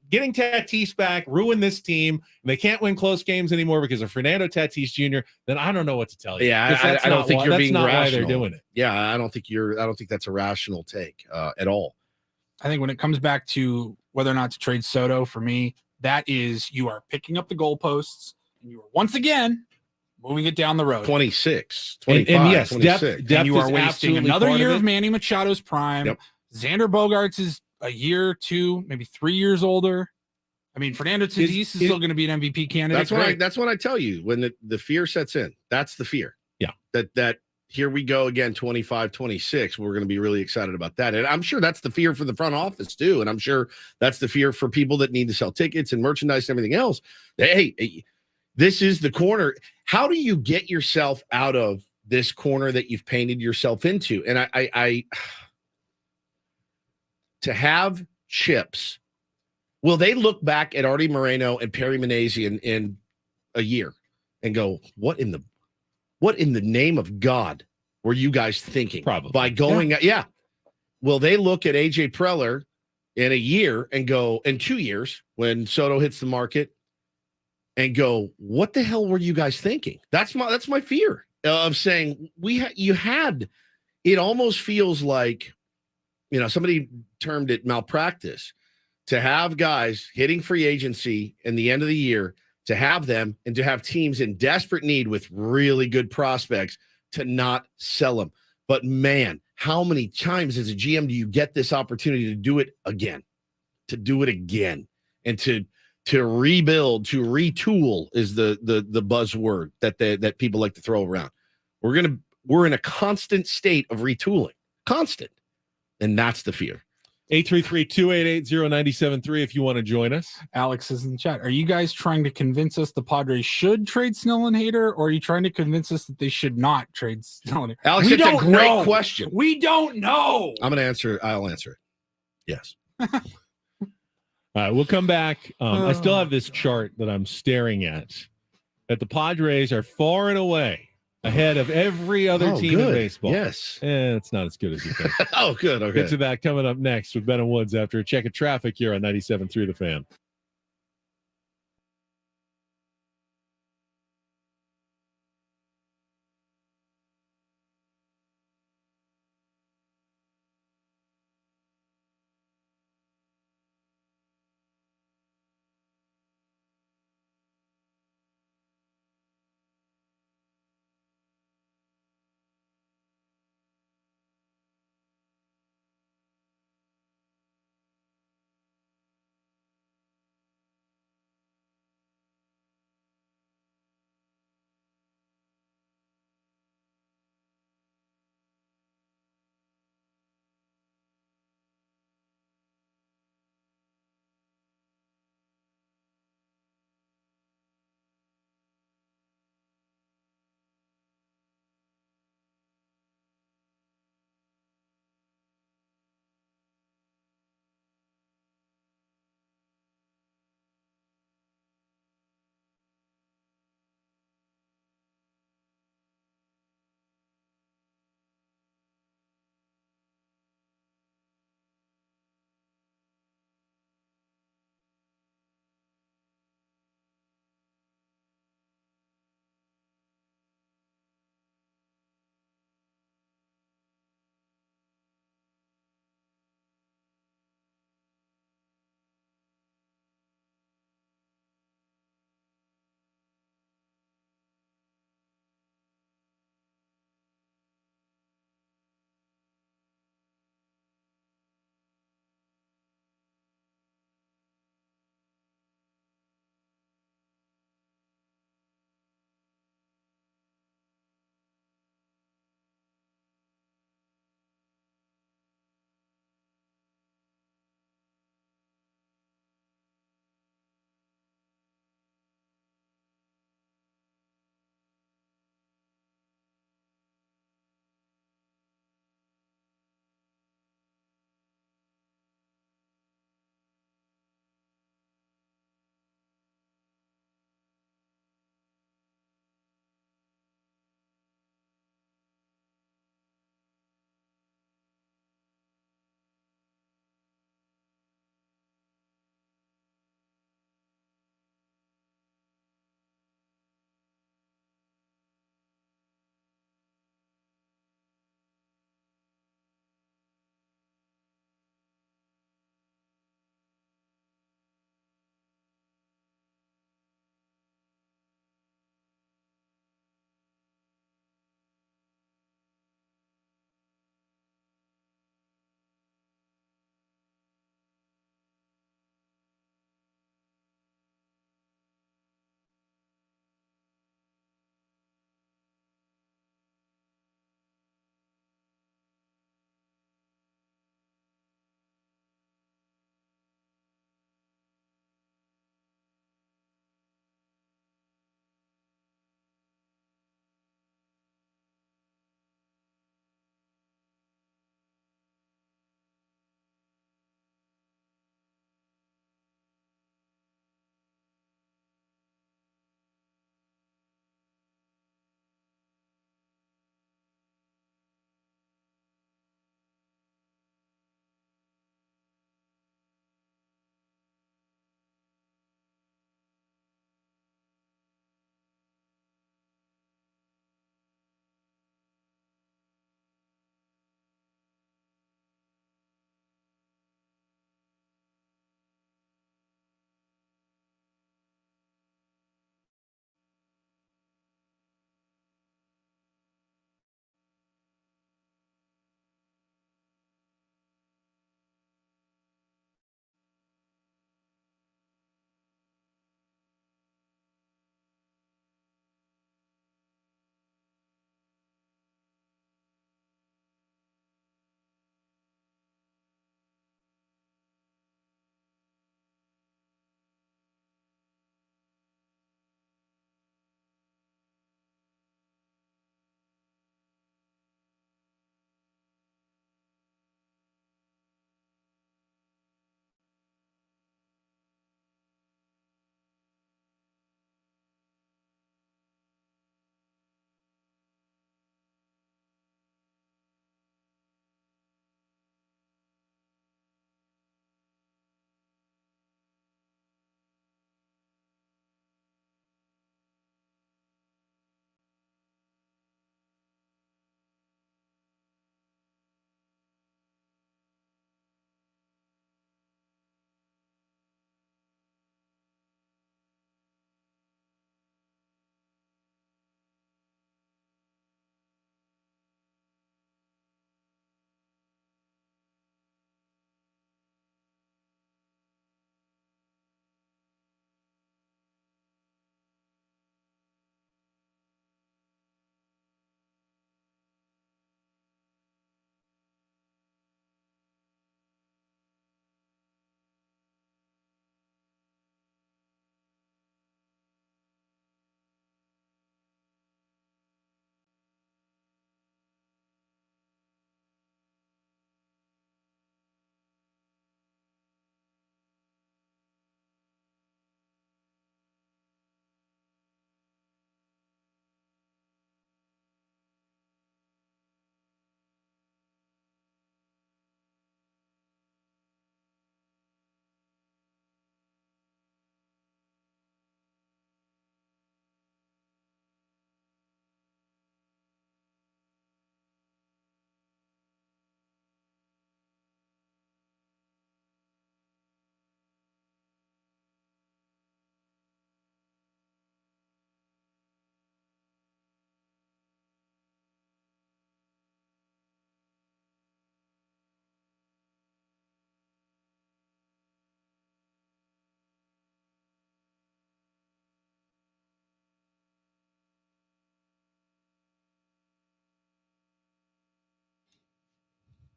P: getting Tatis back ruined this team and they can't win close games anymore because of Fernando Tatis Jr., then I don't know what to tell you.
A: Yeah, I don't think you're being rational.
P: Why they're doing it.
A: Yeah, I don't think that's a rational take at all.
B: I think when it comes back to whether or not to trade Soto, for me, that is you are picking up the goalposts and you are once again moving it down the road.
A: 26, 25,
P: and yes,
A: 26.
B: Depth and you are wasting another year of Manny Machado's prime.
A: Yep.
B: Xander Bogaerts is a year, 2, maybe 3 years older. Fernando Tatis is still going to be an MVP candidate.
A: That's what I tell you when the fear sets in. That's the fear.
P: Yeah.
A: That here we go again, 25, 26. We're going to be really excited about that. And I'm sure that's the fear for the front office too. And I'm sure that's the fear for people that need to sell tickets and merchandise and everything else. Hey, this is the corner. How do you get yourself out of this corner that you've painted yourself into? And I to have chips, will they look back at Artie Moreno and Perry Minasian in a year and go, what in the name of God were you guys thinking?
P: Probably.
A: By going, yeah. Will they look at AJ Preller in a year and go, in 2 years, when Soto hits the market, and go, what the hell were you guys thinking? That's my fear of saying you had, it almost feels like, somebody termed it malpractice to have guys hitting free agency in the end of the year, to have them and to have teams in desperate need with really good prospects to not sell them. But man, how many times as a GM do you get this opportunity to do it again, and to rebuild, to retool is the buzzword that people like to throw around. We're in a constant state of retooling, constant. And that's the fear.
P: 833-288-0973 if you want to join us.
B: Alex is in the chat. Are you guys trying to convince us the Padres should trade Snell and Hader, or are you trying to convince us that they should not trade Snell and Hader?
A: Alex,
B: We
A: it's a
B: don't
A: great
B: know.
A: question.
B: We don't know.
A: I'm going to answer. I'll answer it. Yes.
P: All right, we'll come back. I still have this chart that I'm staring at. That the Padres are far and away ahead of every other team in baseball.
A: Yes.
P: It's not as good as you think.
A: Oh, good. Okay.
P: Get to that coming up next with Ben and Woods after a check of traffic here on 97.3 The Fan.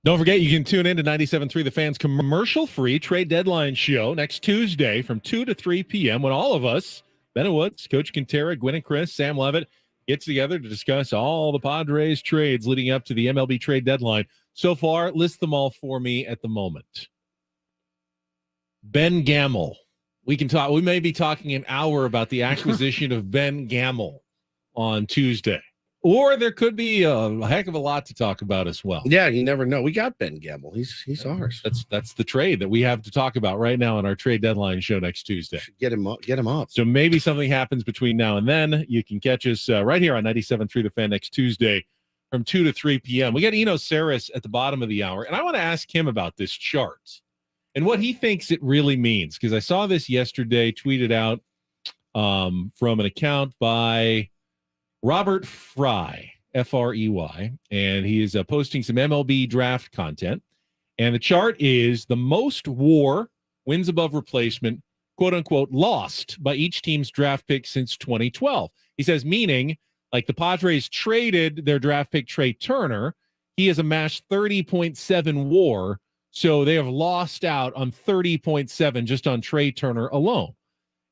P: Don't forget, you can tune in to 97.3 The Fan's commercial-free trade deadline show next Tuesday from 2 to 3 p.m. when all of us, Ben Woods, Coach Quintera, Gwen and Chris, Sam Levitt, get together to discuss all the Padres trades leading up to the MLB trade deadline. So far, list them all for me at the moment. Ben Gamel. We may be talking an hour about the acquisition of Ben Gamel on Tuesday. Or there could be a heck of a lot to talk about as well.
A: Yeah, you never know. We got Ben Gamel. He's ours.
P: That's the trade that we have to talk about right now on our trade deadline show next Tuesday.
A: Get him up.
P: So maybe something happens between now and then. You can catch us right here on 97.3 The Fan next Tuesday from 2 to 3 p.m. We got Eno Saris at the bottom of the hour, and I want to ask him about this chart and what he thinks it really means, because I saw this yesterday tweeted out from an account by Robert Fry, F-R-E-Y, and he is posting some MLB draft content. And the chart is the most WAR, wins above replacement, quote unquote, lost by each team's draft pick since 2012. He says, meaning, like the Padres traded their draft pick Trey Turner, he has amassed 30.7 WAR, so they have lost out on 30.7 just on Trey Turner alone.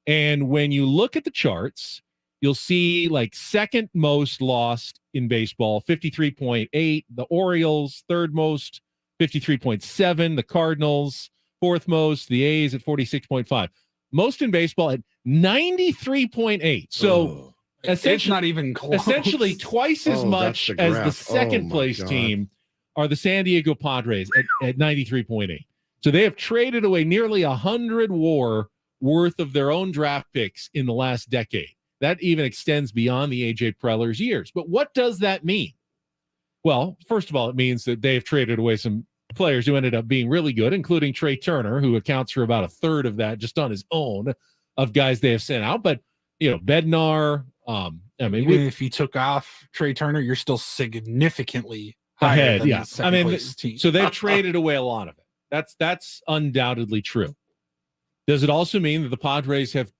P: And when you look at the charts, you'll see like second most lost in baseball, 53.8. The Orioles, third most, 53.7. The Cardinals, fourth most. The A's at 46.5. Most in baseball at 93.8. So essentially,
B: it's not even close.
P: Essentially twice as much as the second place team are the San Diego Padres at 93.8. So they have traded away nearly 100 WAR worth of their own draft picks in the last decade. That even extends beyond the A.J. Preller's years. But what does that mean? Well, first of all, it means that they've traded away some players who ended up being really good, including Trey Turner, who accounts for about a third of that just on his own of guys they have sent out. But, Bednar,
B: even if you took off Trey Turner, you're still significantly
P: ahead.
B: Than
P: Yeah.
B: the place team.
P: So they've traded away a lot of it. That's undoubtedly true. Does it also mean that the Padres have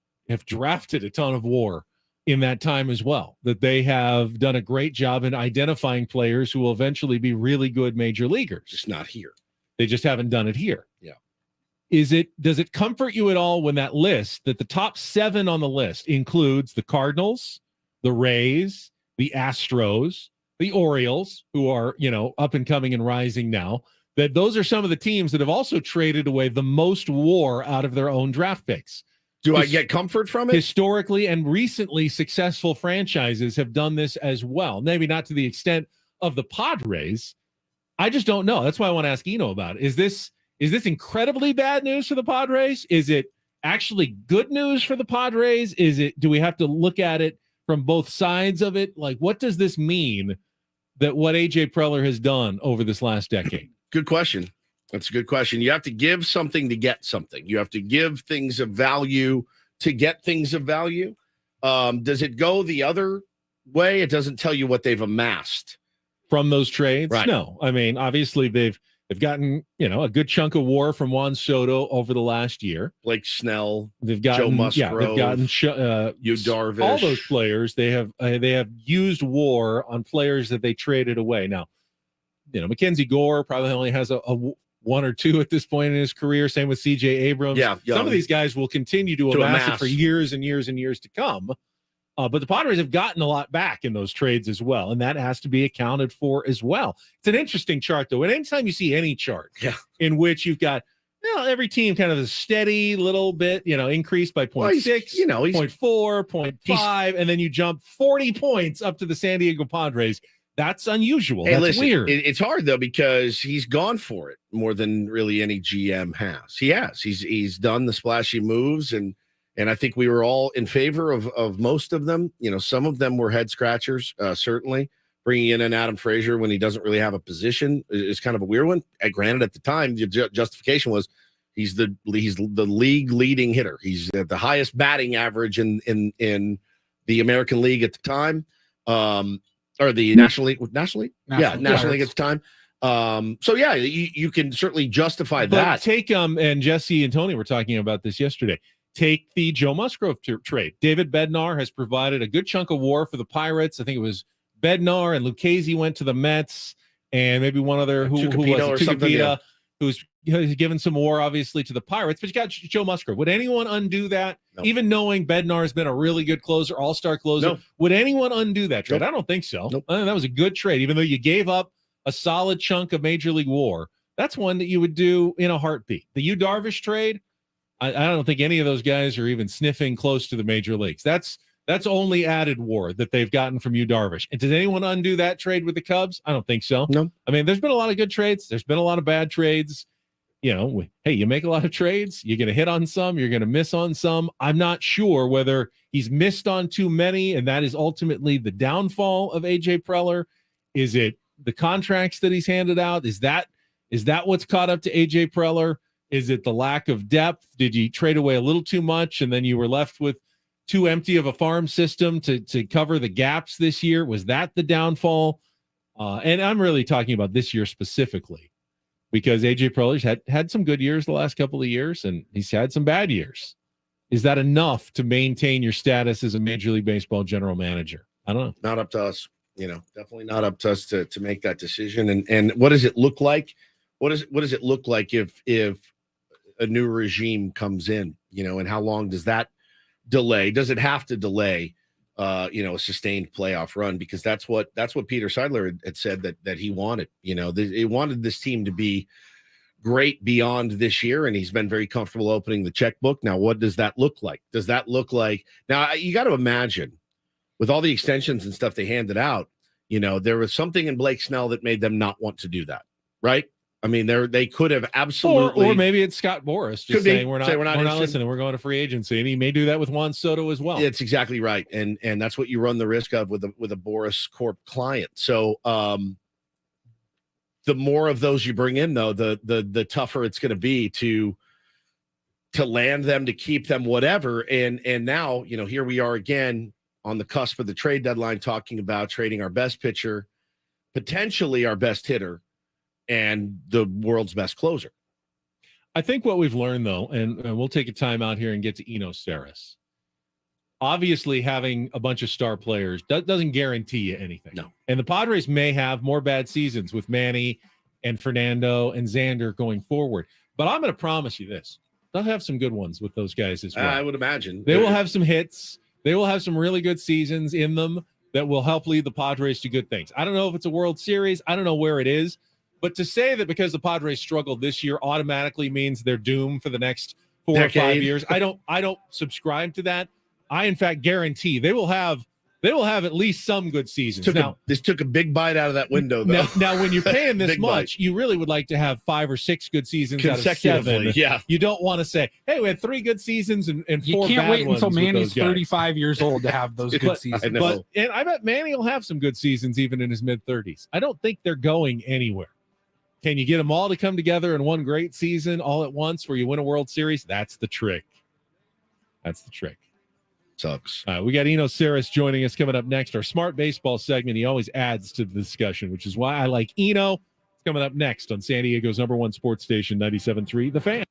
P: drafted a ton of WAR in that time as well, that they have done a great job in identifying players who will eventually be really good major leaguers?
A: Just not here.
P: They just haven't done it here.
A: Yeah.
P: Does it comfort you at all when that list, that the top 7 on the list includes the Cardinals, the Rays, the Astros, the Orioles, who are, up and coming and rising now, that those are some of the teams that have also traded away the most WAR out of their own draft picks?
A: Do I get comfort from it?
P: Historically and recently, successful franchises have done this as well. Maybe not to the extent of the Padres. I just don't know. That's why I want to ask Eno about it. Is this incredibly bad news for the Padres? Is it actually good news for the Padres? Do we have to look at it from both sides of it? Like, what does this mean that what A.J. Preller has done over this last decade?
A: Good question. That's a good question. You have to give something to get something. You have to give things of value to get things of value. Does it go the other way? It doesn't tell you what they've amassed
P: from those trades.
A: Right.
P: No, I mean, obviously they've gotten, a good chunk of WAR from Juan Soto over the last year.
A: Blake Snell,
P: they've gotten
A: Joe Musgrove,
P: they've gotten
A: Yu Darvish.
P: All those players, they have used WAR on players that they traded away. Now, Mackenzie Gore probably only has a 1 or 2 at this point in his career. Same with C.J. Abrams.
A: Yeah,
P: some of these guys will continue to amass it for years and years and years to come. But the Padres have gotten a lot back in those trades as well, and that has to be accounted for as well. It's an interesting chart, though. And anytime you see any chart in which you've got every team kind of a steady little bit, increase by 0.6, 0.4, 0.5, and then you jump 40 points up to the San Diego Padres. That's unusual.
A: Hey,
P: that's
A: listen,
P: weird.
A: It's hard, though, because he's gone for it more than really any GM has. He has. He's done the splashy moves, and I think we were all in favor of most of them. Some of them were head scratchers, certainly. Bringing in an Adam Frazier when he doesn't really have a position is kind of a weird one. Granted, at the time, the justification was he's the league leading hitter. He's at the highest batting average in the American League at the time. Or the National League? National League at the time. So yeah, you can certainly justify that.
P: But take and Jesse and Tony were talking about this yesterday. Take the Joe Musgrove trade. David Bednar has provided a good chunk of WAR for the Pirates. I think it was Bednar and Lucchesi went to the Mets. and maybe one other who was
A: Tucapito or
P: it?
A: something, yeah.
P: who's given some war, obviously, to the Pirates. But you got Joe Musgrove. Would anyone undo that?
A: No.
P: Even knowing Bednar has been a really good closer, all-star closer,
A: No.
P: would anyone undo that trade?
A: Nope.
P: I don't think so.
A: Nope.
P: I think that was a good trade, even though you gave up a solid chunk of Major League WAR. That's one that you would do in a heartbeat. The Yu Darvish trade, I don't think any of those guys are even sniffing close to the major leagues. That's only added WAR that they've gotten from Yu Darvish. And did anyone undo that trade with the Cubs? I don't think so.
A: No.
P: I mean, there's been a lot of good trades. There's been a lot of bad trades. You know, hey, you make a lot of trades. You're going to hit on some. You're going to miss on some. I'm not sure whether he's missed on too many, and that is ultimately the downfall of AJ Preller. Is it the contracts that he's handed out? Is that what's caught up to AJ Preller? Is it the lack of depth? Did you trade away a little too much, and then you were left with too empty of a farm system to cover the gaps this year? Was that the downfall? And I'm really talking about this year specifically, because AJ Preller's had some good years the last couple of years, and he's had some bad years. Is that enough to maintain your status as a Major League Baseball general manager? I don't know.
A: Not up to us. Definitely not up to us to make that decision. And what does it look like? What does it look like if a new regime comes in? And how long does that delay? Does it have to delay? A sustained playoff run, because that's what Peter Seidler had said that he wanted. He wanted this team to be great beyond this year, and he's been very comfortable opening the checkbook. Now, what does that look like? Does that look like, now you got to imagine with all the extensions and stuff they handed out, there was something in Blake Snell that made them not want to do that, right? I mean, they could have absolutely,
P: or maybe it's Scott Boras just saying we're not
A: interested.
P: listening. We're going to free agency, and he may do that with Juan Soto as well.
A: It's exactly right, and that's what you run the risk of with a Boras Corp client. So, the more of those you bring in, though, the tougher it's going to be to land them, to keep them, whatever. And now, here we are again on the cusp of the trade deadline, talking about trading our best pitcher, potentially our best hitter, and the world's best closer.
P: I think what we've learned, though, and we'll take a time out here and get to Eno Saris. Obviously, having a bunch of star players doesn't guarantee you anything.
A: No.
P: And the Padres may have more bad seasons with Manny and Fernando and Xander going forward. But I'm going to promise you this. They'll have some good ones with those guys as well.
A: I would imagine.
P: They will have some hits. They will have some really good seasons in them that will help lead the Padres to good things. I don't know if it's a World Series. I don't know where it is. But to say that because the Padres struggled this year automatically means they're doomed for the next 4 or 5 years, I don't subscribe to that. I, in fact, guarantee they will have at least some good seasons.
A: This took a big bite out of that window, though.
P: Now when you're paying this much, you really would like to have 5 or 6 good seasons out of 7.
A: Yeah.
P: You don't want to say, hey, we had 3 good seasons and 4 bad ones.
B: You can't wait until Manny's
P: with those guys.
B: 35 years old to have those good seasons.
P: And I bet Manny will have some good seasons even in his mid-30s. I don't think they're going anywhere. Can you get them all to come together in one great season all at once where you win a World Series? That's the trick.
A: Sucks.
P: We got Eno Saris joining us coming up next. Our Smart Baseball segment. He always adds to the discussion, which is why I like Eno. It's coming up next on San Diego's #1 sports station, 97.3 The Fan.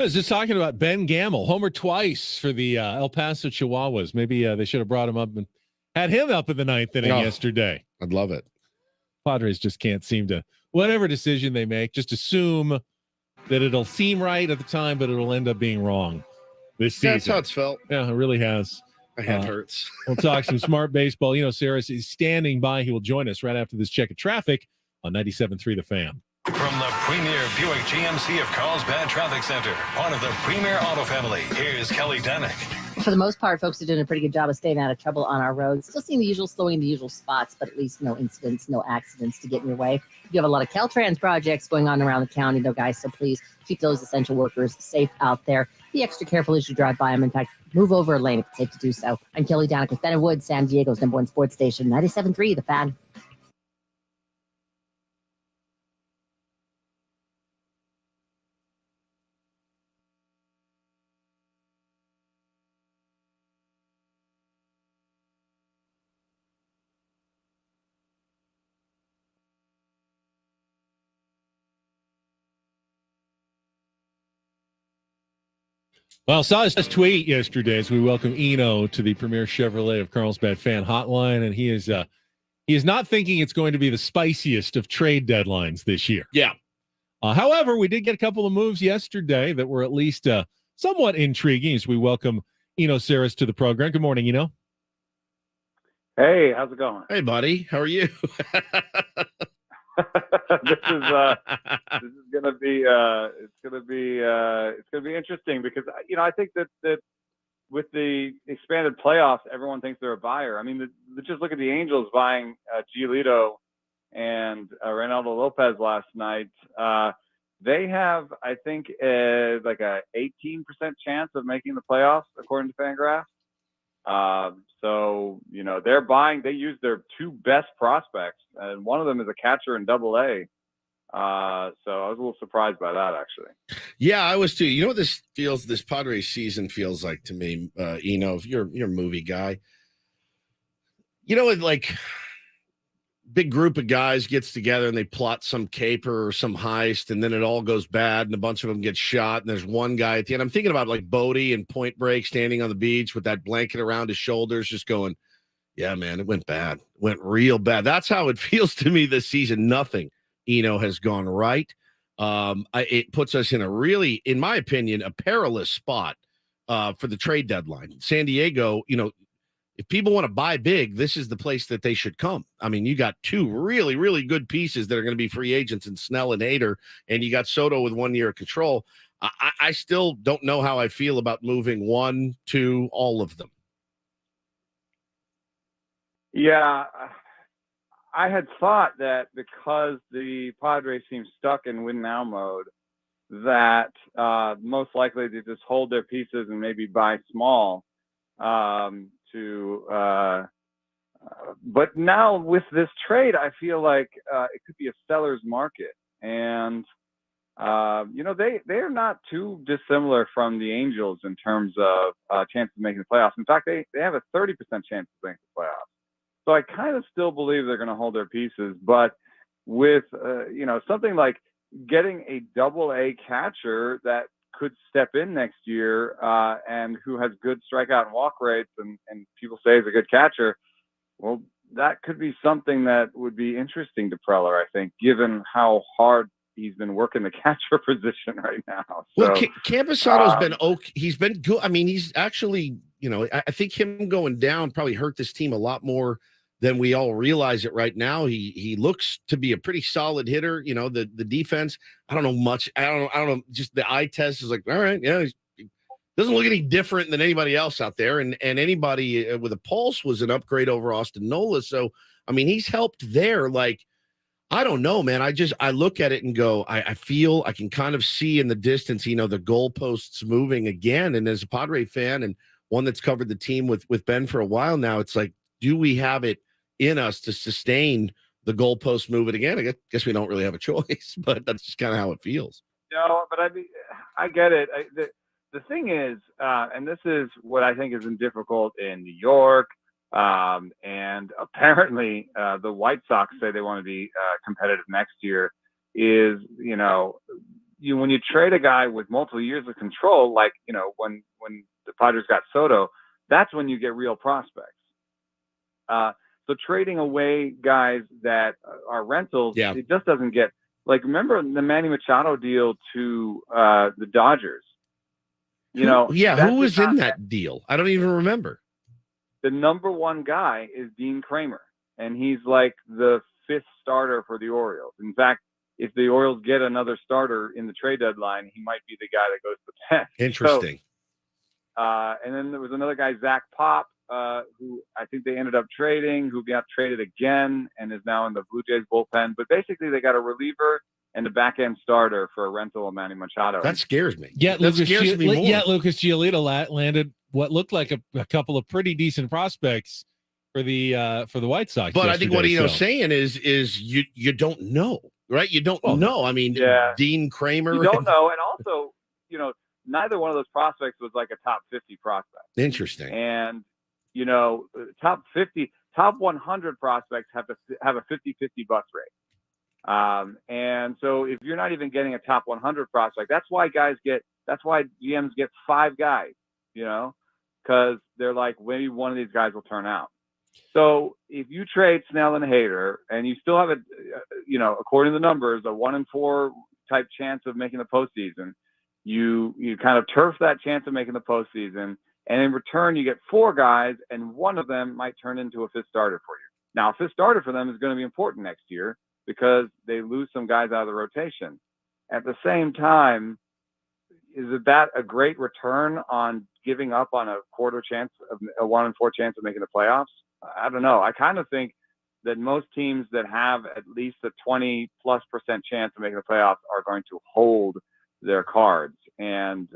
P: I was just talking about Ben Gamble, homer twice for the El Paso Chihuahuas. Maybe they should have brought him up and had him up in the ninth inning yesterday.
A: I'd love it.
P: Padres just can't seem to, whatever decision they make, just assume that it'll seem right at the time, but it'll end up being wrong this season.
A: That's how it's felt.
P: Yeah, it really has.
A: My head hurts.
P: We'll talk some smart baseball. Saris is standing by. He will join us right after this check of traffic on 97.3 The Fan.
E: From the premier Buick GMC of Carlsbad Traffic Center, part of the Premier Auto Family, here's Kelly Danick.
F: For the most part, folks are doing a pretty good job of staying out of trouble on our roads. Still seeing the usual slowing in the usual spots, but at least no incidents, no accidents to get in your way. You have a lot of Caltrans projects going on around the county, though, guys, so please keep those essential workers safe out there. Be extra careful as you drive by them. In fact, move over a lane if it's safe to do so. I'm Kelly Danick with Ben and Wood, San Diego's #1 sports station, 97.3 The Fan.
P: Well, saw his tweet yesterday as we welcome Eno to the Premier Chevrolet of Carlsbad Fan Hotline, and he is not thinking it's going to be the spiciest of trade deadlines this year.
A: Yeah.
P: However, we did get a couple of moves yesterday that were at least somewhat intriguing as we welcome Eno Saris to the program. Good morning, Eno.
D: Hey, how's it going?
A: Hey, buddy. How are you?
D: This is gonna be it's gonna be interesting because I think that with the expanded playoffs, everyone thinks they're a buyer. I mean, just look at the Angels buying Giolito and Reynaldo Lopez last night. They have, I think, like a 18% chance of making the playoffs according to FanGraphs. So they're buying. They use their two best prospects, and one of them is a catcher in Double-A. So I was a little surprised by that, actually.
A: Yeah, I was too. You know what this Padres season feels like to me, if you're a movie guy. Like big group of guys gets together and they plot some caper or some heist, and then it all goes bad and a bunch of them get shot, and there's one guy at the end. I'm thinking about like Bodie in Point Break standing on the beach with that blanket around his shoulders just going, yeah, man, it went bad. It went real bad. That's how it feels to me this season. Nothing, has gone right. It puts us in a really, in my opinion, a perilous spot for the trade deadline. San Diego, if people want to buy big, this is the place that they should come. I mean, you got two really, really good pieces that are going to be free agents in Snell and Hader, and you got Soto with 1 year of control. I still don't know how I feel about moving 1, 2, all of them.
D: Yeah, I had thought that because the Padres seem stuck in win now mode, that most likely they just hold their pieces and maybe buy small. But now with this trade, I feel like it could be a seller's market, and they are not too dissimilar from the Angels in terms of chance of making the playoffs. In fact, they have a 30% chance of making the playoffs. So I kind of still believe they're going to hold their pieces, but with something like getting a Double-A catcher that could step in next year and who has good strikeout and walk rates and people say is a good catcher, well, that could be something that would be interesting to Preller, I think, given how hard he's been working the catcher position right now. So,
A: well, Campusano's been okay. He's been good. I mean, he's actually, I think him going down probably hurt this team a lot more than we all realize it right now. He looks to be a pretty solid hitter. The defense, I don't know much. I don't know. Just the eye test is like, all right, yeah, he doesn't look any different than anybody else out there. And anybody with a pulse was an upgrade over Austin Nola. So, I mean, he's helped there. Like, I don't know, man. I look at it and go, I feel I can kind of see in the distance, the goalposts moving again. And as a Padre fan and one that's covered the team with Ben for a while now, it's like, do we have it in us to sustain the goalpost move it again? I guess we don't really have a choice, but that's just kind of how it feels.
D: No, but I get it. The thing is, and this is what I think is difficult in New York, and apparently the White Sox say they want to be competitive next year, is, when you trade a guy with multiple years of control, like, when the Padres got Soto, that's when you get real prospects. So trading away guys that are rentals, it just doesn't get, like, remember the Manny Machado deal to the Dodgers?
A: Who was in that deal? I don't even remember.
D: The number one guy is Dean Kramer, and he's like the 5th starter for the Orioles. In fact, if the Orioles get another starter in the trade deadline, he might be the guy that goes to the bench.
A: Interesting.
D: So, and then there was another guy, Zach Pop, who I think they ended up trading, who got traded again and is now in the Blue Jays bullpen. But basically, they got a reliever and a back-end starter for a rental of Manny Machado.
A: That scares me.
P: Yet
A: That scares me more.
P: Yet Lucas Giolito landed what looked like a couple of pretty decent prospects for the White Sox.
A: But I think what Eno's saying is you don't know, right? You don't know. I mean, Dean Kramer.
D: You don't know, and also, neither one of those prospects was like a top 50 prospect.
A: Interesting.
D: And top 100 prospects have a 50-50 bust rate. And so if you're not even getting a top 100 prospect, that's why GMs get 5 guys, because they're like, maybe one of these guys will turn out. So if you trade Snell and Hader and you still have according to the numbers, a 1 in 4 type chance of making the postseason, you kind of turf that chance of making the postseason. And in return, you get 4 guys, and one of them might turn into a 5th starter for you. Now, a 5th starter for them is going to be important next year because they lose some guys out of the rotation. At the same time, is that a great return on giving up on a 1 in 4 chance of making the playoffs? I don't know. I kind of think that most teams that have at least a 20+% chance of making the playoffs are going to hold their cards and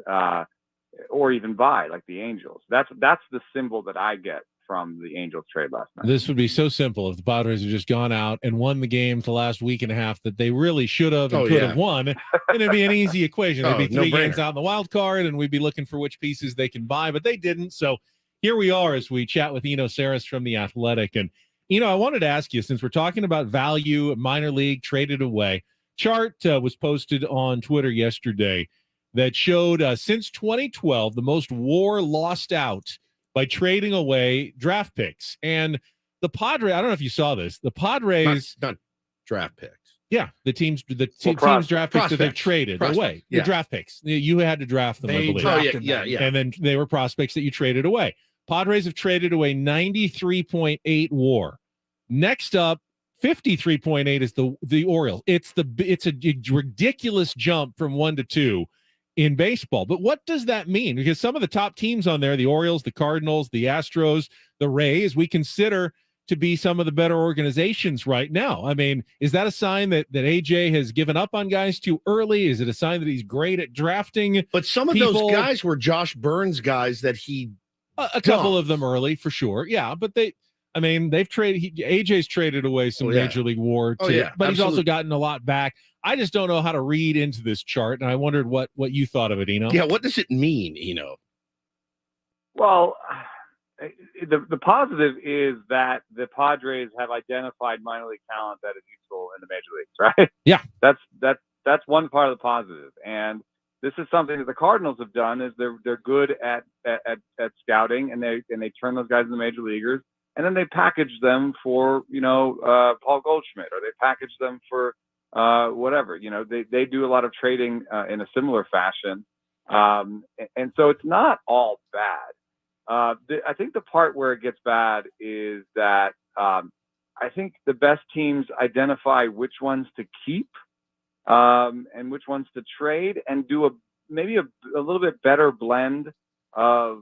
D: or even buy, like the Angels. That's the symbol that I get from the Angels trade last night.
P: This would be so simple if the Padres had just gone out and won the games the last week and a half that they really should have and could have won, and it'd be an easy equation. There'd be 3 games out in the wild card, and we'd be looking for which pieces they can buy, but they didn't. So here we are as we chat with Eno Saris from The Athletic. And, I wanted to ask you, since we're talking about value, minor league, traded away, chart was posted on Twitter yesterday that showed since 2012, the most WAR lost out by trading away draft picks. And the Padres, I don't know if you saw this, the Padres...
A: Not draft picks.
P: Yeah, the team's draft picks that they've traded away. The draft picks. You had to draft them, I believe.
A: Yeah.
P: And then they were prospects that you traded away. Padres have traded away 93.8 WAR. Next up, 53.8 is the Orioles. It's a ridiculous jump from 1 to 2 in baseball. But what does that mean? Because some of the top teams on there, the Orioles, the Cardinals, the Astros, the Rays, we consider to be some of the better organizations right now. I mean, is that a sign that AJ has given up on guys too early? Is it a sign that he's great at drafting?
A: But some of those guys were Josh Burns guys that he
P: a couple of them early for sure. Yeah, but they've traded. AJ's traded away some Major League WAR too, but he's also gotten a lot back. I just don't know how to read into this chart, and I wondered what you thought of it, Eno.
A: Yeah, what does it mean, Eno?
D: Well, the positive is that the Padres have identified minor league talent that is useful in the major leagues, right?
P: Yeah,
D: that's one part of the positive, and this is something that the Cardinals have done. Is they're good at scouting, and they turn those guys into major leaguers, and then they package them for Paul Goldschmidt, or they package them for whatever. They do a lot of trading in a similar fashion, and so it's not all bad. I think the part where it gets bad is that I think the best teams identify which ones to keep and which ones to trade, and do maybe a little bit better blend of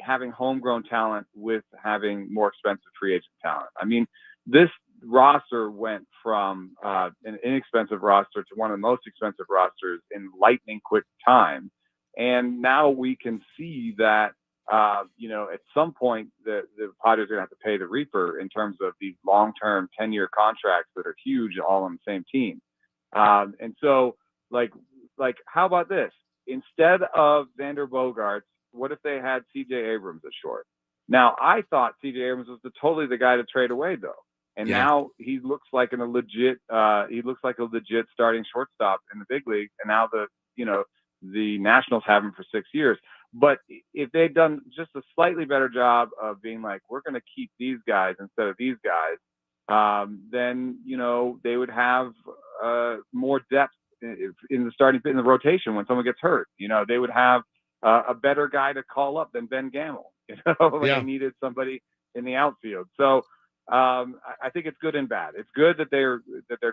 D: having homegrown talent with having more expensive free agent talent. I mean, this roster went from an inexpensive roster to one of the most expensive rosters in lightning quick time. And now we can see that, at some point the Padres are going to have to pay the Reaper in terms of these long-term 10-year contracts that are huge all on the same team. And so like, how about this? Instead of Xander Bogaerts, what if they had CJ Abrams at short? Now, I thought CJ Abrams was totally the guy to trade away, though. And
A: Yeah.
D: now he looks like a legit starting shortstop in the big league. And now the Nationals have him for 6 years. But if they'd done just a slightly better job of being like, we're going to keep these guys instead of these guys, then they would have more depth in the rotation when someone gets hurt. They would have a better guy to call up than Ben Gamble. When they needed somebody in the outfield. So I think it's good and bad. It's good that they're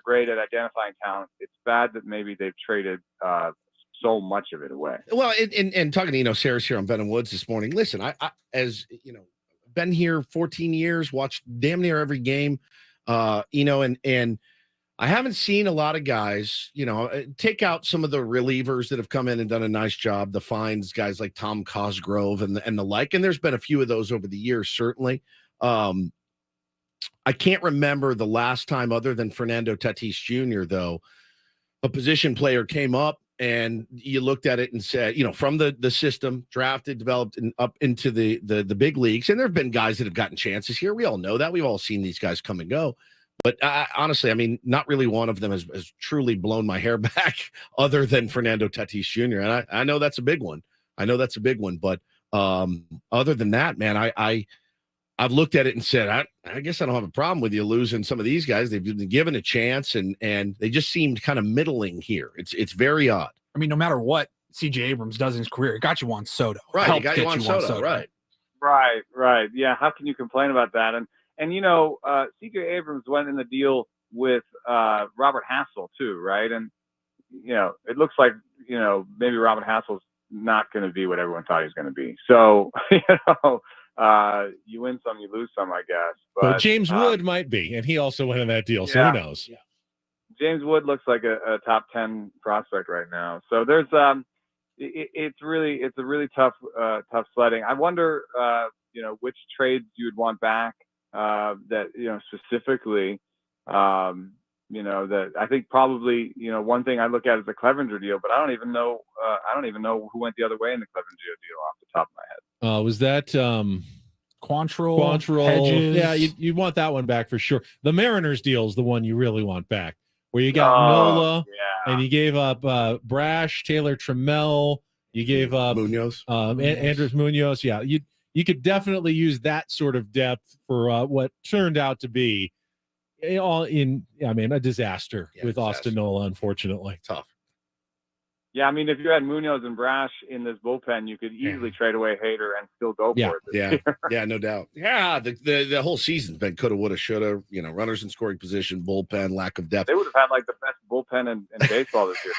D: great at identifying talent. It's bad that maybe they've traded so much of it away.
A: Well, and talking to Sarah's here on Ben and Woods this morning. Listen, I as been here 14 years, watched damn near every game, and I haven't seen a lot of guys, take out some of the relievers that have come in and done a nice job. The Fines guys like Tom Cosgrove and the like, and there's been a few of those over the years, certainly. I can't remember the last time, other than Fernando Tatis Jr., though, a position player came up and you looked at it and said, from the system, drafted, developed, and up into the big leagues. And there have been guys that have gotten chances here. We all know that. We've all seen these guys come and go. But honestly, not really one of them has truly blown my hair back other than Fernando Tatis Jr. And I know that's a big one. But other than that, man, I've looked at it and said, I guess I don't have a problem with you losing some of these guys. They've been given a chance, and they just seemed kind of middling here. It's very odd.
B: I mean, no matter what C.J. Abrams does in his career, it got you Juan Soto.
A: Right, he got you Juan Soto, right.
D: Right. Yeah, how can you complain about that? And C.J. Abrams went in the deal with Robert Hassel too, right? And it looks like maybe Robert Hassel's not going to be what everyone thought he was going to be. So you win some, you lose some, I guess. But
P: James Wood might be, and he also went in that deal, so who knows?
D: Yeah. James Wood looks like a top 10 prospect right now. So there's it's a really tough sledding. I wonder which trades you would want back that specifically that I think probably one thing I look at is the Clevenger deal, but I don't even know who went the other way in the Clevenger deal off the top of my head.
P: Was that
B: Quantrill, Hedges?
P: Yeah, you want that one back for sure. The Mariners deal is the one you really want back, where you got Nola, and you gave up Brash, Taylor Trammell, you gave up
A: Munoz,
P: Andres Munoz. Yeah, you could definitely use that sort of depth for what turned out to be a disaster with Austin Nola, unfortunately.
A: Tough.
D: Yeah, I mean, if you had Munoz and Brash in this bullpen, you could easily trade away Hader and still go for it.
A: Yeah, no doubt. Yeah, the whole season's been coulda, woulda, shoulda. Runners in scoring position, bullpen, lack of depth.
D: They would have had like the best bullpen in baseball this year.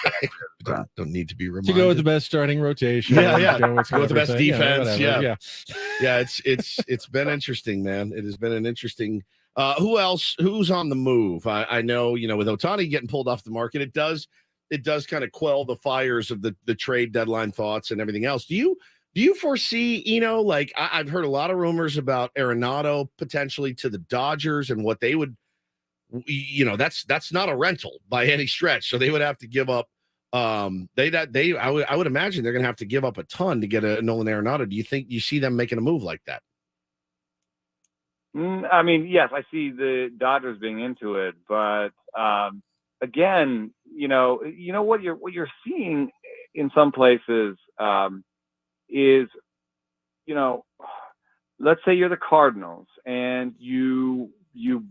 A: Don't need to be reminded.
P: To go with the best starting rotation.
A: Go with the best defense.
P: Yeah.
A: It's been interesting, man. It has been an interesting. Who else? Who's on the move? I know, with Ohtani getting pulled off the market, it does kind of quell the fires of the trade deadline thoughts and everything else. Do you foresee, I've heard a lot of rumors about Arenado potentially to the Dodgers and what they would, that's not a rental by any stretch. So they would have to give up. I would imagine they're going to have to give up a ton to get a Nolan Arenado. Do you think you see them making a move like that?
D: I mean, yes, I see the Dodgers being into it, but again, what you're seeing in some places is, let's say you're the Cardinals and you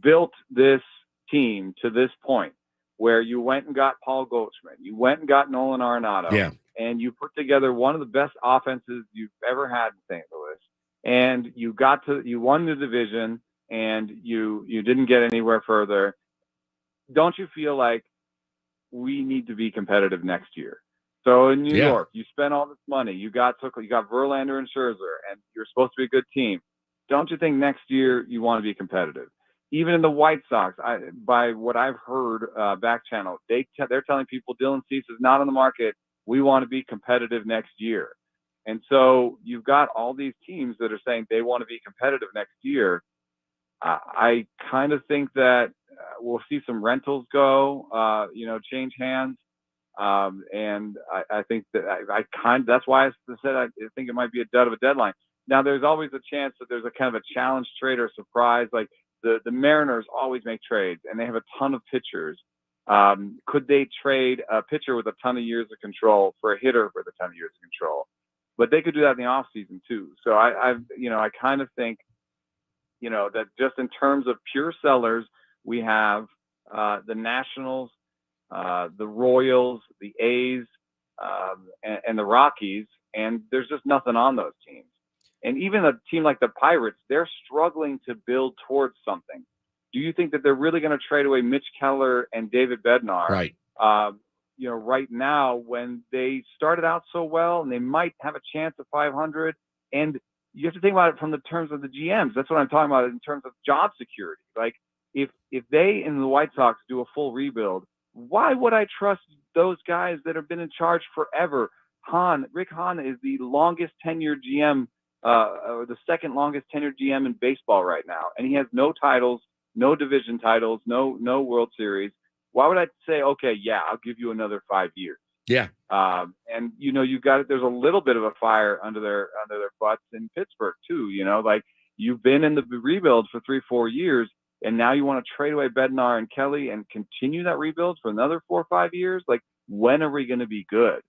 D: built this team to this point where you went and got Paul Goldschmidt, you went and got Nolan Arenado, and you put together one of the best offenses you've ever had in St. Louis, and you won the division and you didn't get anywhere further. Don't you feel like we need to be competitive next year? So in New York, you spent all this money. You got Verlander and Scherzer, and you're supposed to be a good team. Don't you think next year you want to be competitive? Even in the White Sox, by what I've heard back channel, they're telling people Dylan Cease is not on the market. We want to be competitive next year. And so you've got all these teams that are saying they want to be competitive next year. I kind of think that we'll see some rentals go, change hands. And I think that that's why I said I think it might be a dud of a deadline. Now, there's always a chance that there's a kind of a challenge trade or surprise. Like the Mariners always make trades, and they have a ton of pitchers. Could they trade a pitcher with a ton of years of control for a hitter with a ton of years of control? But they could do that in the offseason too. So I kind of think, that just in terms of pure sellers, we have the Nationals, the Royals, the A's, and the Rockies, and there's just nothing on those teams. And even a team like the Pirates, they're struggling to build towards something. Do you think that they're really going to trade away Mitch Keller and David Bednar?
A: Right.
D: Right now, when they started out so well, and they might have a chance of 500, and you have to think about it from the terms of the GMs. That's what I'm talking about in terms of job security. Like, if they in the White Sox do a full rebuild, why would I trust those guys that have been in charge forever? Rick Hahn is the longest tenured GM, or the second longest tenured GM in baseball right now, and he has no titles, no division titles, no World Series. Why would I say, okay, yeah, I'll give you another 5 years?
A: Yeah.
D: And you got it. There's a little bit of a fire under their butts in Pittsburgh too. Like, you've been in the rebuild for 3-4 years, and now you want to trade away Bednar and Kelly and continue that rebuild for another 4 or 5 years. Like, when are we going to be good?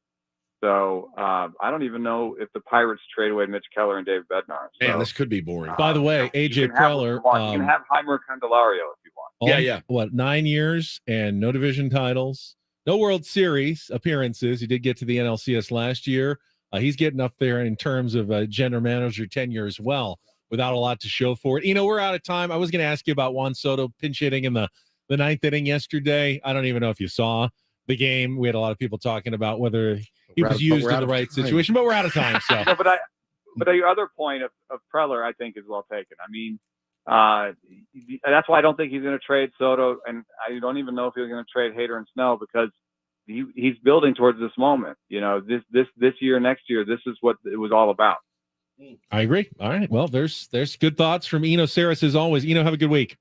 D: So I don't even know if the Pirates trade away Mitch Keller and David Bednar. So,
A: Man, this could be boring.
P: By the way, AJ Preller,
D: you can have Heimer Candelario if you want.
P: What, 9 years and no division titles, no World Series appearances. He did get to the NLCS last year. He's getting up there in terms of general manager tenure as well, without a lot to show for it. We're out of time. I was going to ask you about Juan Soto pinch hitting in the ninth inning yesterday. I don't even know if you saw the game. We had a lot of people talking about whether he was used in the right situation, but we're out of time. So,
D: no, but your other point of Preller, I think, is well taken. I mean, that's why I don't think he's going to trade Soto, and I don't even know if he's going to trade Hader and Snell, because he's building towards this moment. This year, next year, this is what it was all about.
P: I agree. All right. Well, there's good thoughts from Eno Saris as always. Eno, have a good week.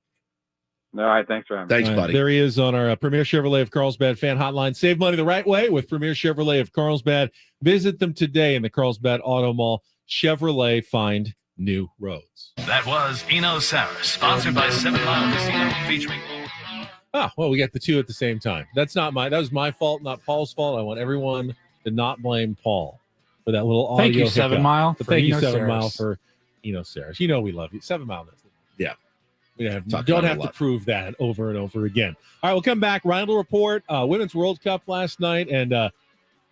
D: All right. Thanks for having me.
A: Thanks, buddy.
P: There he is on our Premier Chevrolet of Carlsbad fan hotline. Save money the right way with Premier Chevrolet of Carlsbad. Visit them today in the Carlsbad Auto Mall. Chevrolet, find new roads.
E: That was Eno Saris, sponsored by 7 Mile Casino, featuring.
P: Oh, well, we got the two at the same time. That was my fault, not Paul's fault. I want everyone to not blame Paul for that little audio.
B: Thank you,
P: hiccup.
B: 7 Mile.
P: But thank you,
B: Eno
P: 7
B: Saris.
P: Mile, for Eno Saris. We love you. 7 Mile.
A: Yeah.
P: We don't have to prove that over and over again. All right, we'll come back. Ryan will report Women's World Cup last night and a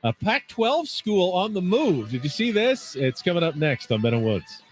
P: Pac-12 school on the move. Did you see this? It's coming up next on Ben and Woods.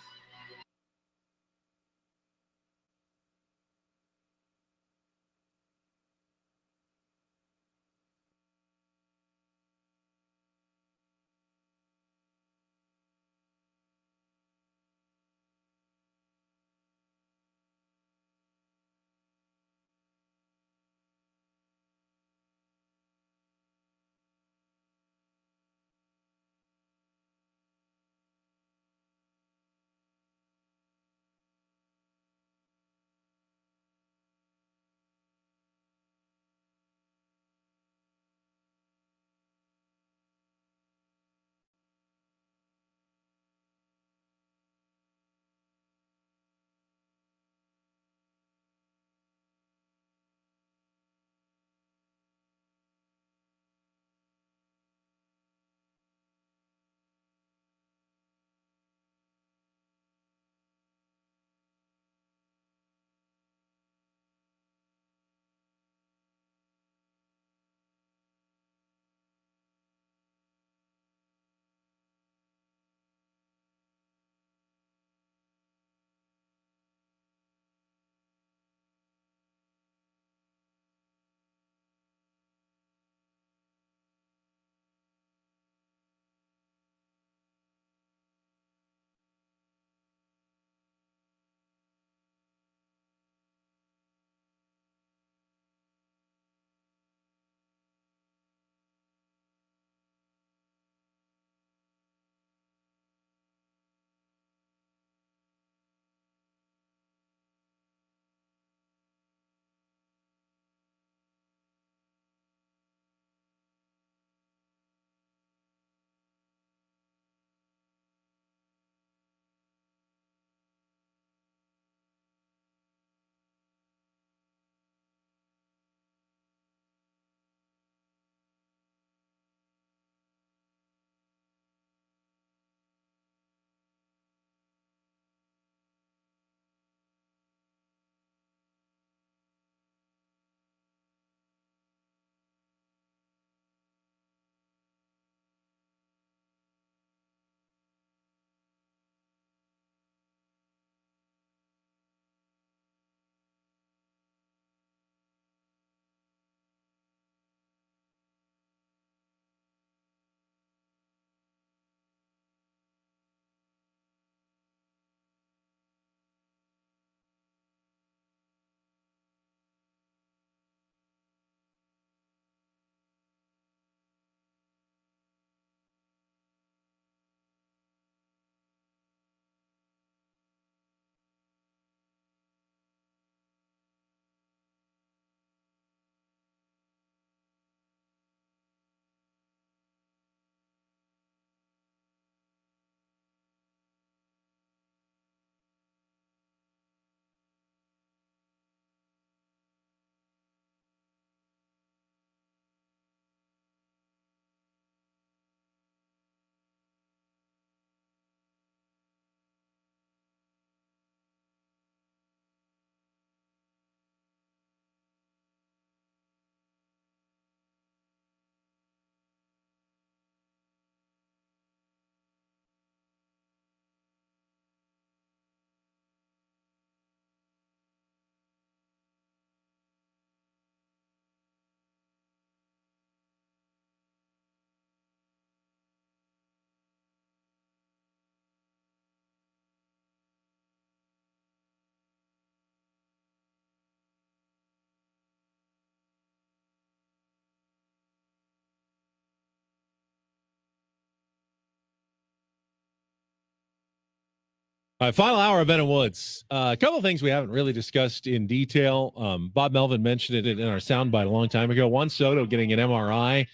P: All right, final hour of Ben and Woods. A couple of things we haven't really discussed in detail. Bob Melvin mentioned it in our soundbite a long time ago. Juan Soto getting an MRI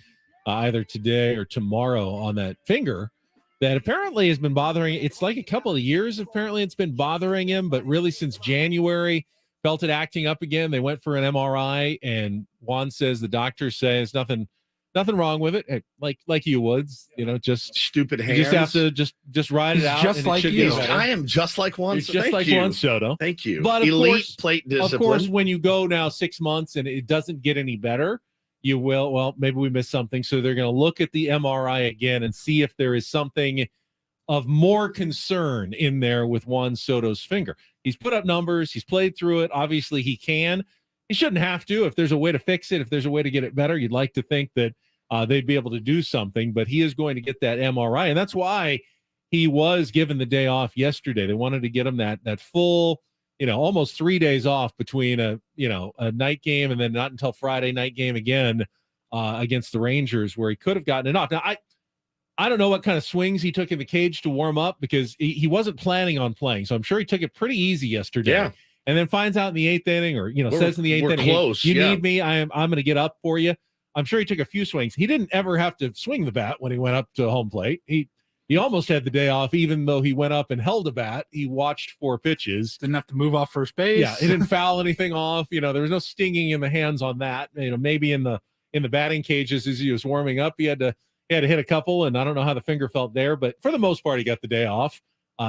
P: either today or tomorrow on that finger that apparently has been bothering. It's like a couple of years. Apparently it's been bothering him, but really since January, felt it acting up again. They went for an MRI, and Juan says the doctors say it's nothing wrong with it. Hey, like you, Woods, just
A: stupid hands.
P: You just have to just ride it out.
B: Just like you.
A: I am just like Juan.
P: You're just like Juan Soto.
A: Thank you.
P: But
A: elite plate discipline.
P: Of course, when you go now 6 months and it doesn't get any better, you will. Well, maybe we missed something, so they're going to look at the MRI again and see if there is something of more concern in there with Juan Soto's finger. He's put up numbers. He's played through it. Obviously, he can. He shouldn't have to. If there's a way to fix it, if there's a way to get it better, you'd like to think that they'd be able to do something. But he is going to get that MRI, and that's why he was given the day off yesterday. They wanted to get him that full, almost 3 days off between a night game and then not until Friday night game again against the Rangers, where he could have gotten it off. Now, I don't know what kind of swings he took in the cage to warm up, because he wasn't planning on playing. So I'm sure he took it pretty easy yesterday.
A: Yeah.
P: And then finds out in the eighth inning, or says in the eighth inning,
A: close.
P: You need me. I'm going to get up for you. I'm sure he took a few swings. He didn't ever have to swing the bat when he went up to home plate. He almost had the day off, even though he went up and held a bat. He watched 4 pitches.
B: Didn't have to move off first base.
P: Yeah, he didn't foul anything off. There was no stinging in the hands on that. Maybe in the batting cages as he was warming up, he had to hit a couple, and I don't know how the finger felt there, but for the most part, he got the day off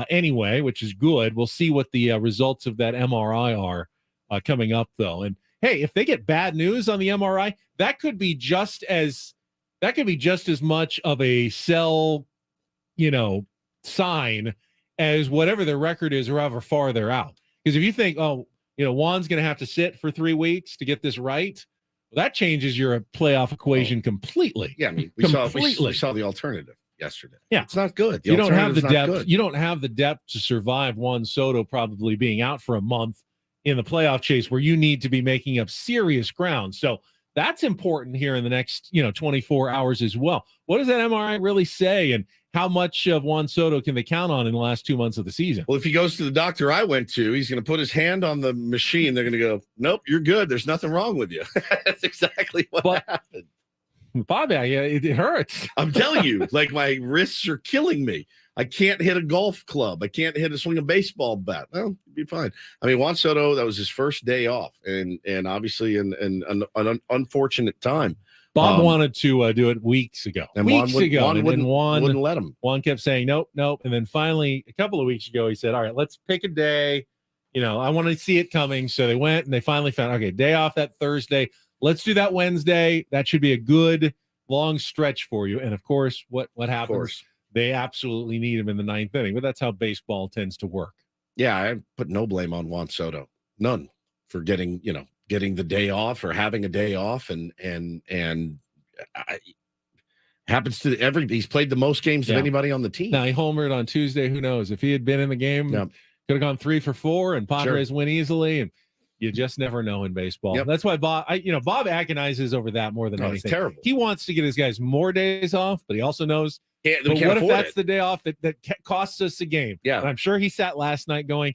P: anyway, which is good. We'll see what the results of that MRI are coming up, though. And hey, if they get bad news on the MRI, that could be just as much of a sell, sign as whatever their record is or however far they're out. Because if you think, Juan's going to have to sit for 3 weeks to get this right, well, that changes your playoff equation completely.
A: Yeah, I mean, we saw the alternative yesterday.
P: Yeah,
A: it's not good.
P: You don't have the depth. You don't have the depth to survive Juan Soto probably being out for a month in the playoff chase, where you need to be making up serious ground. So that's important here in the next 24 hours as well. What does that MRI really say, and how much of Juan Soto can they count on in the last 2 months of the season?
A: Well, if he goes to the doctor I went to, he's going to put his hand on the machine. They're going to go, nope, you're good. There's nothing wrong with you. That's exactly what happened.
P: Bobby, it hurts.
A: I'm telling you, like, my wrists are killing me. I can't hit a golf club. I can't swing a baseball bat. Well, it'd be fine. I mean, Juan Soto, that was his first day off, and obviously in an unfortunate time.
P: Bob wanted to do it weeks ago.
A: And Juan wouldn't let him.
P: Juan kept saying nope. And then finally, a couple of weeks ago, he said, all right, let's pick a day. I want to see it coming. So they went and they finally found, okay, day off that Thursday. Let's do that Wednesday. That should be a good long stretch for you. And of course, what happens? They absolutely need him in the 9th inning, but that's how baseball tends to work.
A: Yeah, I put no blame on Juan Soto. None, for getting the day off or having a day off, and happens to he's played the most games of anybody on the team.
P: Now, he homered on Tuesday. Who knows? If he had been in the game, could have gone 3 for 4, and Padres win easily. And you just never know in baseball.
A: Yep.
P: That's why Bob agonizes over that more than anything.
A: It's terrible.
P: He wants to get his guys more days off, but he also knows, but what if that's the day off that costs us a game?
A: Yeah.
P: And I'm sure he sat last night going,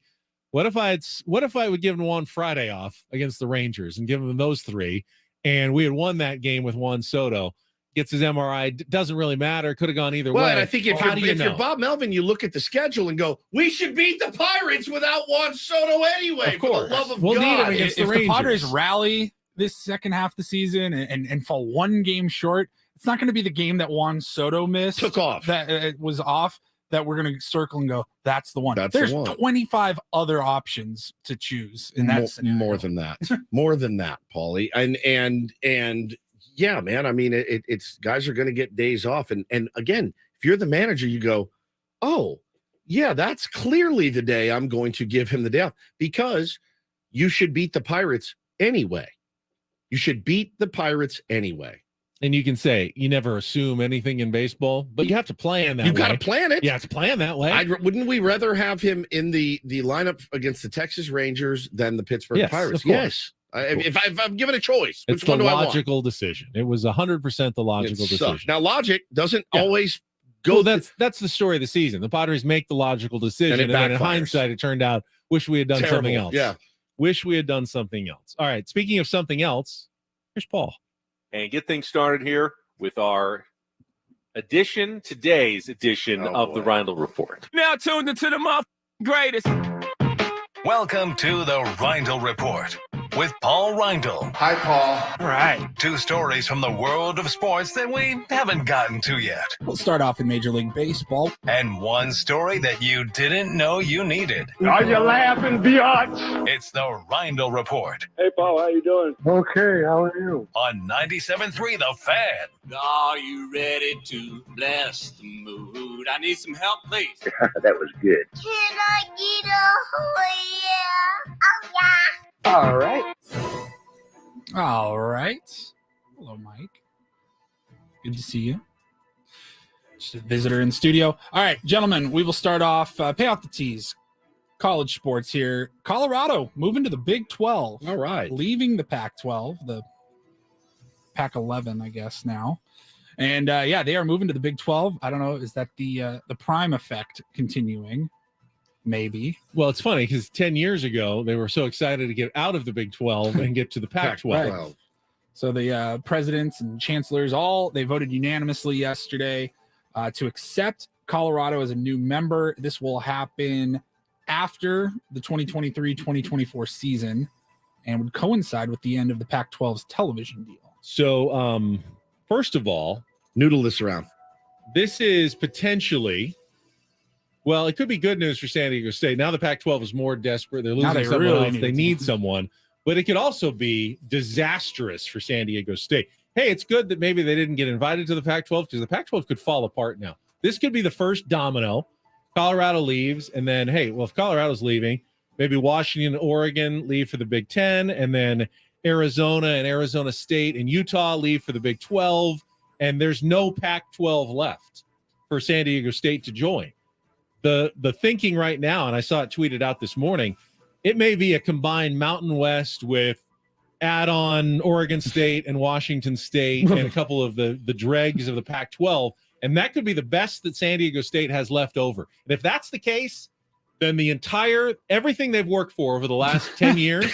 P: what if I would give him Juan Friday off against the Rangers and give him those 3, and we had won that game with Juan Soto, gets his MRI, doesn't really matter, could have gone either way.
A: Well, and I think if you're Bob Melvin, you look at the schedule and go, we should beat the Pirates without Juan Soto anyway.
P: Of course.
A: For the love of
B: we'll
A: God.
B: need him against the Rangers. Padres rally this second half of the season and fall 1 game short, it's not going to be the game that Juan Soto missed.
A: Took off.
B: That it was off. That we're going to circle and go, that's the one.
A: That's
B: There's
A: the one.
B: 25 other options to choose in that scenario.
A: More than that. More than that, Paulie. And yeah, man, I mean, it's guys are going to get days off. And again, if you're the manager, you go, oh, yeah, that's clearly the day I'm going to give him the day off, because you should beat the Pirates anyway. You should beat the Pirates anyway.
P: And you can say you never assume anything in baseball, but you have to plan that way.
A: You got to plan it.
P: You have to plan that way.
A: Wouldn't we rather have him in the lineup against the Texas Rangers than the Pittsburgh Pirates?
P: Of course.
A: Yes. If I'm given a choice,
P: it's
A: which one
P: the
A: do I want?
P: logical decision. It was 100% the logical decision.
A: Now, logic doesn't always Go.
P: That's the story of the season. The Padres make the logical decision, and then in hindsight, it turned out, wish we had done something else.
A: Yeah.
P: Wish we had done something else. All right. Speaking of something else, here's Paul.
H: And get things started here with our today's edition of the Reindl Report.
V: Now tuned into the greatest.
E: Welcome to the Reindl Report with Paul Reindl.
J: Hi, Paul.
B: All right.
E: 2 stories from the world of sports that we haven't gotten to yet.
B: We'll start off in Major League Baseball.
E: And 1 story that you didn't know you needed.
V: Are you laughing, biatch?
E: It's the Reindl Report
U: Hey, Paul, how you doing? Okay, how are you?
E: on 97.3 The Fan.
V: Are you ready to bless the mood? I need some help, please.
U: That was good.
W: Can I get a oh yeah? Oh yeah.
U: All right.
B: All right. Hello, Mike. Good to see you. Just a visitor in the studio. All right, gentlemen, we will start off, pay off the tees. College sports here. Colorado moving to the Big 12.
A: All right.
B: Leaving the Pac-12, the Pac-11, I guess now. And yeah, they are moving to the Big 12. I don't know. Is that the prime effect continuing? Maybe.
P: Well, it's funny because 10 years ago, they were so excited to get out of the Big 12 and get to the Pac-12.
B: Right. So the presidents and chancellors they voted unanimously yesterday to accept Colorado as a new member. This will happen after the 2023-2024 season and would coincide with the end of the Pac-12's television deal.
P: So, first of all,
A: noodle this around.
P: This is potentially, well, it could be good news for San Diego State. Now the Pac-12 is more desperate. They're losing someone
B: really
P: else. They need someone. But it could also be disastrous for San Diego State. Hey, it's good that maybe they didn't get invited to the Pac-12 because the Pac-12 could fall apart now. This could be the first domino. Colorado leaves, and then, hey, well, if Colorado's leaving, maybe Washington and Oregon leave for the Big 10, and then Arizona and Arizona State and Utah leave for the Big 12, and there's no Pac-12 left for San Diego State to join. The thinking right now, and I saw it tweeted out this morning, it may be a combined Mountain West with add-on Oregon State and Washington State and a couple of the dregs of the Pac-12, and that could be the best that San Diego State has left over. And if that's the case, then everything they've worked for over the last 10 years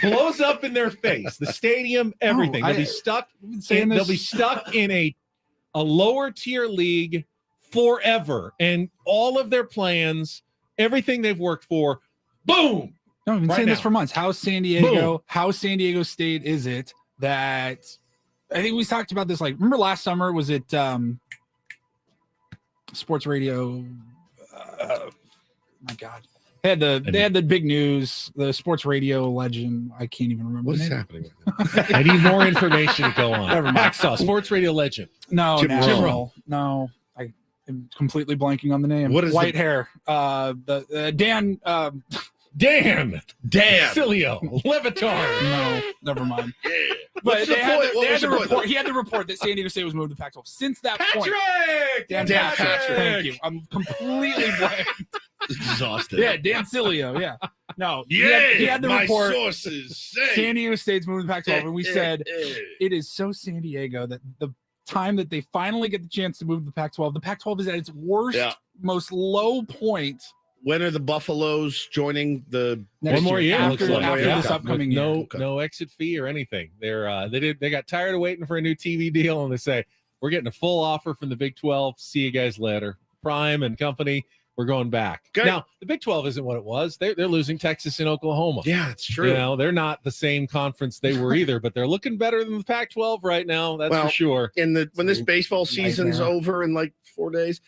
P: blows up in their face. The stadium, everything. They'll be stuck in a lower tier league forever. And all of their plans, everything they've worked for, boom.
B: No, I've been saying this for months. How San Diego State is it that I think we talked about this, like, remember last summer, was it sports radio? My God. They had the big news, the sports radio legend. I can't even remember.
A: What is happening?
P: I need more information to go on.
B: Never mind.
P: Hacksaw, sports radio legend.
B: No,
P: Jim
B: no, no. I am completely blanking on the name.
A: What is
B: white hair? Dan.
P: Dan Cilio, Levitar.
B: No, never mind.
A: Yeah.
B: But they had the report. He had the report that San Diego State was moved to Pac-12. Since that point, Dan Patrick. Thank you. I'm completely blank.
A: Exhausted.
B: Yeah, Dan Cilio. Yeah. No.
A: Yeah.
B: He had the
A: my
B: report.
A: sources say.
B: San Diego State's moved to Pac-12, and we said it is so San Diego that the time that they finally get the chance to move to the Pac-12, the Pac-12 is at its worst, most low point.
A: When are the Buffaloes joining the
P: one more year?
B: After this upcoming year.
P: No exit fee or anything. They got tired of waiting for a new TV deal, and they say, we're getting a full offer from the Big 12. See you guys later. Prime and company, we're going back. Okay. Now, the Big 12 isn't what it was. They're losing Texas and Oklahoma.
A: Yeah, that's true.
P: They're not the same conference they were either, but they're looking better than the Pac-12 right now. That's for sure.
A: When this baseball season's over in like 4 days,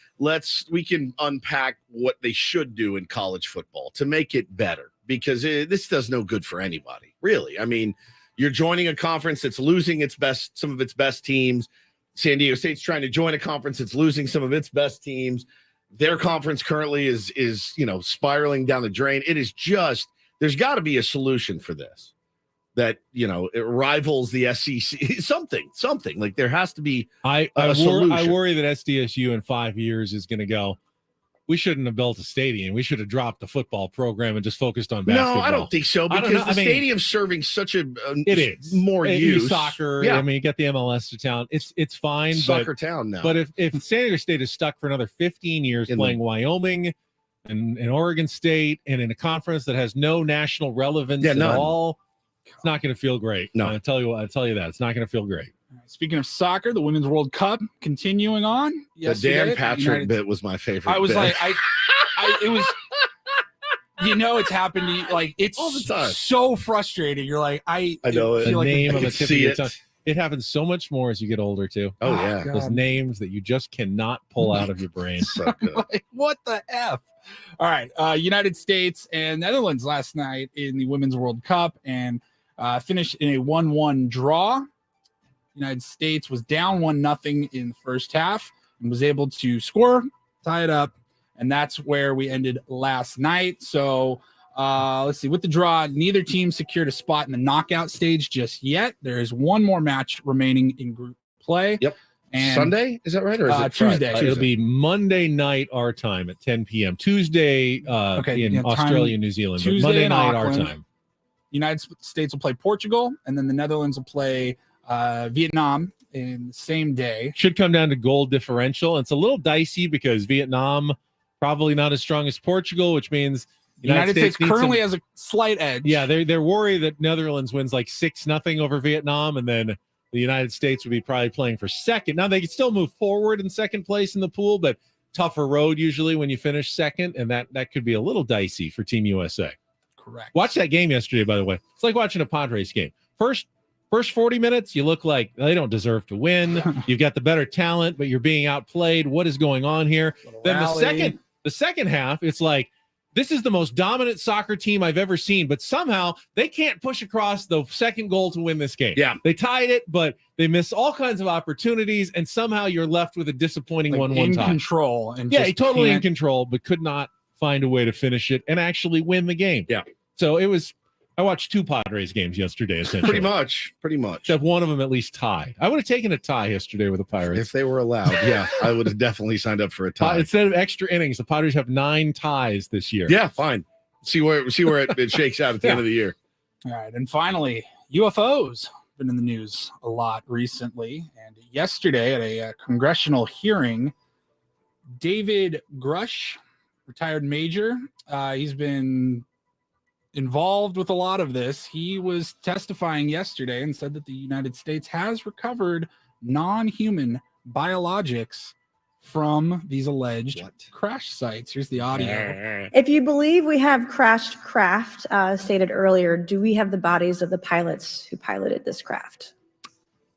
A: we can unpack what they should do in college football to make it better, because this does no good for anybody, really. I mean, you're joining a conference that's losing some of its best teams. San Diego State's trying to join a conference that's losing some of its best teams. Their conference currently is spiraling down the drain. It is just, there's got to be a solution for this that, it rivals the SEC. something like there has a solution.
P: I worry that SDSU in 5 years is going to go, we shouldn't have built a stadium. We should have dropped the football program and just focused on basketball.
A: No, I don't think so, because the stadium's serving such a
P: it is
A: more use.
P: Soccer.
A: Yeah.
P: I mean, you get the MLS to town. It's fine.
A: Soccer town now.
P: But if San Diego State is stuck for another 15 years playing Wyoming and Oregon State and in a conference that has no national relevance at all, it's not going to feel great.
A: No,
P: I'll tell you that it's not going to feel great.
B: Speaking of soccer, the Women's World Cup continuing on.
A: The Dan Patrick bit was my favorite.
B: I was
A: bit.
B: like, it was. It's happened to you. Like, it's
A: all the time.
B: So frustrating. You're like, I
A: know it.
P: The
B: like
P: name of
A: I
P: the tip of your tongue. It happens so much more as you get older too.
A: Oh yeah,
P: those names that you just cannot pull out of your brain.
A: So good.
B: Like, what the F? All right, United States and Netherlands last night in the Women's World Cup and finished in a 1-1 draw. United States was down 1-0 in the first half and was able to score, tie it up, and that's where we ended last night. So let's see. With the draw, neither team secured a spot in the knockout stage just yet. There is one more match remaining in group play.
A: Yep.
B: And
A: Sunday, is that right? Or is it
B: Tuesday?
P: It'll be Monday night our time at 10 p.m. Tuesday in Australia, New Zealand. But Monday night our time.
B: United States will play Portugal, and then the Netherlands will play Vietnam in the same day.
P: Should come down to goal differential. It's a little dicey because Vietnam probably not as strong as Portugal, which means
B: United States currently has a slight edge.
P: Yeah, they're worried that Netherlands wins like 6-0 over Vietnam, and then the United States would be probably playing for second. Now they can still move forward in second place in the pool, but tougher road usually when you finish second, and that could be a little dicey for Team USA.
B: Correct.
P: Watch that game yesterday, by the way. It's like watching a Padres game. First 40 minutes, you look like they don't deserve to win. You've got the better talent, but you're being outplayed. What is going on here? Then the second half, it's like, this is the most dominant soccer team I've ever seen, but somehow they can't push across the second goal to win this game.
A: Yeah.
P: They tied it, but they miss all kinds of opportunities, and somehow you're left with a disappointing 1-1 tie.
B: In control. And
P: yeah, totally in control, but could not find a way to finish it and actually win the game.
A: Yeah.
P: So I watched 2 Padres games yesterday, essentially.
A: Pretty much.
P: Except one of them at least tied. I would have taken a tie yesterday with the Pirates.
A: If they were allowed, yeah, I would have definitely signed up for a tie.
P: Instead of extra innings, the Padres have 9 ties this year.
A: Yeah, fine. See where it shakes out at the end of the year.
B: All right, and finally, UFOs been in the news a lot recently. And yesterday at a congressional hearing, David Grush, retired major, he's been involved with a lot of this. He was testifying yesterday and said that the United States has recovered non-human biologics from these alleged crash sites. Here's the audio.
G: If you believe we have crashed craft, stated earlier, do we have the bodies of the pilots who piloted this craft?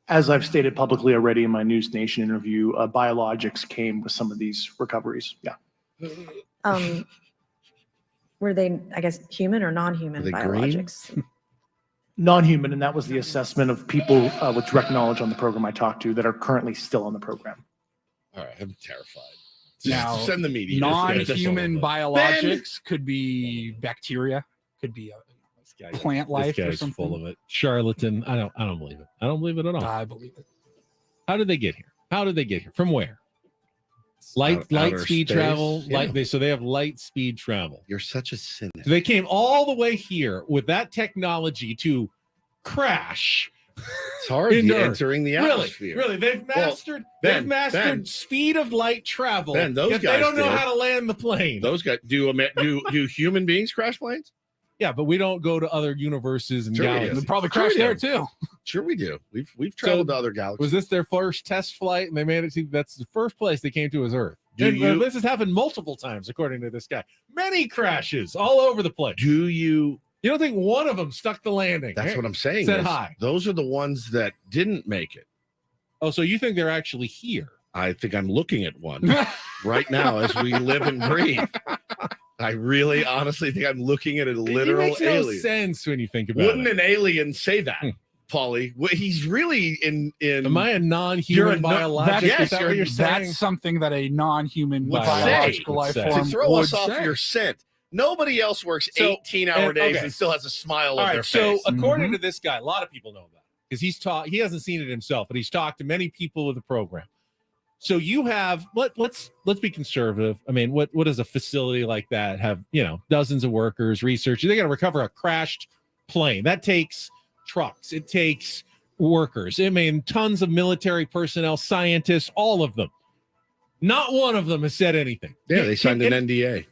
I: As I've stated publicly already in my News Nation interview, biologics came with some of these recoveries. Yeah.
G: Were they, I guess, human or non-human biologics?
I: Non-human, and that was the assessment of people with direct knowledge on the program I talked to that are currently still on the program.
A: All right, I'm terrified.
B: Now,
A: Send the media.
B: non-human biologics could be bacteria, could be plant life
P: This
B: or
P: guy's
B: something.
P: full of it. Charlatan. I don't believe it. I don't believe it at all.
B: I believe it.
P: How did they get here? From where? Light
A: Outer
P: speed
A: space.
P: travel.
A: Yeah.
P: So they have light speed travel.
A: You're such a cynic.
P: So they came all the way here with that technology to crash.
A: It's hard entering the atmosphere.
P: Really, they've mastered.
A: Ben,
P: speed of light travel.
A: Ben, those
P: yet
A: guys
P: they don't know
A: did.
P: how to land the plane.
A: Those guys do human beings crash planes?
P: Yeah, but we don't go to other universes and
A: Sure we do.
P: galaxies.
B: They probably
A: Sure
B: crashed
A: we
B: there
A: do.
B: too.
A: Sure we do. We've traveled to other galaxies.
P: Was this their first test flight and they made it to? That's the first place they came to is Earth.
A: Do
P: This has happened multiple times, according to this guy. Many crashes all over the place.
A: Do you?
P: You don't think one of them stuck the landing?
A: That's what I'm saying.
P: Said
A: is
P: hi.
A: Those are the ones that didn't make it.
P: Oh, so you think they're actually here?
A: I think I'm looking at one right now as we live and breathe. I really, honestly think I'm looking at a literal
P: it makes no
A: alien.
P: sense when you think about
A: Wouldn't
P: it.
A: an alien say that, Paulie? He's really in.
P: Am I a
A: You're
P: non-human
A: a no-
P: biologic?
A: Yes,
P: Is that what you're saying?
B: That's something that a non-human
A: Would
B: biological life
A: say.
B: form
A: To throw
B: would
A: us off
B: say.
A: your scent. Nobody else works 18-hour days and still has a smile on their face.
P: So according to this guy, a lot of people know that because he hasn't seen it himself, but he's talked to many people with the program. So you have let's be conservative. I mean, what does a facility like that have? Dozens of workers, researchers. They got to recover a crashed plane. That takes trucks. It takes workers. I mean, tons of military personnel, scientists, all of them. Not one of them has said anything.
A: Yeah, they signed an NDA.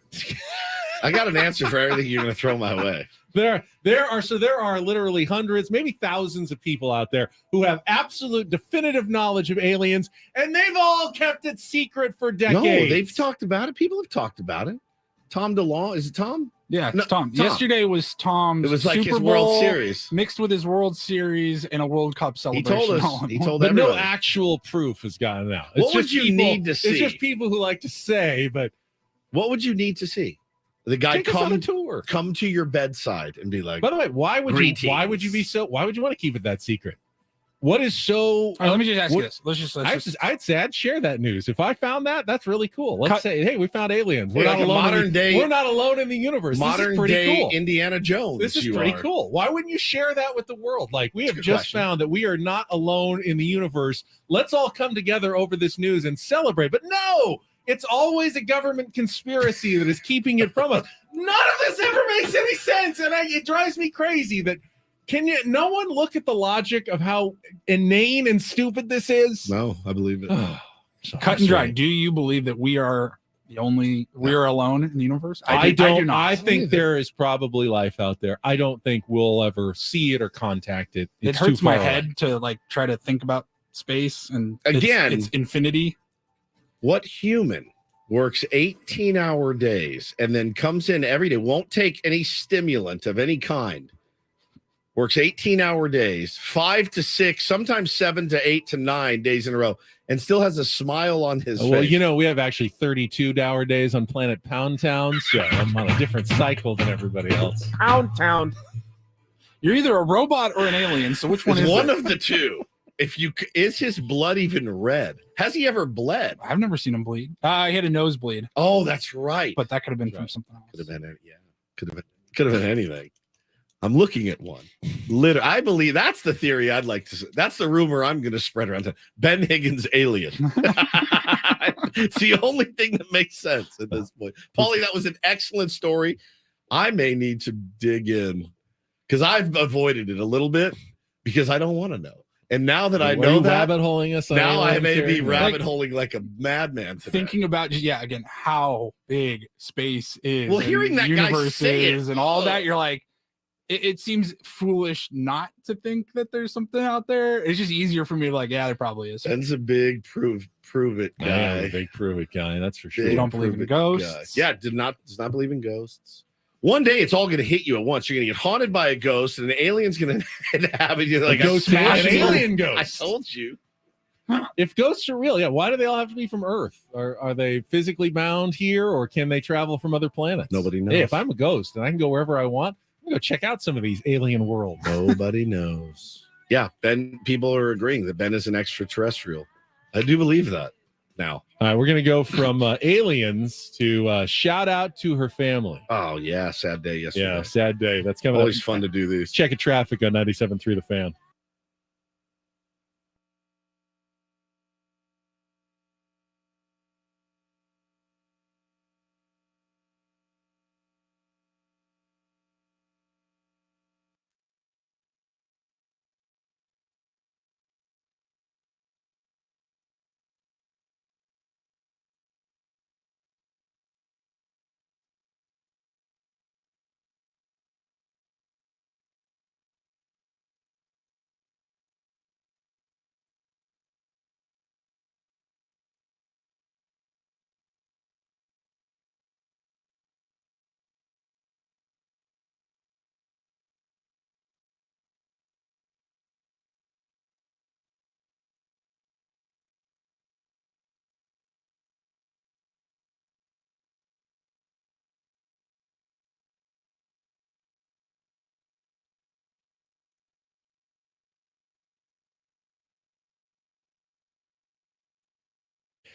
A: I got an answer for everything you're going to throw my way.
P: There are literally hundreds, maybe thousands of people out there who have absolute definitive knowledge of aliens, and they've all kept it secret for decades.
A: No, they've talked about it. People have talked about it. Tom DeLong, is it Tom?
B: Yeah, it's Tom. Yesterday was Tom's
A: It was like
B: Super
A: his World
B: Bowl
A: Series.
B: mixed with his World Series and a World Cup
A: He
B: celebration.
A: told us. He told
P: But
A: everybody.
P: no actual proof has gotten out.
A: What would you need to see?
P: It's just people who like to say, but
A: What would you need to see? The guy
P: take us on a tour.
A: come to your bedside and be like,
P: By the way, why would you want to keep it that secret? What is so?
B: All right, let me just ask you this.
P: I'd say I'd share that news if I found that. That's really cool. Let's say, hey, we found aliens. We're
A: Yeah,
P: not
A: like a
P: alone.
A: modern day-
P: We're not alone in the universe. This
A: modern
P: is pretty
A: day
P: cool.
A: Indiana Jones.
P: This is
A: you
P: pretty
A: are.
P: cool. Why wouldn't you share that with the world? Like, we have
A: Good
P: just
A: question.
P: found that we are not alone in the universe. Let's all come together over this news and celebrate. But no, it's always a government conspiracy that is keeping it from us. None of this ever makes any sense, and it drives me crazy that no one look at the logic of how inane and stupid this is?
A: No, I believe it.
B: Cut and dry. Do you believe that we are alone in the universe?
P: I
B: do not.
P: I think there is probably life out there. I don't think we'll ever see it or contact it.
B: It
P: It's
B: hurts
P: too
B: my
P: far away.
B: head to try to think about space and
A: Again,
B: it's infinity.
A: What human works 18-hour days and then comes in every day, won't take any stimulant of any kind, works 18-hour days, 5 to 6, sometimes 7 to 8 to 9 days in a row, and still has a smile on his
P: Well,
A: face?
P: we have actually 32-hour days on planet Pound Town, so I'm on a different cycle than everybody else.
B: Pound Town. You're either a robot or an alien. So which one
A: It's
B: is
A: one
B: it?
A: of the two. Is his blood even red? Has he ever bled?
B: I've never seen him bleed. He had a nosebleed.
A: Oh, that's right.
B: But that could have been from something else.
A: Could have been, could have been anything. I'm looking at one. Literally, I believe that's the theory I'd like to. That's the rumor I'm going to spread around. Ben Higgins alien. It's the only thing that makes sense at this point. Paulie, that was an excellent story. I may need to dig in because I've avoided it a little bit because I don't want to know. And now that I know that,
P: rabbit holing us.
A: now I may be
P: here?
A: rabbit holing like a madman today.
B: Thinking about again how big space is.
A: Well,
B: and
A: hearing that guy
B: universe
A: say it,
B: is and all that, you're like, it seems foolish not to think that there's something out there. It's just easier for me to there probably is.
A: Ben's a big prove it guy.
P: Yeah, I'm a big prove it guy. That's for sure.
B: You don't believe in ghosts.
A: Yeah, does not believe in ghosts. One day it's all going to hit you at once. You're going to get haunted by a ghost, and an alien's going to inhabit you like
P: A ghost man, an alien
A: I
P: ghost.
A: told you.
P: If ghosts are real, why do they all have to be from Earth? Are they physically bound here, or can they travel from other planets?
A: Nobody knows.
P: Hey, if I'm a ghost and I can go wherever I want, I'm gonna go check out some of these alien worlds.
A: Nobody knows. Yeah, Ben. People are agreeing that Ben is an extraterrestrial. I do believe that now.
P: All right, we're gonna go from aliens to shout out to her family.
A: Oh yeah, sad day yesterday.
P: Yeah, sad day. That's coming.
A: Always
P: up.
A: fun to do these.
P: Checking traffic on 97.3 The Fan.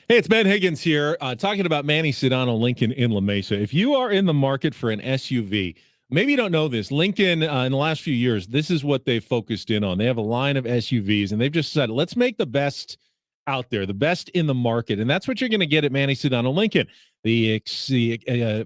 P: Hey, it's Ben Higgins here, talking about Manny Sedano Lincoln in La Mesa. If you are in the market for an SUV, maybe you don't know this. Lincoln, in the last few years, this is what they've focused in on. They have a line of SUVs, and they've just said, let's make the best out there, the best in the market. And that's what you're going to get at Manny Sedano Lincoln. The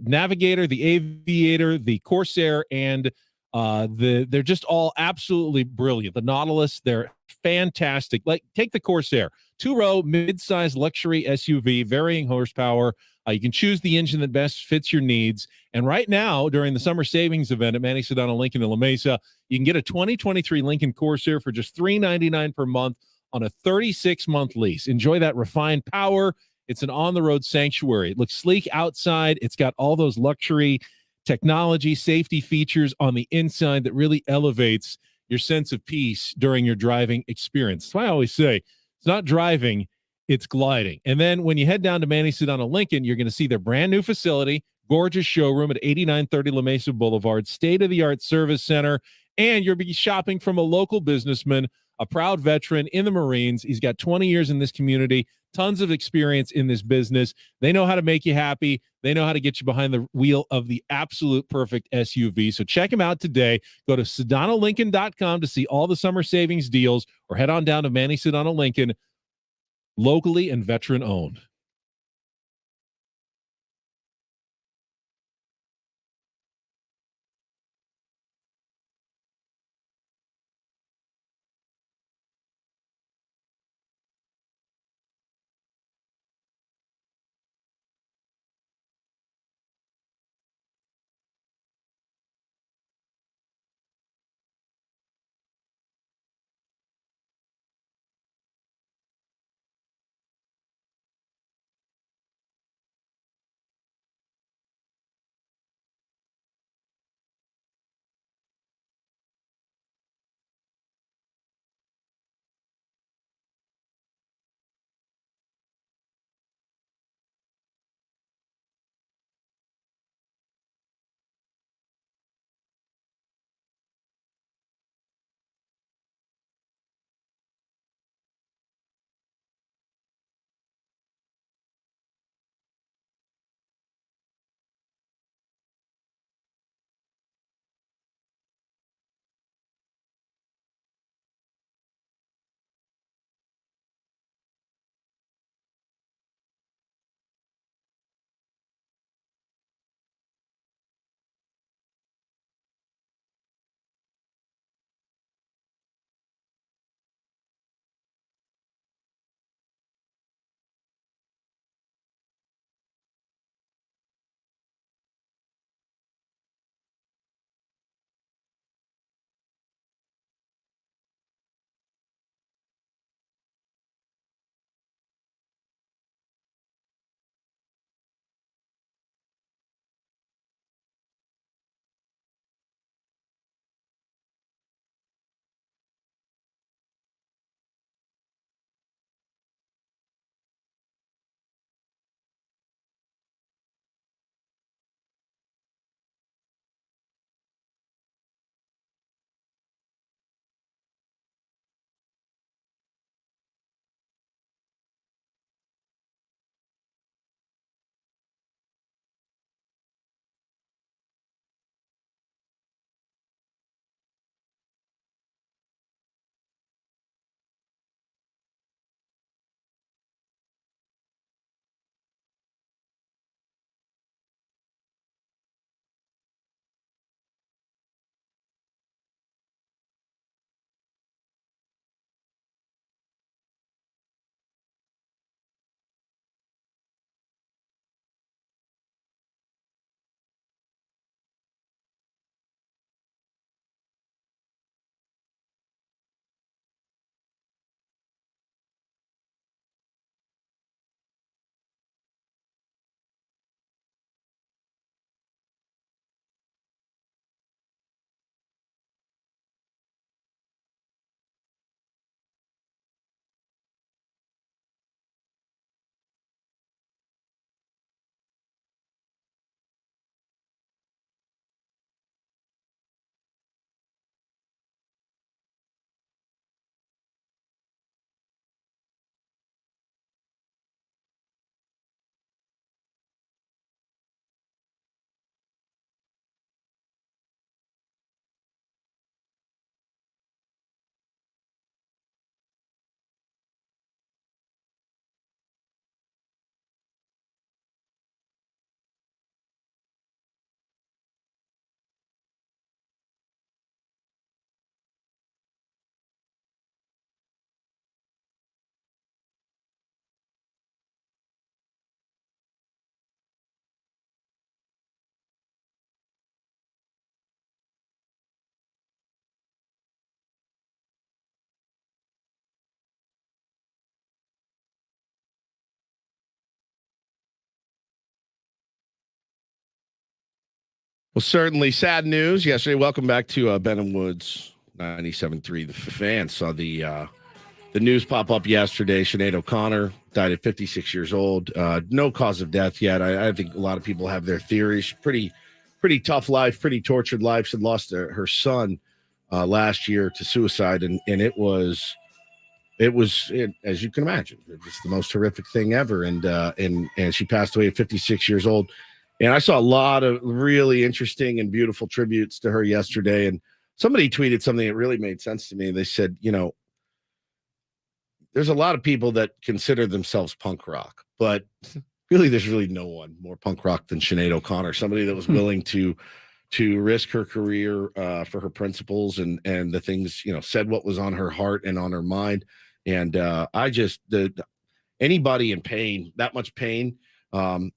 P: Navigator, the Aviator, the Corsair, and they're just all absolutely brilliant. The Nautilus, they're fantastic. Like, take the Corsair, 2-row mid-size luxury SUV, varying horsepower. You can choose the engine that best fits your needs. And right now, during the summer savings event at Manny Sedano Lincoln in La Mesa, you can get a 2023 Lincoln Corsair for just $399 per month on a 36-month lease. Enjoy that refined power. It's an on-the-road sanctuary. It looks sleek outside. It's got all those luxury technology, safety features on the inside that really elevates your sense of peace during your driving experience. That's why I always say it's not driving, it's gliding. And then when you head down to Manny Sedano Lincoln, you're going to see their brand new facility, gorgeous showroom at 8930 La Mesa Boulevard, state-of-the-art service center, and you'll be shopping from a local businessman, a proud veteran in the Marines. He's got 20 years in this community, tons of experience in this business. They know how to make you happy. They know how to get you behind the wheel of the absolute perfect SUV. So check them out today. Go to SedanoLincoln.com to see all the summer savings deals, or head on down to Manny Sedano Lincoln, locally and veteran owned.
A: Well, certainly sad news yesterday. Welcome back to Ben and Woods 97.3. The fan saw the news pop up yesterday. Sinead O'Connor died at 56 years old. No cause of death yet. I think a lot of people have their theories. Pretty tough life, pretty tortured life. She lost her son last year to suicide, and it was as you can imagine, it's the most horrific thing ever. And she passed away at 56 years old. And I saw a lot of really interesting and beautiful tributes to her yesterday. And somebody tweeted something that really made sense to me. They said, there's a lot of people that consider themselves punk rock, but really there's really no one more punk rock than Sinead O'Connor, somebody that was willing to risk her career for her principles and the things, said what was on her heart and on her mind. And anybody in pain, that much pain,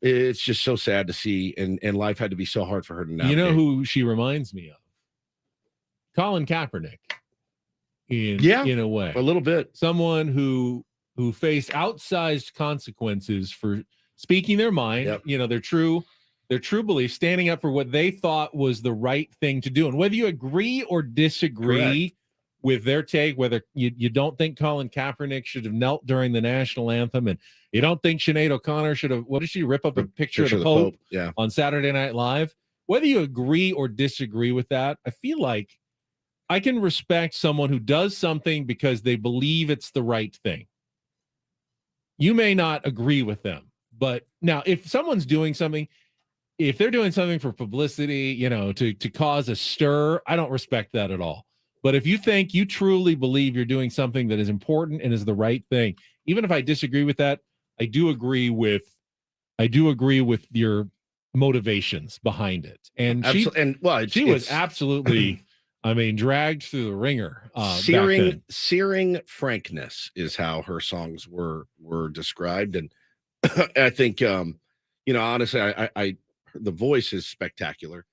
A: it's just so sad to see, and life had to be so hard for her to navigate.
P: You know who she reminds me of? Colin Kaepernick. In a way,
A: a little bit.
P: Someone who faced outsized consequences for speaking their mind. Yep. Their true belief, standing up for what they thought was the right thing to do. And whether you agree or disagree with their take, whether you don't think Colin Kaepernick should have knelt during the national anthem, and you don't think Sinead O'Connor should have, what did she rip up a picture of the Pope on Saturday Night Live? Whether you agree or disagree with that, I feel like I can respect someone who does something because they believe it's the right thing. You may not agree with them, but now if someone's doing something, if they're doing something for publicity, to cause a stir, I don't respect that at all. But if you think you truly believe you're doing something that is important and is the right thing, even if I disagree with that, I do agree with your motivations behind it. And she was absolutely, dragged through the ringer.
A: Searing frankness is how her songs were described. And I think, honestly, I the voice is spectacular.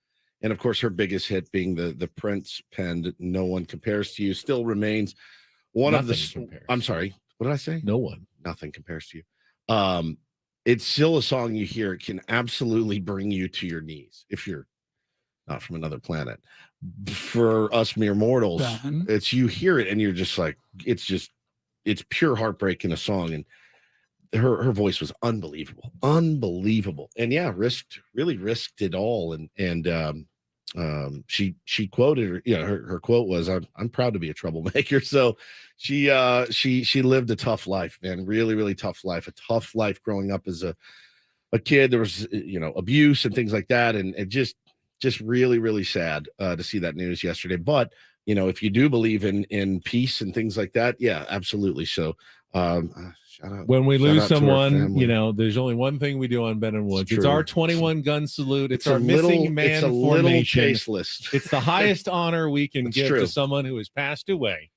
A: And of course, her biggest hit being the Prince penned "No One Compares to You" still remains one of the. I'm sorry, what did I say?
P: No one,
A: nothing compares to you. It's still a song you hear. It can absolutely bring you to your knees if you're not from another planet. For us mere mortals, it's you hear it and you're just like, it's pure heartbreak in a song. And her voice was unbelievable. And really risked it all. And she quoted her quote was, I'm proud to be a troublemaker. So she lived a tough life, man. Really, really tough life, a tough life growing up as a kid. There was, abuse and things like that. And it just really, really sad to see that news yesterday. But, if you do believe in peace and things like that, yeah, absolutely. So,
P: when we lose someone, there's only one thing we do on Ben and Woods. It's our 21 gun salute. It's our missing man
A: it's a
P: formation.
A: Little chase list.
P: It's the highest honor we can give to someone who has passed away.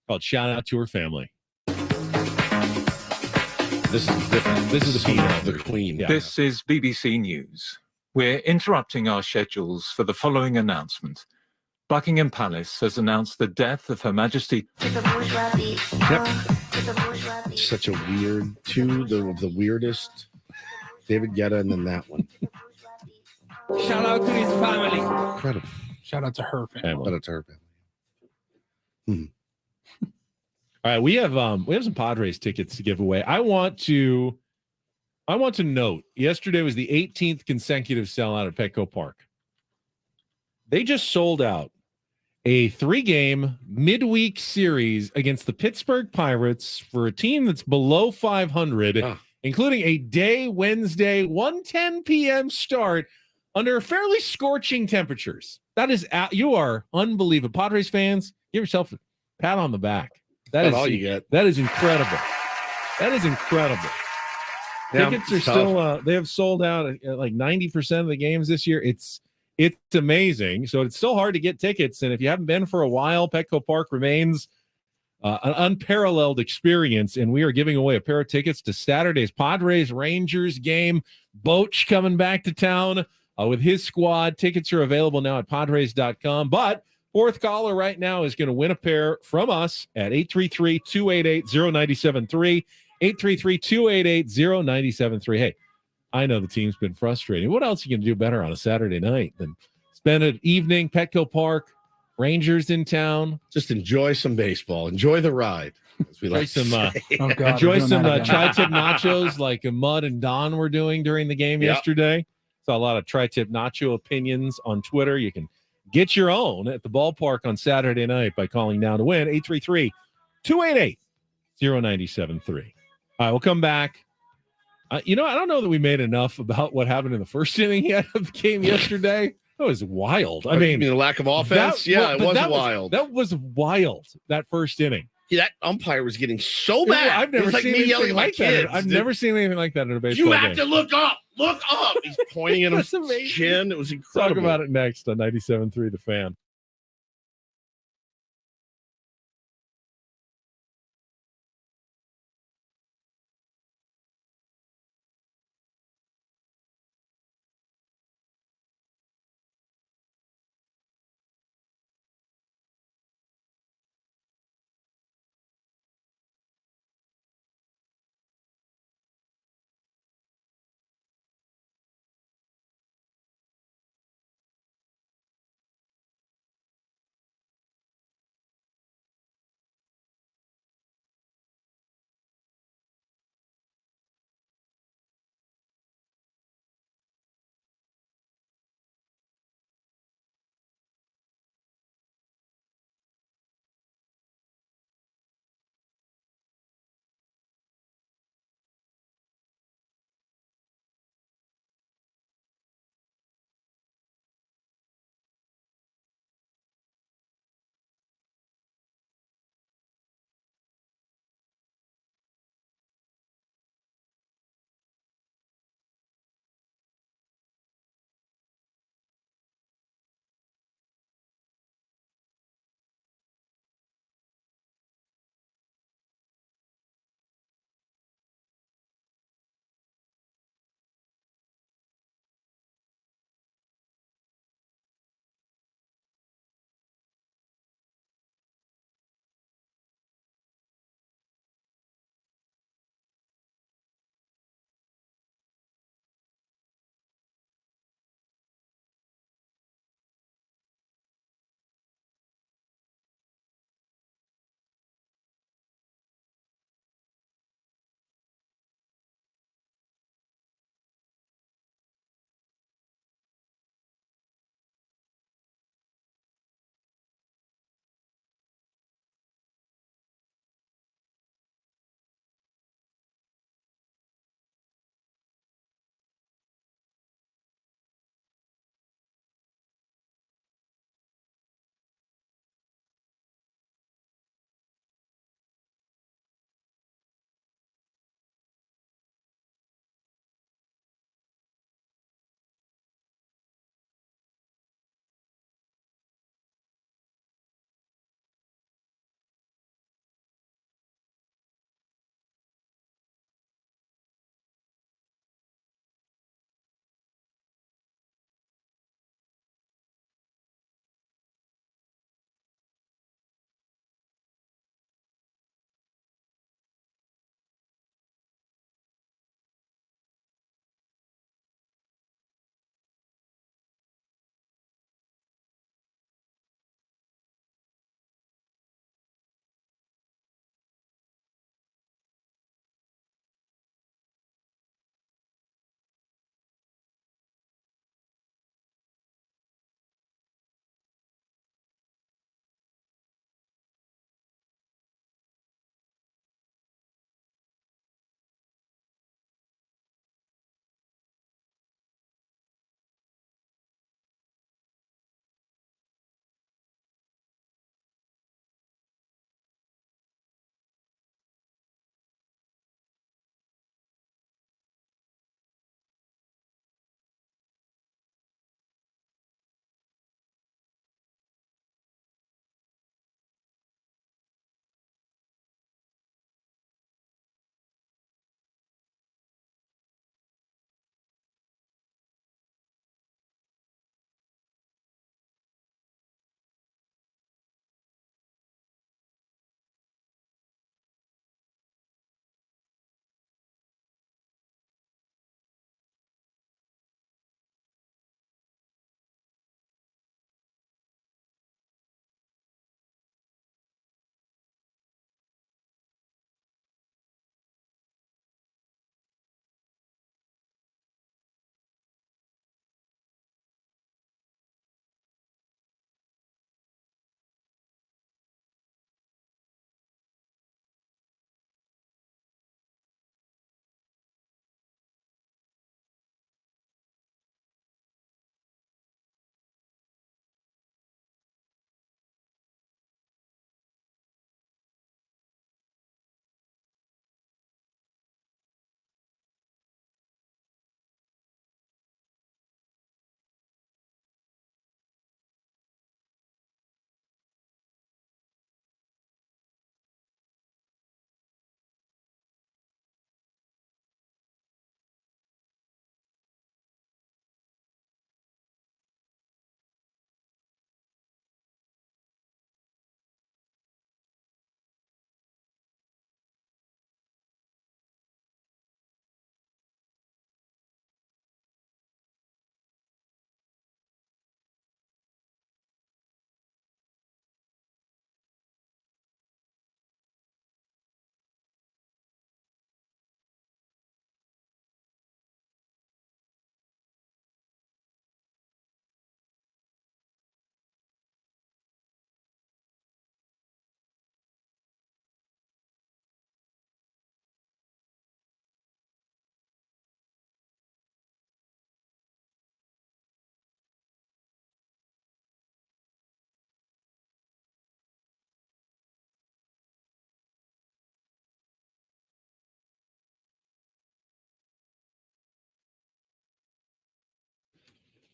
P: Called shout out to her family.
A: This is different. This is the Queen.
L: Yeah. This is BBC News. We're interrupting our schedules for the following announcement. Buckingham Palace has announced the death of Her Majesty.
A: Yep. Such a weird, two of the weirdest. David Guetta and then that one.
B: Shout out to his family.
A: Incredible.
B: Shout out to her family.
A: Shout out to her family.
P: All right, we have some Padres tickets to give away. I want to note yesterday was the 18th consecutive sellout at Petco Park. They just sold out a 3-game midweek series against the Pittsburgh Pirates for a team that's below 500, including a day Wednesday 1:10 p.m. start under fairly scorching temperatures. That is you are unbelievable. Padres fans, give yourself a pat on the back. That is
A: all you get.
P: That is incredible. That is incredible.
A: Yeah,
P: tickets are still they have sold out at like 90% of the games this year. It's amazing. So it's still hard to get tickets. And if you haven't been for a while, Petco Park remains an unparalleled experience. And we are giving away a pair of tickets to Saturday's Padres Rangers game. Boch coming back to town with his squad. Tickets are available now at Padres.com. But fourth caller right now is going to win a pair from us at 833-288-0973. 833-288-0973. Hey, I know the team's been frustrating. What else are you going to do better on a Saturday night than spend an evening, Petco Park, Rangers in town?
A: Just enjoy some baseball. Enjoy the ride. As we
P: Enjoy
A: like to
P: some,
A: say.
P: enjoy some tri-tip nachos like Mud and Don were doing during the game yesterday. Saw a lot of tri-tip nacho opinions on Twitter. You can get your own at the ballpark on Saturday night by calling now to win 833-288-0973. All right, we'll come back. I don't know that we made enough about what happened in the first inning of the game yesterday. That was wild. I mean,
A: the lack of offense. It was wild.
P: That was wild. That first inning.
A: Yeah, that umpire was getting so bad.
P: I've never
A: seen
P: me
A: yelling at my kids.
P: I've never seen anything like that in a baseball game.
A: You have to look up. Look up. He's pointing at his chin. It was incredible.
P: Talk about it next on 97.3 The Fan.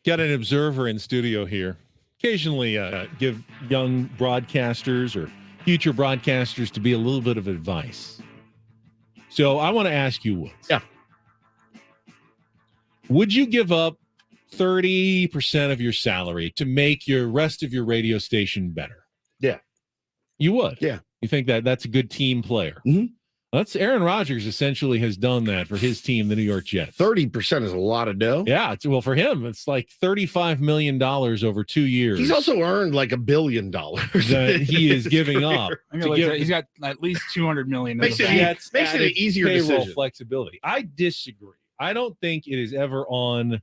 P: Got an observer in studio here. Occasionally give young broadcasters or future broadcasters to be a little bit of advice. So I want to ask you, Woods.
A: Yeah.
P: Would you give up 30% of your salary to make your rest of your radio station better?
A: Yeah.
P: You would?
A: Yeah.
P: You think that that's a good team player?
A: Mm-hmm.
P: That's Aaron Rodgers essentially has done that for his team, the New York Jets.
A: 30% is a lot of dough.
P: Yeah, well, for him, it's like $35 million over 2 years.
A: He's also earned like $1 billion
P: that he is giving up.
B: He's got at least $200 million.
A: Makes it an easier
P: payroll
A: decision.
P: Flexibility. I disagree. I don't think it is ever on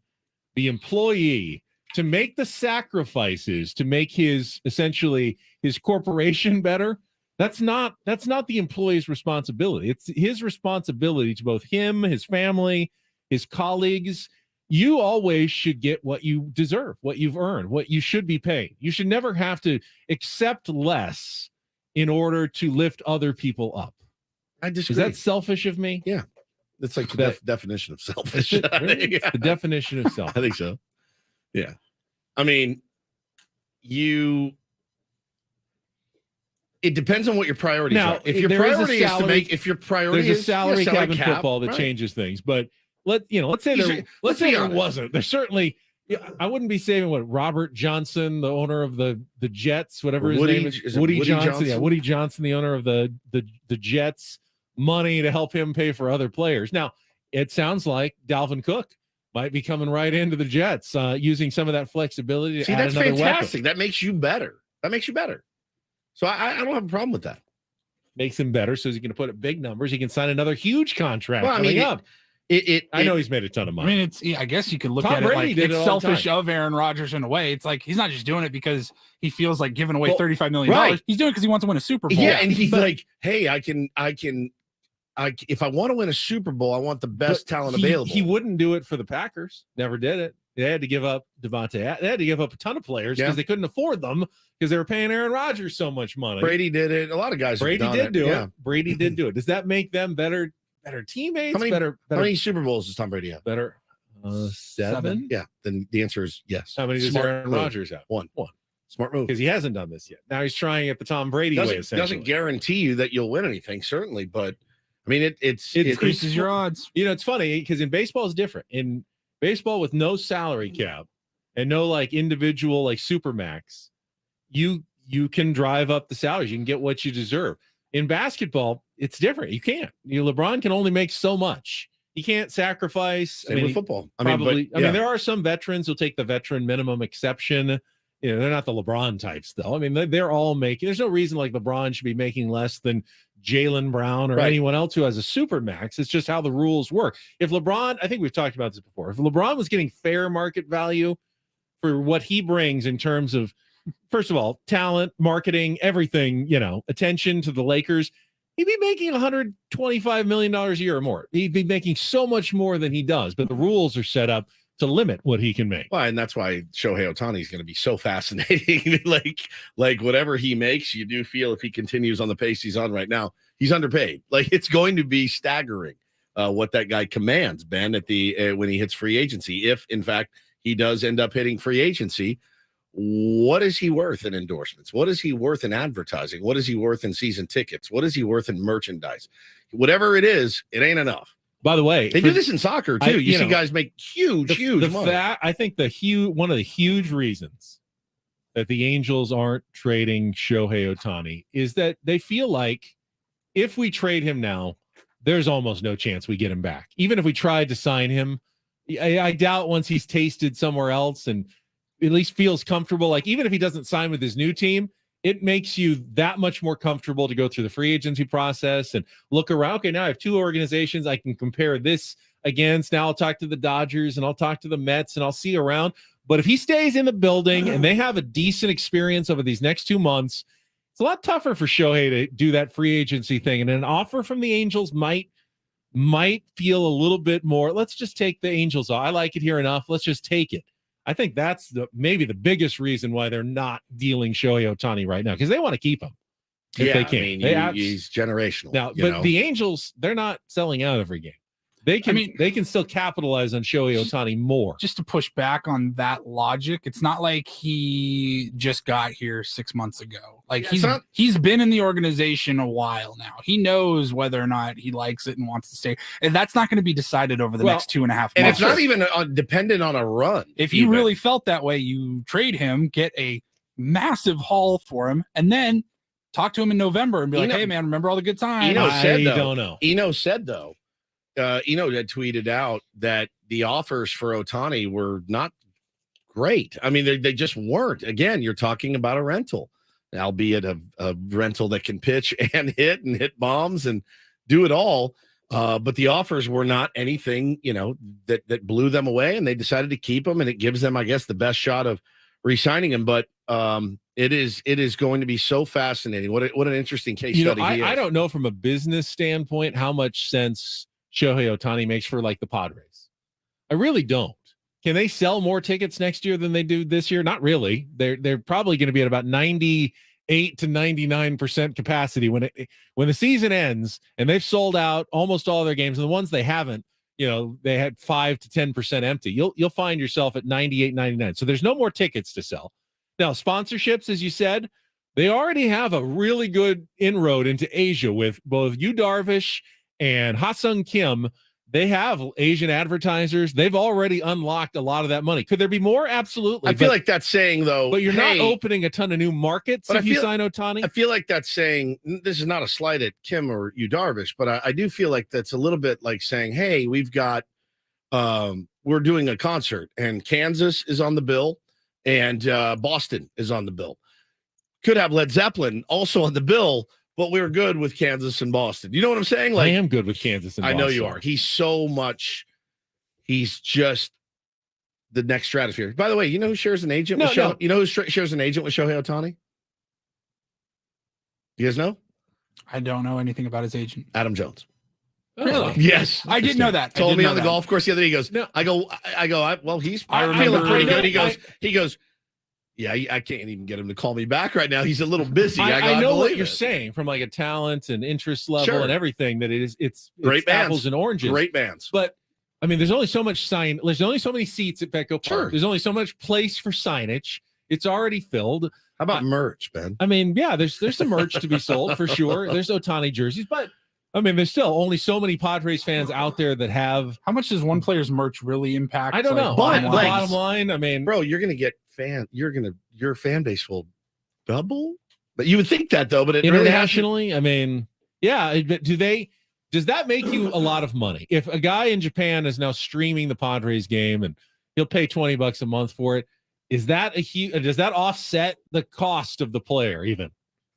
P: the employee to make the sacrifices to make his corporation better. That's not the employee's responsibility. It's his responsibility to both him, his family, his colleagues. You always should get what you deserve, what you've earned, what you should be paid. You should never have to accept less in order to lift other people up.
A: I disagree.
P: Is that selfish of me?
A: Yeah. It's like the definition of selfish.
P: Really?
A: Yeah.
P: The definition of selfish.
A: I think so. Yeah. I mean, it depends on what your priorities are. If your priority is to make, if your priority
P: there's
A: is
P: a salary cap in football that
A: right.
P: changes things. But let's say there wasn't. There's certainly. I wouldn't be saving Robert Johnson, the owner of the Jets, whatever his name is. Woody Johnson. Yeah, Woody Johnson, the owner of the Jets, money to help him pay for other players. Now, it sounds like Dalvin Cook might be coming right into the Jets, using some of that flexibility to add
A: that's
P: another
A: fantastic.
P: weapon.
A: That makes you better. So I don't have a problem with that.
P: Makes him better, so he's going to put up big numbers. He can sign another huge contract coming up. I know he's made a ton of money.
B: I mean, I guess you could look
P: Tom
B: at it
P: Brady
B: like
P: did
B: it's
P: it all the
B: selfish
P: time.
B: of Aaron Rodgers in a way. It's like he's not just doing it because he feels like giving away $35 million.
A: right.
B: He's doing it because he wants to win a Super Bowl.
A: Yeah, and he's like, hey, I can. If I want to win a Super Bowl, I want the best talent available.
P: He wouldn't do it for the Packers. Never did it. They had to give up Devontae. They had to give up a ton of players because they couldn't afford them because they were paying Aaron Rodgers so much money.
A: Brady did it. A lot of guys.
P: Brady
A: have
P: did
A: done
P: do
A: it.
P: it. Brady did do it. Does that make them better teammates?
A: How many Super Bowls does Tom Brady have?
P: Better 7?
A: Yeah. Then the answer is yes.
P: How many does Aaron Rodgers have?
A: One.
P: One.
A: Smart move.
P: Because he hasn't done this yet. Now he's trying it the Tom Brady way. Essentially,
A: doesn't guarantee you that you'll win anything, certainly, but I mean, it
B: increases your odds.
P: You know, it's funny because in baseball it's different. In baseball with no salary cap and no like individual like supermax, you can drive up the salaries. You can get what you deserve. In basketball, it's different. You can't. LeBron can only make so much. He can't sacrifice.
A: Same with football.
P: I mean, there are some veterans who'll take the veteran minimum exception. You know, they're not the LeBron types, though. I mean, they're all making. There's no reason like LeBron should be making less than Jaylen Brown or anyone else who has a super max. It's just how the rules work. If LeBron, I think we've talked about this before. If LeBron was getting fair market value for what he brings in terms of, first of all, talent, marketing, everything, attention to the Lakers, he'd be making $125 million a year or more. He'd be making so much more than he does, but the rules are set up to limit what he can make.
A: Well, and that's why Shohei Ohtani is going to be so fascinating. like whatever he makes, you do feel if he continues on the pace he's on right now, he's underpaid. Like it's going to be staggering what that guy commands, Ben, at the when he hits free agency. If in fact he does end up hitting free agency, what is he worth in endorsements? What is he worth in advertising? What is he worth in season tickets? What is he worth in merchandise? Whatever it is, it ain't enough.
P: By the way,
A: they do this in soccer too. You see guys make huge money.
P: I think one of the huge reasons that the Angels aren't trading Shohei Ohtani is that they feel like if we trade him now, there's almost no chance we get him back. Even if we tried to sign him, I doubt once he's tasted somewhere else and at least feels comfortable. Like even if he doesn't sign with his new team, it makes you that much more comfortable to go through the free agency process and look around. Okay, now I have two organizations I can compare this against. Now I'll talk to the Dodgers and I'll talk to the Mets and I'll see around. But if he stays in the building and they have a decent experience over these next 2 months, it's a lot tougher for Shohei to do that free agency thing. And an offer from the Angels might feel a little bit more. Let's just take the Angels off. I like it here enough. Let's just take it. I think that's maybe the biggest reason why they're not dealing Shohei Ohtani right now, because they want to keep him if they can.
A: I mean, he's generational.
P: Now, but the Angels, they're not selling out every game. they can still capitalize on Shohei Ohtani more.
B: Just to push back on that logic, it's not like he just got here 6 months ago. Like he's been in the organization a while now. He knows whether or not he likes it and wants to stay. And that's not going to be decided over the next 2.5 months.
A: And it's not even dependent on a run.
B: If you really felt that way, you trade him, get a massive haul for him, and then talk to him in November and be like, hey, man, remember all the good times?
A: Eno said, though,
P: don't know.
A: Eno said, though, Eno had tweeted out that the offers for Ohtani were not great. I mean, they just weren't. Again, you're talking about a rental, albeit a rental that can pitch and hit bombs and do it all. But the offers were not anything, that blew them away, and they decided to keep him, and it gives them, I guess, the best shot of re-signing him. But it is going to be so fascinating. What an interesting case study he is.
P: I don't know from a business standpoint how much sense Shohei Ohtani makes for like the Padres. I really don't. Can they sell more tickets next year than they do this year? Not really. They're probably going to be at about 98 to 99% capacity when the season ends, and they've sold out almost all their games, and the ones they haven't, they had 5 to 10% empty. You'll find yourself at 98, 99. So there's no more tickets to sell. Now, sponsorships, as you said, they already have a really good inroad into Asia with both Yu Darvish and Ha-Sung Kim. They have Asian advertisers. They've already unlocked a lot of that money. Could there be more? Absolutely.
A: I feel like that's saying, though,
P: but you're not opening a ton of new markets if you sign Ohtani.
A: I feel like that's saying, this is not a slight at Kim or Yu Darvish, but I do feel like that's a little bit like saying, hey, we've got, we're doing a concert, and Kansas is on the bill, and Boston is on the bill. Could have Led Zeppelin also on the bill, but we're good with Kansas and Boston. You know what I'm saying? Like,
P: I am good with Kansas and Boston.
A: I know you are. He's just the next stratosphere. By the way, you know who shares an agent with Shohei? You know who shares an agent with Shohei Ohtani? You guys know?
B: I don't know anything about his agent.
A: Adam Jones.
B: Really?
A: Yes.
B: I didn't know that.
A: Told me on the golf course the other day. He goes, I go, well, he's feeling pretty good. He goes, yeah, I can't even get him to call me back right now. He's a little busy.
P: I know what you're saying from like a talent and interest level and everything, that it's
A: great bands.
P: Apples and oranges.
A: Great bands.
P: But I mean, there's only so much there's only so many seats at Petco Park.
A: Sure.
P: There's only so much place for signage. It's already filled.
A: How about merch, Ben?
P: I mean, yeah, there's some merch to be sold for sure. There's Ohtani jerseys, but I mean, there's still only so many Padres fans out there that have.
B: How much does one player's merch really impact?
P: I don't know.
A: But
P: bottom line, I mean,
A: bro, you're gonna get your fan base will double. But you would think that though. But it
P: internationally, I mean, yeah. Does that make you a lot of money? If a guy in Japan is now streaming the Padres game and he'll pay $20 a month for it, is that does that offset the cost of the player even?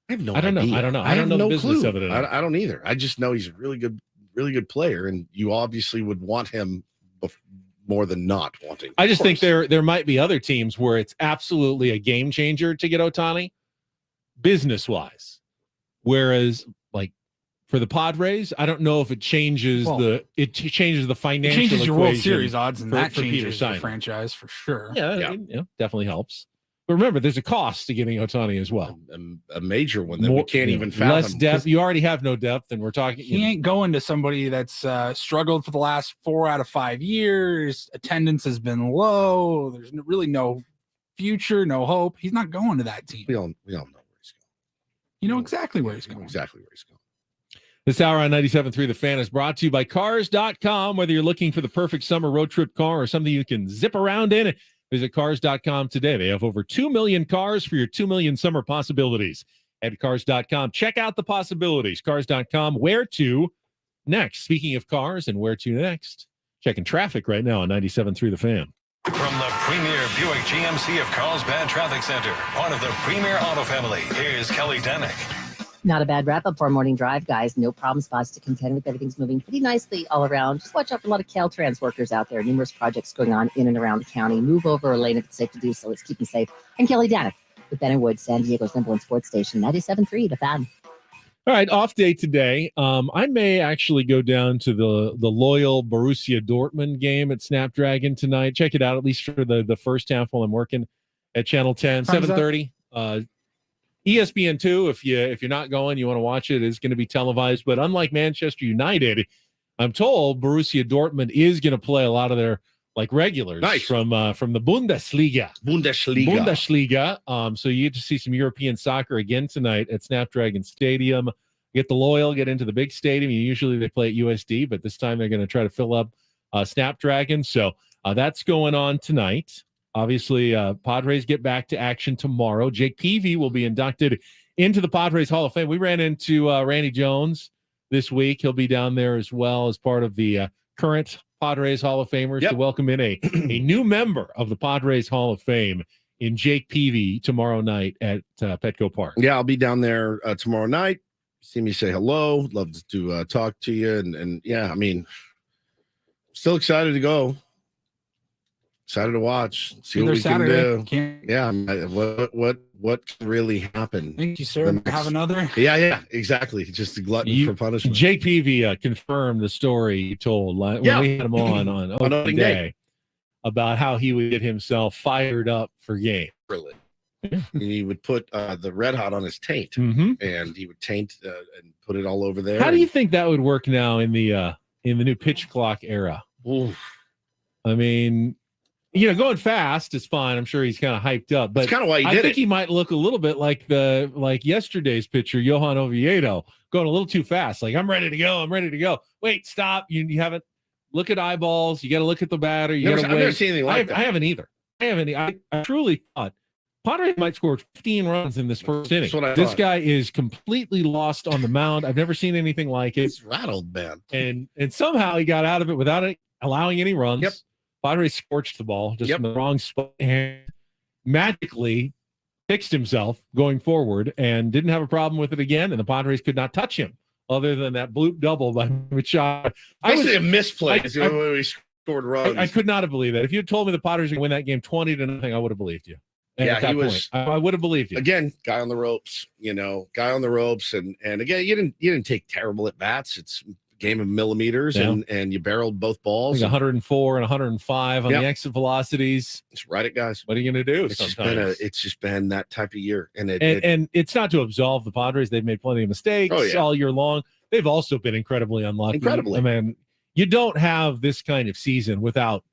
A: I have no
P: I don't
A: idea.
P: know. I don't know.
A: I have
P: don't know
A: no
P: the business
A: clue.
P: of it.
A: I don't either. I just know he's a really good player, and you obviously would want him more than not wanting.
P: I just think there might be other teams where it's absolutely a game changer to get Ohtani, business wise. Whereas, like for the Padres, I don't know if it changes the financial.
B: It changes your World
P: equation
B: Series odds, and that
P: for Peter
B: changes the
P: Simon.
B: franchise for sure.
P: Yeah, definitely helps. But remember, there's a cost to getting Ohtani as well.
A: A major one that we can't even fathom.
P: Less depth. You already have no depth, and we're talking.
B: He ain't going to somebody that's struggled for the last 4 out of 5 years. Attendance has been low. There's really no future, no hope. He's not going to that team.
A: We all know where he's going.
B: You know exactly where he's going.
A: Exactly where he's going.
P: This hour on 97.3 The Fan is brought to you by Cars.com. Whether you're looking for the perfect summer road trip car or something you can zip around in, visit Cars.com today. They have over 2 million cars for your 2 million summer possibilities. Head to Cars.com. Check out the possibilities. Cars.com. Where to next? Speaking of cars and where to next, checking traffic right now on 97.3 The Fan.
E: From the premier Buick GMC of Carlsbad Traffic Center, part of the premier auto family, here's Kelly Denick.
F: Not a bad wrap up for our morning drive, guys. No problem spots to contend with. Everything's moving pretty nicely all around. Just watch out for a lot of Caltrans workers out there. Numerous projects going on in and around the county. Move over a lane if it's safe to do so. Let's keep them safe. I'm Kelly Danick with Ben and Wood, San Diego's #1 sports station, 97.3 The Fan.
P: All right, off day today. I may actually go down to the loyal Borussia Dortmund game at Snapdragon tonight. Check it out, at least for the first half while I'm working at Channel 10, 7:30. ESPN2, if you're not going, you want to watch it, is going to be televised. But unlike Manchester United, I'm told Borussia Dortmund is going to play a lot of their regulars from the Bundesliga. So you get to see some European soccer again tonight at Snapdragon Stadium. Get the Loyal, get into the big stadium. Usually they play at USD, but this time they're going to try to fill up Snapdragon. So that's going on tonight. Obviously, Padres get back to action tomorrow. Jake Peavy will be inducted into the Padres Hall of Fame. We ran into Randy Jones this week. He'll be down there as well as part of the current Padres Hall of Famers to welcome in a new member of the Padres Hall of Fame in Jake Peavy tomorrow night at Petco Park.
A: Yeah, I'll be down there tomorrow night. See me, say hello. Love to talk to you. And yeah, I mean, still excited to go. Excited to watch. See what we
B: Saturday.
A: can do. Yeah, what can really happen?
B: Thank you, sir. Have another.
A: Yeah, exactly. Just a glutton for punishment.
P: Jake Peavy confirmed the story you told when we had him on opening day about how he would get himself fired up for game.
A: Really. And he would put the red hot on his taint, and he would taint and put it all over there.
P: How do you think that would work now in the new pitch clock era?
A: Oof.
P: I mean, going fast is fine. I'm sure he's kind of hyped up, but
A: that's kind of why he did
P: I think he might look a little bit like yesterday's pitcher, Johan Oviedo, going a little too fast. Like, I'm ready to go. Wait, stop. You haven't look at eyeballs. You got to look at the batter. You got to wait.
A: I've never seen anything like that.
P: I haven't either. I truly thought Padres might score 15 runs in this first inning. This guy is completely lost on the mound. I've never seen anything like it.
A: He's rattled, man.
P: And somehow he got out of it without allowing any runs.
A: Yep.
P: Padres scorched the ball just in the wrong spot and magically fixed himself going forward and didn't have a problem with it again. And the Padres could not touch him other than that bloop double by Machado.
A: Basically a misplay. We scored runs.
P: I could not have believed that. If you had told me the Padres would win that game 20-0, I would have believed you.
A: He was.
P: I would have believed you.
A: Again, guy on the ropes. And again, you didn't take terrible at bats. It's a game of millimeters, and you barreled both balls.
P: 104 and 105 on the exit velocities.
A: Just ride it, guys.
P: What are you going to do?
A: It's just been that type of year, and
P: it's not to absolve the Padres. They've made plenty of mistakes all year long. They've also been incredibly unlucky. I mean, you don't have this kind of season without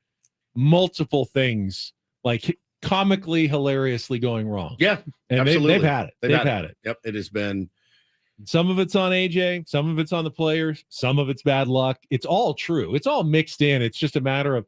P: multiple things like comically, hilariously going wrong.
A: Yeah,
P: and
A: absolutely.
P: they've had it. They've had it.
A: Yep, it has been.
P: Some of it's on AJ, some of it's on the players, some of it's bad luck. It's all true. It's all mixed in. It's just a matter of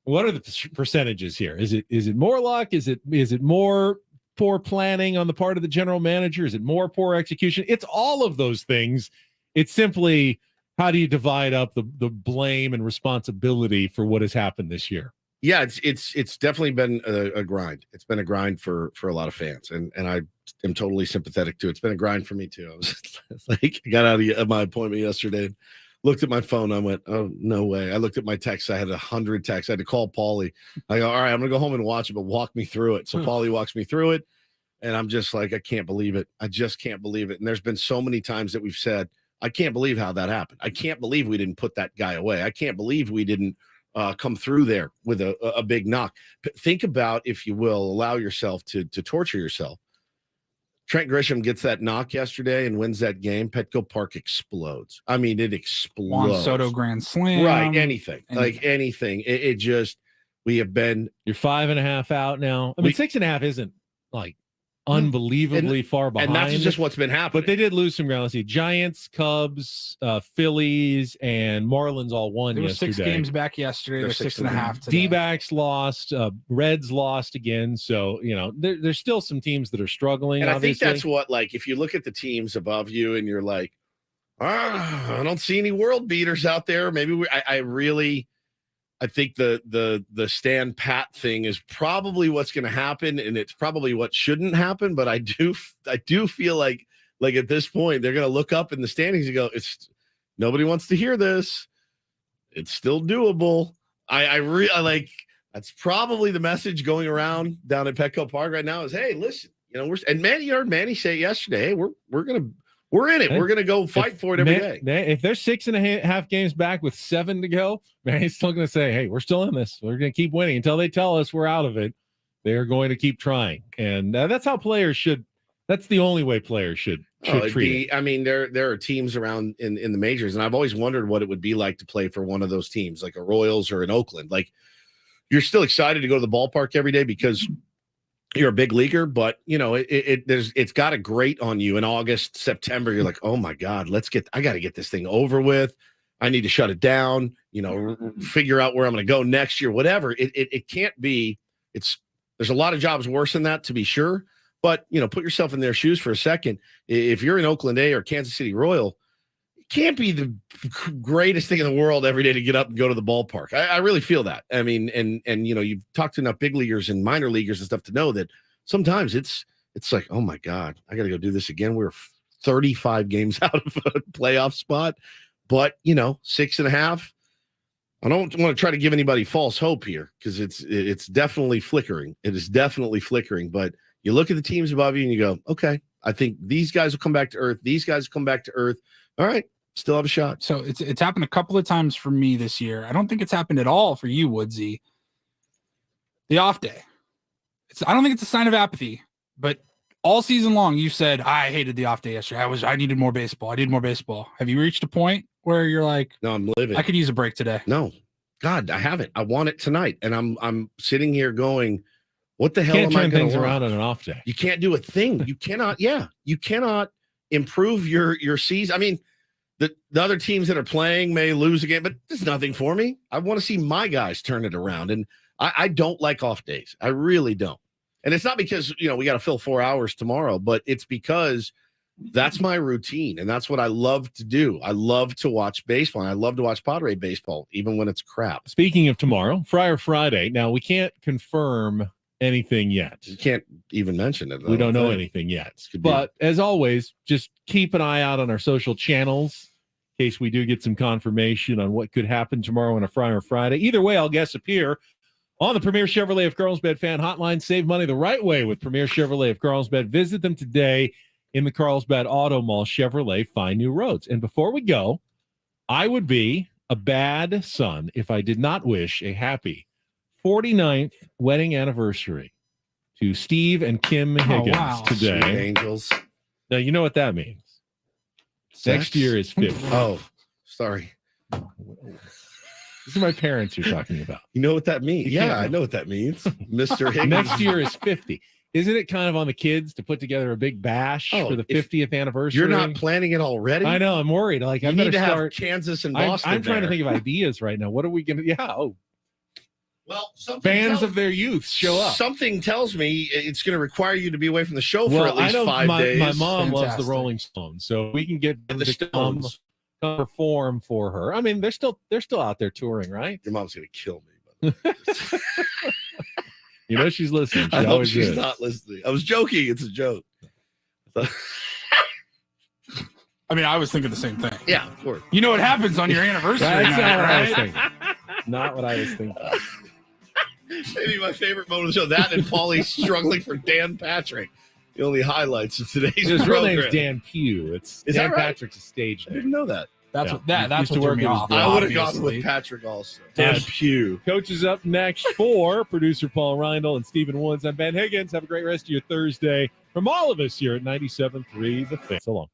P: what are the percentages here? Is it more luck? Is it more poor planning on the part of the general manager? Is it more poor execution? It's all of those things. It's simply how do you divide up the blame and responsibility for what has happened this year?
A: Yeah, it's definitely been a grind. It's been a grind for a lot of fans, and I am totally sympathetic to it. It's been a grind for me too. I was like, I got out of my appointment yesterday, and looked at my phone. I went, oh, no way. I looked at my texts. I had 100 texts. I had to call Paulie. I go, all right, I'm gonna go home and watch it, but walk me through it. So Paulie walks me through it, and I'm just like, I can't believe it. I just can't believe it. And there's been so many times that we've said, I can't believe how that happened. I can't believe we didn't put that guy away. I can't believe we didn't come through there with a big knock. Think about, if you will, allow yourself to torture yourself. Trent Grisham gets that knock yesterday and wins that game. Petco Park explodes. I mean, it explodes.
B: Juan Soto grand slam.
A: Right, anything. Like anything. It just, we have been.
P: You're 5.5 out now. I mean, 6.5 isn't like unbelievably far behind.
A: And that's just what's been happening.
P: But they did lose some ground. Let's see. Giants, Cubs, Phillies, and Marlins all won yesterday.
B: 6 games back yesterday. They're 6.5 today.
P: D-backs lost. Reds lost again. So, there's still some teams that are struggling.
A: And
P: obviously.
A: I think that's what, like, if you look at the teams above you and you're like, I don't see any world beaters out there. Maybe I think the stand pat thing is probably what's going to happen, and it's probably what shouldn't happen. But I do feel like at this point they're going to look up in the standings and go, "It's nobody wants to hear this. It's still doable." I like that's probably the message going around down at Petco Park right now is, "Hey, listen, you heard Manny say it yesterday. Hey, we're in it. We're going to go fight for it every day."
P: If they're 6.5 games back with 7 to go, Manny's still going to say, hey, we're still in this. We're going to keep winning until they tell us we're out of it. They're going to keep trying. And that's how players should That's the only way players should treat it.
A: I mean, there are teams around in the majors, and I've always wondered what it would be like to play for one of those teams, like a Royals or an Oakland. Like, you're still excited to go to the ballpark every day because you're a big leaguer, but it's got to grate on you in August, September. You're like, oh my God, I got to get this thing over with. I need to shut it down, figure out where I'm going to go next year, whatever. It can't be. There's a lot of jobs worse than that, to be sure. But, put yourself in their shoes for a second. If you're in Oakland A or Kansas City Royal, it can't be the greatest thing in the world every day to get up and go to the ballpark. I really feel that. I mean, and you've talked to enough big leaguers and minor leaguers and stuff to know that sometimes it's like, oh my God, I got to go do this again. We're 35 games out of a playoff spot, but 6.5. I don't want to try to give anybody false hope here because it's definitely flickering. It is definitely flickering, but you look at the teams above you and you go, okay, I think these guys will come back to earth. These guys will come back to earth. All right, still have a shot.
B: So it's happened a couple of times for me this year. I don't think it's happened at all for you, Woodsy. The off day. I don't think it's a sign of apathy, but all season long you said, I hated the off day yesterday. I needed more baseball. I needed more baseball. Have you reached a point where you're like,
A: no, I'm living.
B: I could use a break today?
A: No. God, I haven't. I want it tonight. And I'm sitting here going, what the hell
P: Can't
A: am I
P: turn
A: going
P: things
A: to
P: around on an off day?
A: You can't do a thing. You cannot. Yeah, you cannot improve your season. I mean, the other teams that are playing may lose again, but there's nothing for me. I want to see my guys turn it around, and I don't like off days. I really don't. And it's not because we got to fill 4 hours tomorrow, but it's because that's my routine, and that's what I love to do. I love to watch baseball, and I love to watch Padre baseball, even when it's crap.
P: Speaking of tomorrow, Friar Friday. Now, we can't confirm anything yet.
A: You can't even mention it.
P: We don't know anything yet. But as always, just keep an eye out on our social channels in case we do get some confirmation on what could happen tomorrow on a Friar Friday. Either way, I'll guess appear on the Premier Chevrolet of Carlsbad fan hotline. Save money the right way with Premier Chevrolet of Carlsbad. Visit them today in the Carlsbad Auto Mall. Chevrolet, find new roads. And before we go, I would be a bad son if I did not wish a happy 49th wedding anniversary to Steve and Kim Higgins today.
A: Sweet angels.
P: Now, you know what that means. Next year is 50.
A: Oh, sorry.
P: These are my parents you're talking about.
A: You know what that means? I know what that means. Mr. Higgins.
P: Next year is 50. Isn't it kind of on the kids to put together a big bash for the 50th anniversary?
A: You're not planning it already?
P: I know. I'm worried. Like,
A: you need to have Kansas and Boston.
P: I'm trying to think of ideas right now. What are we going to? Yeah. Oh.
A: Well,
P: fans of their youth show up.
A: Something tells me it's going to require you to be away from the show for at least 5 days.
P: My mom loves the Rolling Stones, so we can get
A: the Stones
P: come perform for her. I mean, they're still out there touring, right?
A: Your mom's going to kill me.
P: She's listening.
A: I hope she's not listening. I was joking. It's a joke.
B: I mean, I was thinking the same thing.
A: Yeah, of course.
B: You know what happens on your anniversary?
P: That's
B: night,
P: not what I was
B: right?
P: thinking. Not what I was thinking.
A: Maybe my favorite moment of the show, that and Paulie struggling for Dan Patrick. The only highlights of today's
P: His real
A: program.
P: name's Dan Pugh.
A: Is
P: Dan
A: that right?
P: Patrick's a stage name.
A: I didn't know that.
B: That's
P: Used
B: what
P: to
B: threw
P: work
B: me
P: at his
B: off.
A: I would have gone
B: obviously.
A: with Patrick also. Dan Pugh.
P: Coach is up next for producer Paul Reindl and Stephen Woods. I'm Ben Higgins. Have a great rest of your Thursday from all of us here at 97.3 The Fan. So long.